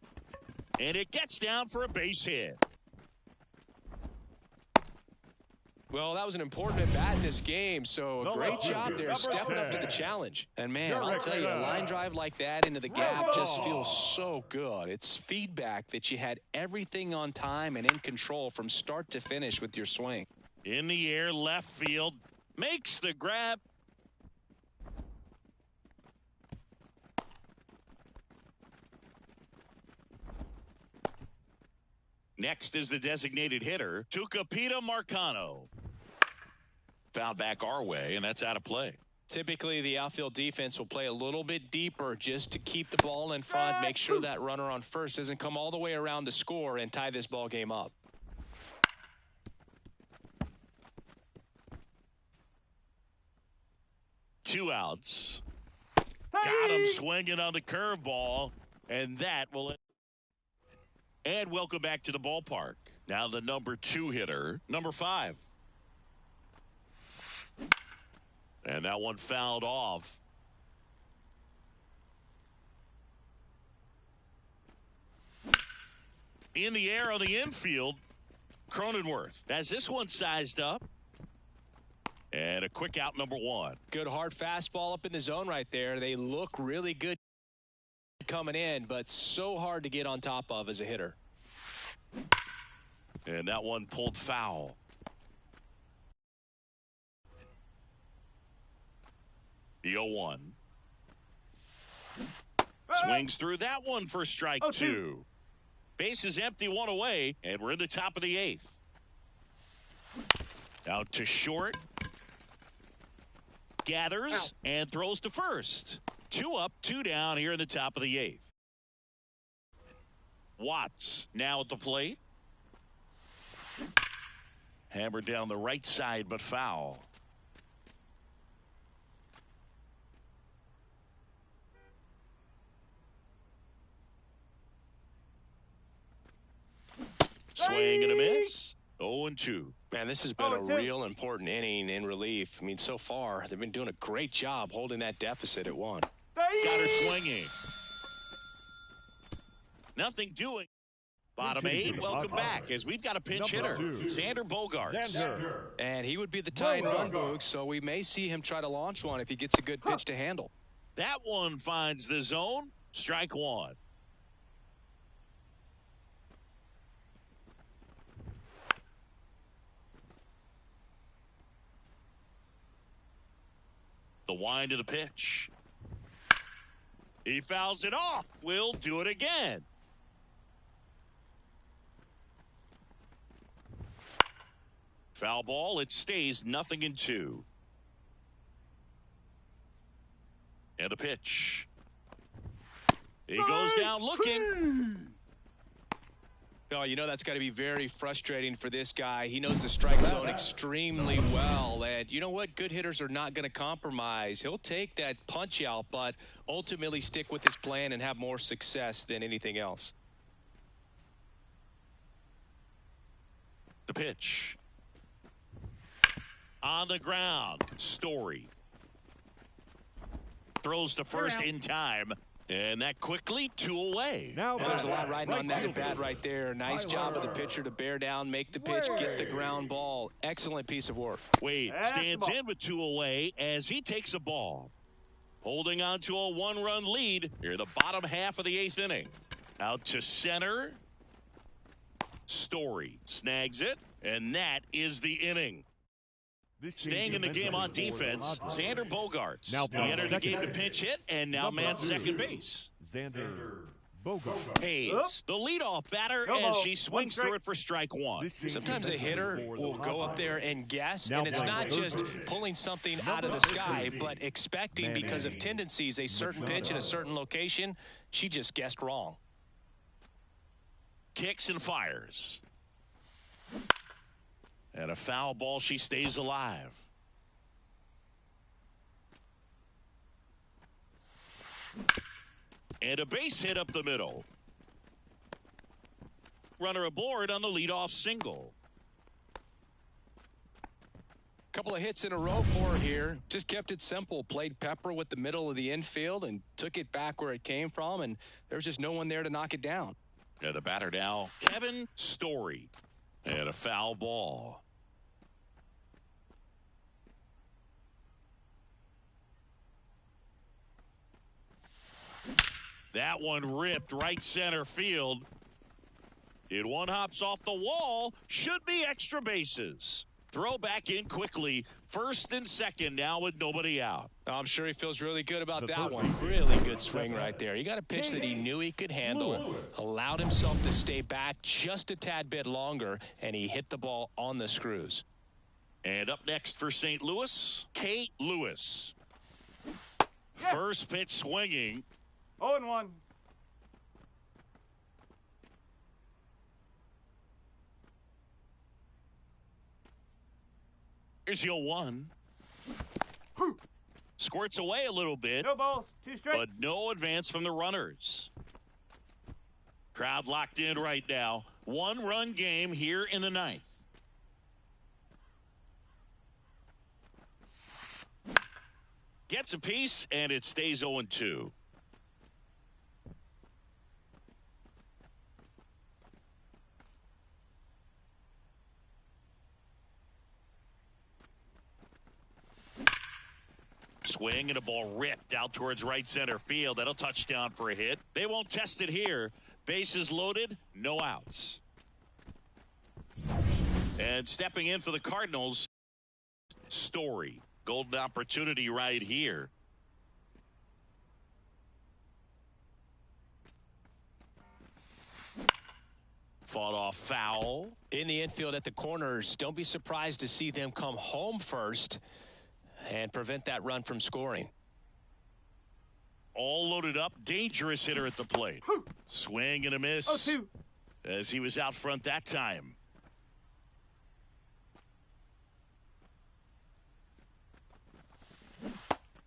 And it gets down for a base hit. Well, that was an important at-bat in this game, so a great job there stepping up to the challenge. And, man, I'll tell you, a line drive like that into the gap just feels so good. It's feedback that you had everything on time and in control from start to finish with your swing. In the air, left field. Makes the grab. Next is the designated hitter, Tucupita Marcano. Fouled back our way, and that's out of play. Typically, the outfield defense will play a little bit deeper just to keep the ball in front, make sure that runner on first doesn't come all the way around to score and tie this ball game up. Two outs. Got him swinging on the curveball, and that will. And welcome back to the ballpark. Now the number 2 hitter, number 5. And that one fouled off. In the air on the infield, Cronenworth has this one sized up. And a quick out, number 1. Good hard fastball up in the zone right there. They look really good coming in, but so hard to get on top of as a hitter. And that one pulled foul. The 0-1. Swings through that one for strike 2. Base is empty, 1 away, and we're in the top of the 8th. Out to short. Gathers and throws to first. 2 up, 2 down here in the top of the 8th. Watts now at the plate. Hammered down the right side, but foul. Swing and a miss. 0-2. Man, this has been a real important inning in relief. I mean, so far, they've been doing a great job holding that deficit at 1. Got her swinging. Nothing doing. Bottom 8, welcome back, as we've got a pinch hitter, Xander Bogaerts. And he would be the tying run, Boog, so we may see him try to launch one if he gets a good pitch to handle. That one finds the zone. Strike 1. The wind of the pitch. He fouls it off. We'll do it again. Foul ball. It stays 0-2. And the pitch. He goes down looking. Oh, you know that's got to be very frustrating for this guy. He knows the strike zone extremely well. And you know what? Good hitters are not going to compromise. He'll take that punch out, but ultimately stick with his plan and have more success than anything else. The pitch. On the ground. Story. Throws to first in time. And that quickly 2 away. Now Well, there's a lot riding right on that at fielder, bat right there. Nice job of the pitcher to bear down, make the pitch, get the ground ball. Excellent piece of work. Wade That's the stands ball. in with 2 away as he takes a ball. Holding on to a 1-run lead here in the bottom half of the 8th inning. Out to center. Story snags it, and that is the inning. Staying in the game on defense, Xander Bogaerts. Now He entered the second game to base. pinch hit, and now man second base. Xander Bogart. Hayes, the leadoff batter, No as ball. she One swings strike. through it for strike 1. Sometimes a hitter will go up there and guess, Now and it's not playing just third base. pulling something out of the sky, but expecting because of tendencies a certain pitch in a certain location. She just guessed wrong. Kicks and fires. And a foul ball, she stays alive. And a base hit up the middle. Runner aboard on the leadoff single. Couple of hits in a row for her here. Just kept it simple. Played pepper with the middle of the infield and took it back where it came from, and there's just no one there to knock it down. And the batter now, Kevin Story. And a foul ball. That one ripped right center field. It one hops off the wall. Should be extra bases. Throw back in quickly. First and second now with nobody out. I'm sure he feels really good about The that third one. base. Really good swing right there. He got a pitch that he knew he could handle, allowed himself to stay back just a tad bit longer, and he hit the ball on the screws. And up next for St. Louis, Kate Lewis. First pitch swinging. 0-1. Here's your 1. Squirts away a little bit, No balls. 2 strikes. but no advance from the runners. Crowd locked in right now. 1-run game here in the 9th. Gets a piece, and it stays 0-2. Swing and a ball ripped out towards right center field. That'll touchdown for a hit. They won't test it here. Bases loaded, no outs. And stepping in for the Cardinals, Story. Golden opportunity right here. Fought off foul. In the infield at the corners, don't be surprised to see them come home first and prevent that run from scoring. All loaded up. Dangerous hitter at the plate. Swing and a miss. 0-2. As he was out front that time.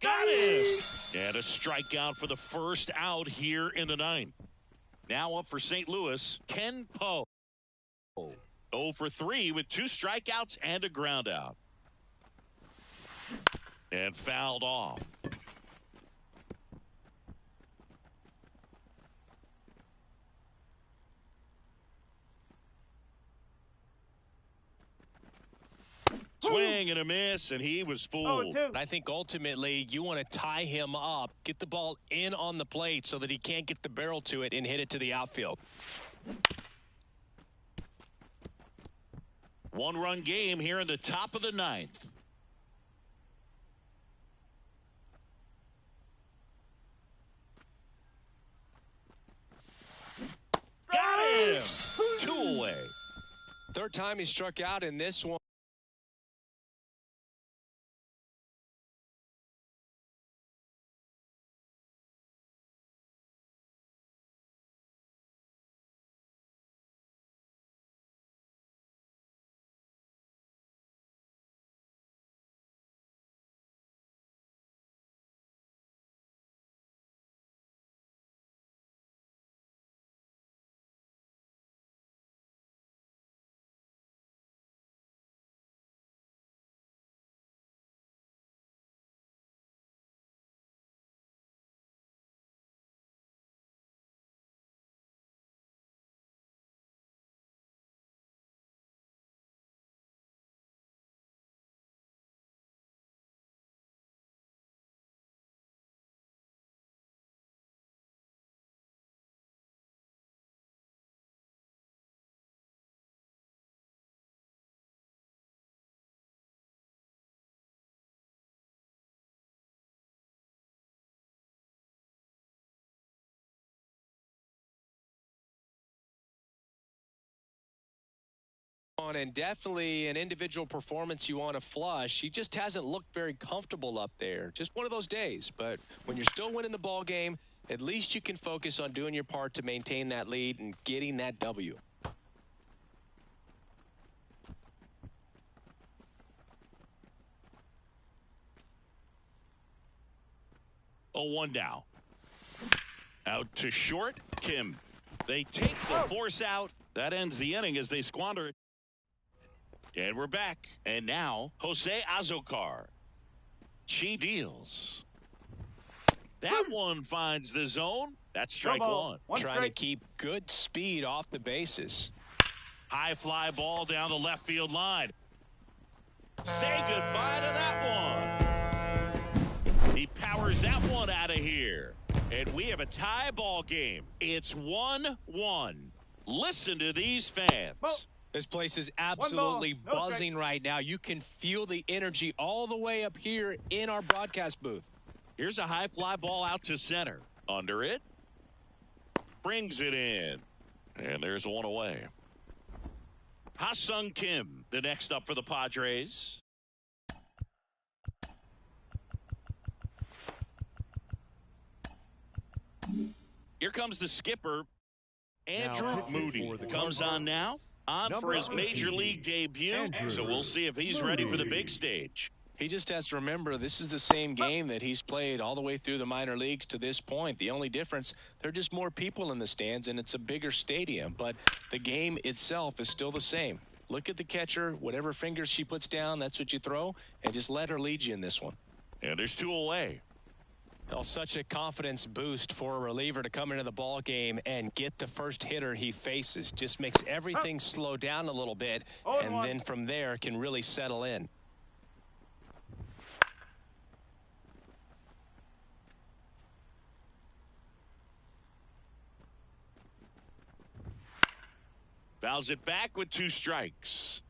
Got him! And a strikeout for the first out here in the 9th. Now up for St. Louis, Ken Poe. 0 for 3 with 2 strikeouts and a ground out. And fouled off. Swing and a miss, and he was fooled. 0-2. I think ultimately you want to tie him up, get the ball in on the plate so that he can't get the barrel to it and hit it to the outfield. 1-run game here in the top of the 9th. Got him! 2 away. Third time he struck out in this one. And definitely an individual performance you want to flush. He just hasn't looked very comfortable up there. Just one of those days. But when you're still winning the ball game, at least you can focus on doing your part to maintain that lead and getting that W. 0-1 now. Out to short, Kim. They take the force out. That ends the inning as they squander it. And we're back. And now, Jose Azocar. She deals. That one finds the zone. That's strike one. Trying to keep good speed off the bases. High fly ball down the left field line. Say goodbye to that one. He powers that one out of here. And we have a tie ball game. It's 1-1. Listen to these fans. This place is absolutely buzzing right now. You can feel the energy all the way up here in our broadcast booth. Here's a high fly ball out to center. Under it. Brings it in. And there's one away. Ha-Sung Kim, the next up for the Padres. Here comes the skipper, Andrew Moody. Comes on now. On for his major league debut. So we'll see if he's ready for the big stage. He just has to remember this is the same game that he's played all the way through the minor leagues to this point. The only difference, there are just more people in the stands and it's a bigger stadium. But the game itself is still the same. Look at the catcher. Whatever fingers she puts down, that's what you throw. And just let her lead you in this one. And there's two away. Oh, such a confidence boost for a reliever to come into the ball game and get the first hitter he faces. Just makes everything slow down a little bit, and then from there can really settle in. Fouls it back with 2 strikes.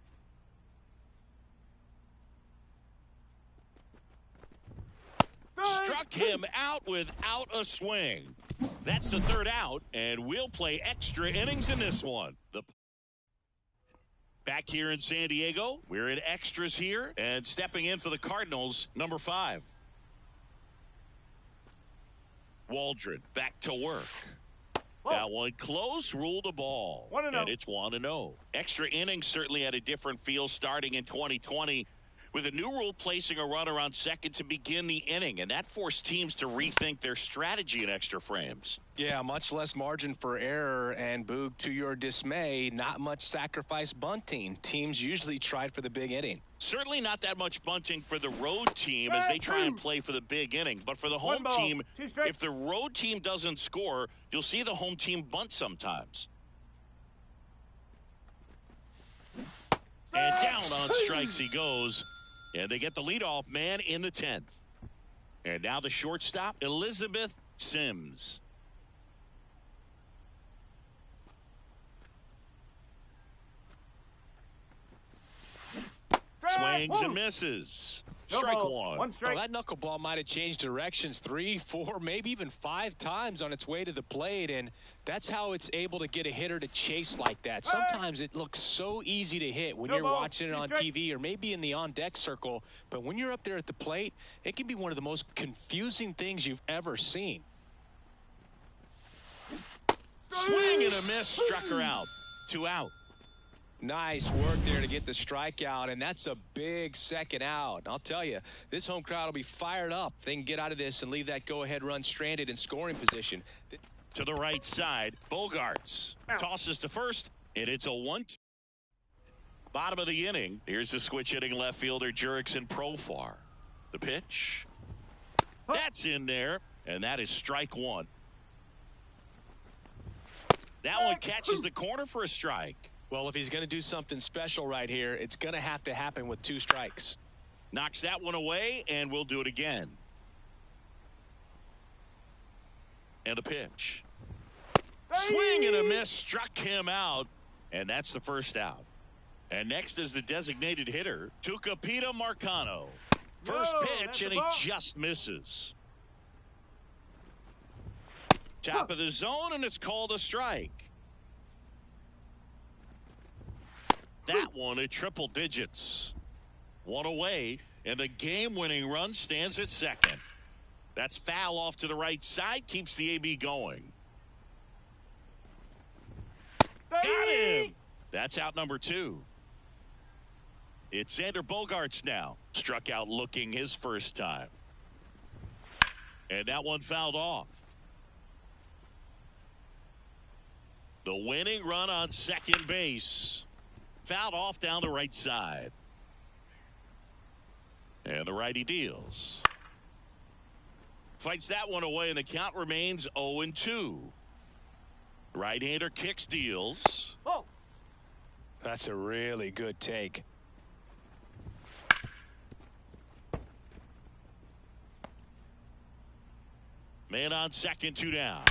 Struck him out without a swing. That's the 3rd out, and we'll play extra innings in this one. Back here in San Diego, we're in extras here, and stepping in for the Cardinals, number 5. Waldron back to work. That one close, ruled a ball. And it's 1-0. Extra innings certainly had a different feel starting in 2020. With a new rule placing a runner on second to begin the inning, and that forced teams to rethink their strategy in extra frames. Yeah, much less margin for error, and Boog, to your dismay, not much sacrifice bunting. Teams usually tried for the big inning. Certainly not that much bunting for the road team as they try and play for the big inning. But for the home team, if the road team doesn't score, you'll see the home team bunt sometimes. And down on strikes he goes. And they get the leadoff man in the 10th. And now the shortstop, Elizabeth Sims. Swings and misses. Strike one. Well, that knuckleball might have changed directions 3, 4, maybe even 5 times on its way to the plate, and that's how it's able to get a hitter to chase like that. Sometimes it looks so easy to hit when you're watching it on TV or maybe in the on-deck circle, but when you're up there at the plate, it can be one of the most confusing things you've ever seen. Swing and a miss, struck her out. 2 out. Nice work there to get the strikeout, and that's a big second out. I'll tell you, this home crowd will be fired up. They can get out of this and leave that go-ahead run stranded in scoring position. To the right side, Bogarts tosses to first, and it's a 1. Bottom of the inning, here's the switch hitting left fielder Jurickson Profar. The pitch. That's in there, and that is strike 1. That one catches the corner for a strike. Well, if he's going to do something special right here, it's going to have to happen with 2 strikes. Knocks that one away, and we'll do it again. And a pitch. Swing and a miss, struck him out, and that's the 1st out. And next is the designated hitter, Tucupita Marcano. First pitch, and he just misses. Top of the zone, and it's called a strike. that one at triple digits. One away, and the game-winning run stands at second. That's foul off to the right side, keeps the AB going. Got him! That's out number 2. It's Xander Bogaerts now. Struck out looking his first time. And that one fouled off. The winning run on second base. Fouled off down the right side. And the righty deals. Fights that one away, and the count remains 0-2. Right-hander kicks, deals. Oh. That's a really good take. Man on second, 2 down.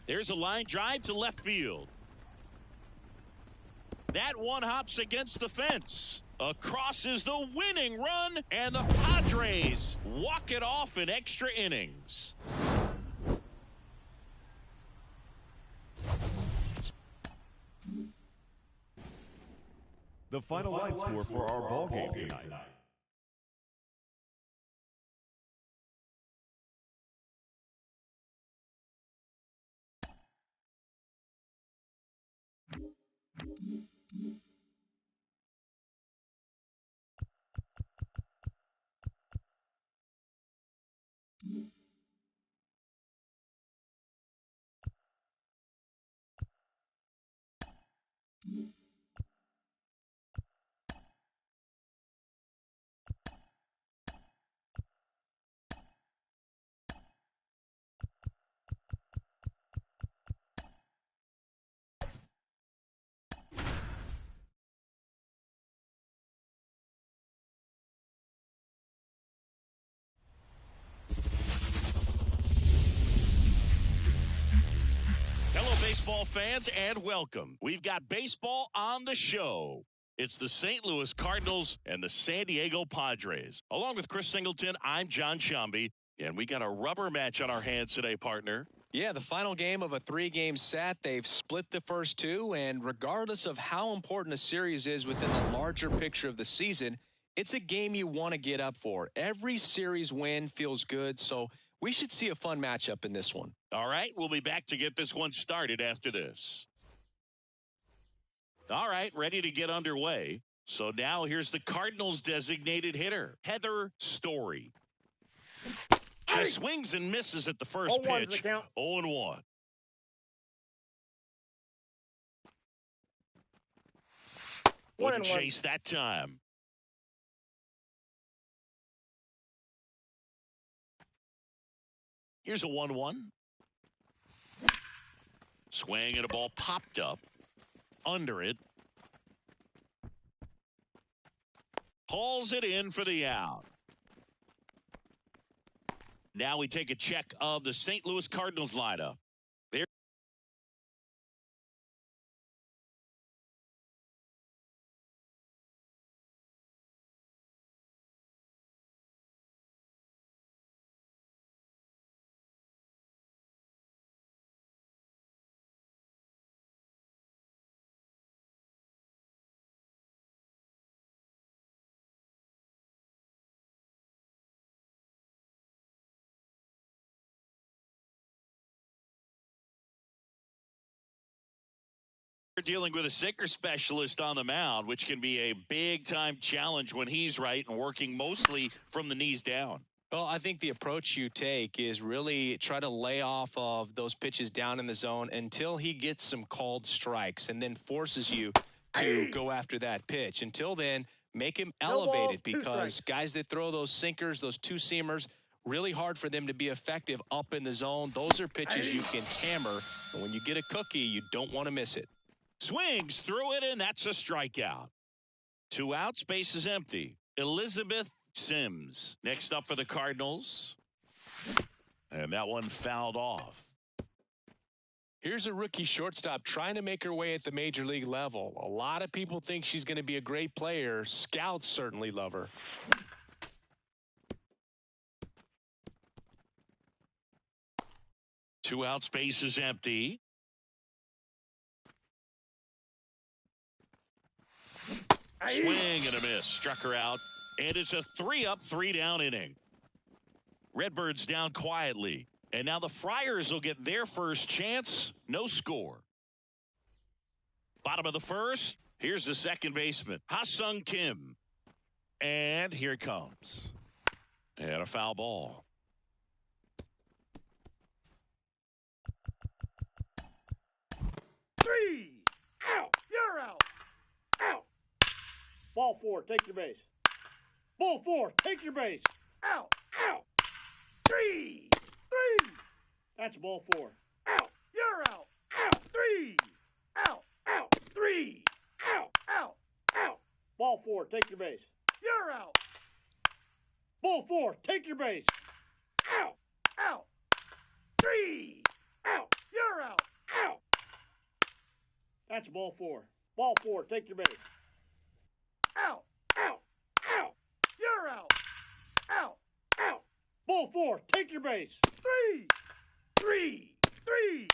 There's a line drive to left field. That one hops against the fence. Across is the winning run, and the Padres walk it off in extra innings. The final line score for our ball game tonight. Hello, baseball fans, and welcome. We've got baseball on the show. It's the St. Louis Cardinals and the San Diego Padres. Along with Chris Singleton, I'm John Shambi, and we got a rubber match on our hands today, partner. Yeah, the final game of a 3-game set. They've split the first 2, and regardless of how important a series is within the larger picture of the season, it's a game you want to get up for. Every series win feels good, so we should see a fun matchup in this one. All right, we'll be back to get this one started after this. All right, ready to get underway. So now here's the Cardinals' designated hitter, Heather Story. She swings and misses at the first 0-1's pitch. the count. 0-1. Wouldn't 1-1. chase that time. Here's a 1-1. Swing and a ball popped up. Under it. Hauls it in for the out. Now we take a check of the St. Louis Cardinals lineup. They're dealing with a sinker specialist on the mound, which can be a big-time challenge when he's right and working mostly from the knees down. Well, I think the approach you take is really try to lay off of those pitches down in the zone until he gets some called strikes and then forces you to go after that pitch. Until then, make him elevated because guys that throw those sinkers, those two-seamers, really hard for them to be effective up in the zone. Those are pitches you can hammer. And when you get a cookie, you don't want to miss it. Swings through it, and that's a strikeout. 2 outs, base is empty. Elizabeth Sims next up for the Cardinals. And that one fouled off. Here's a rookie shortstop trying to make her way at the major league level. A lot of people think she's going to be a great player. Scouts certainly love her. Two outs, base is empty. Swing and a miss. Struck her out. And it's a 3-up, 3-down inning. Redbirds down quietly. And now the Friars will get their first chance. No score. Bottom of the first. Here's the second baseman, Ha-Sung Kim. And here it comes. And a foul ball. Three. Out. You're out. Out. Ball 4. Take your base. Ball 4. Take your base. Out. Out. 3. 3. That's ball 4. Out. You're out. Out. 3. Out. Out. 3. Out. Out. Out. Ball 4. Take your base. You're out. Ball 4. Take your base. Out. Out. 3. Out. You're out. Out. That's ball 4. Ball 4. Take your base. Out. Out. Out. You're out. Out. Out. Ball 4. Take your base. 3. 3. 3.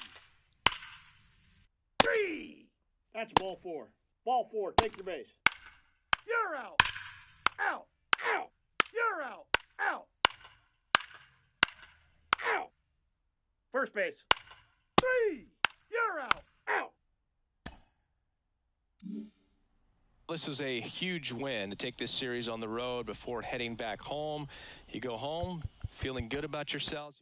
3. That's ball 4. Ball 4. Take your base. You're out. Out. Out. You're out. Out. Out. First base. 3. You're out. Out. This is a huge win to take this series on the road before heading back home. You go home feeling good about yourselves.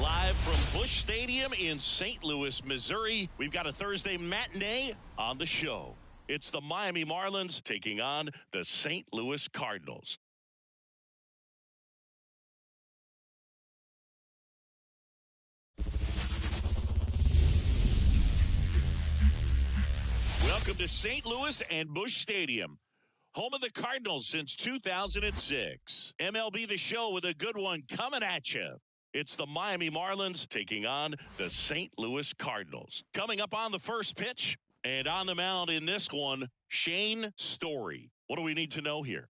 Live from Busch Stadium in St. Louis, Missouri, we've got a Thursday matinee on the show. It's the Miami Marlins taking on the St. Louis Cardinals. Welcome to St. Louis and Busch Stadium, home of the Cardinals since 2006. MLB The Show with a good one coming at you. It's the Miami Marlins taking on the St. Louis Cardinals. Coming up on the first pitch and on the mound in this one, Shane Story. What do we need to know here?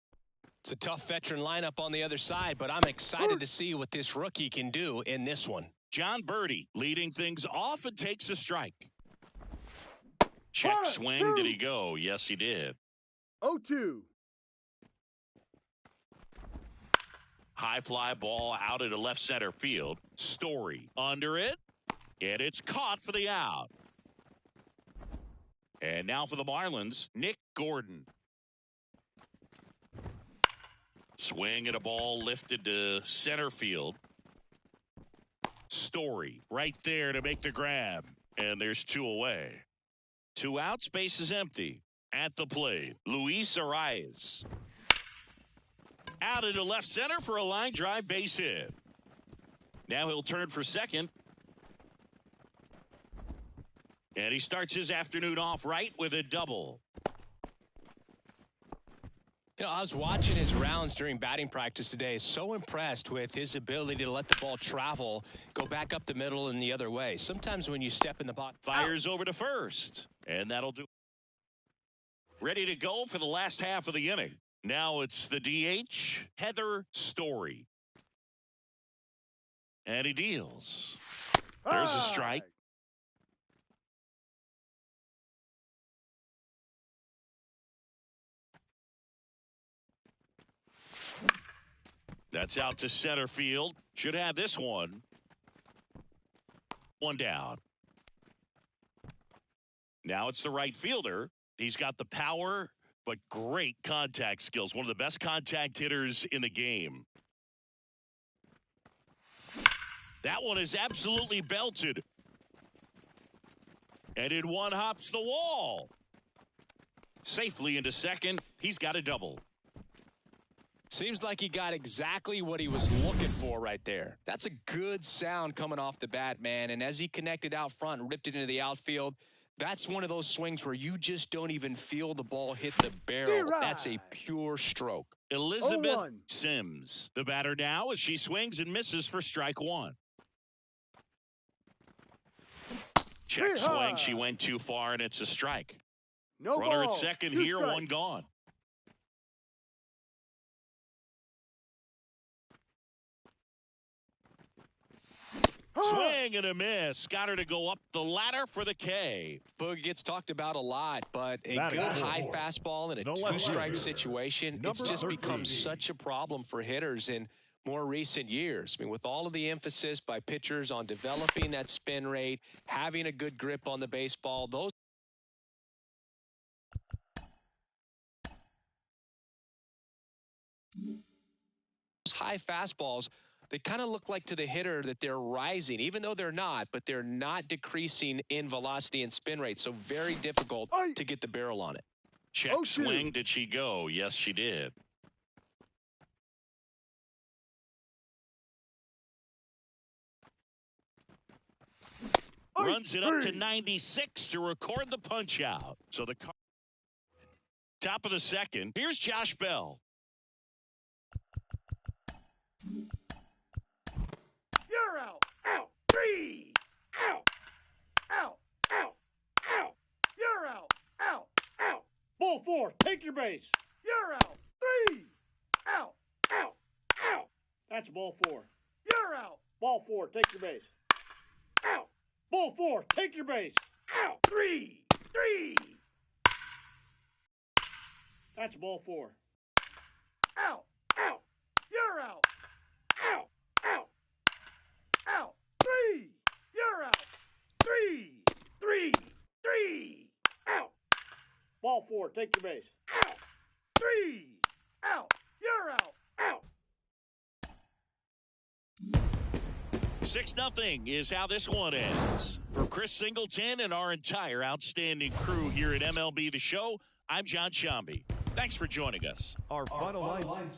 It's a tough veteran lineup on the other side, but I'm excited to see what this rookie can do in this one. John Birdie leading things off and takes a strike. Check swing. Did he go? Yes, he did. 0-2. High fly ball out into left center field. Story under it. And it's caught for the out. And now for the Marlins, Nick Gordon. Swing at a ball lifted to center field. Story right there to make the grab. And there's 2 away. 2 outs, base is empty. At the plate, Luis Arias. Out into left center for a line drive base hit. Now he'll turn for second. And he starts his afternoon off right with a double. You know, I was watching his rounds during batting practice today. So impressed with his ability to let the ball travel, go back up the middle and the other way. Sometimes when you step in the box. Fires over to first. And that'll do. Ready to go for the last half of the inning. Now it's the DH, Heather Story. And he deals. There's a strike. That's out to center field. Should have this one. 1 down. Now it's the right fielder. He's got the power, but great contact skills. One of the best contact hitters in the game. That one is absolutely belted. And in one hops the wall. Safely into second. He's got a double. Seems like he got exactly what he was looking for right there. That's a good sound coming off the bat, man. And as he connected out front and ripped it into the outfield, that's one of those swings where you just don't even feel the ball hit the barrel. That's a pure stroke. Elizabeth Sims, the batter now as she swings and misses for strike 1. Check swing. She went too far, and it's a strike. No Runner ball. at second 2 here, strikes. 1 gone. Swing and a miss. Got her to go up the ladder for the K. Boog gets talked about a lot, but a Batting good number high 4. fastball in a The left two-strike fielder. situation, it's Number just become 13. such a problem for hitters in more recent years. I mean, with all of the emphasis by pitchers on developing that spin rate, having a good grip on the baseball, those high fastballs, they kind of look like to the hitter that they're rising, even though they're not, but they're not decreasing in velocity and spin rate. So very difficult to get the barrel on it. Check swing. Did she go? Yes, she did. Runs it up to 96 to record the punch out. So the top of the second. Here's Josh Bell. You're out. Out. 3. Out. Out. Out. Out. You're out. Out. Out. Ball 4. Take your base. You're out. 3. Out. Out. Out. That's ball 4. You're out. Ball 4. Take your base. Out. Ball 4. Take your base. Out. 3. 3. That's ball 4. Out. Out. You're out. Out. Out. Out. 3. You're out. 3. 3. 3. Out. Ball 4. Take your base. Out. 3. Out. You're out. Out. 6-0 is how this one ends. For Chris Singleton and our entire outstanding crew here at MLB The Show, I'm John Shambi. Thanks for joining us. Our final lines.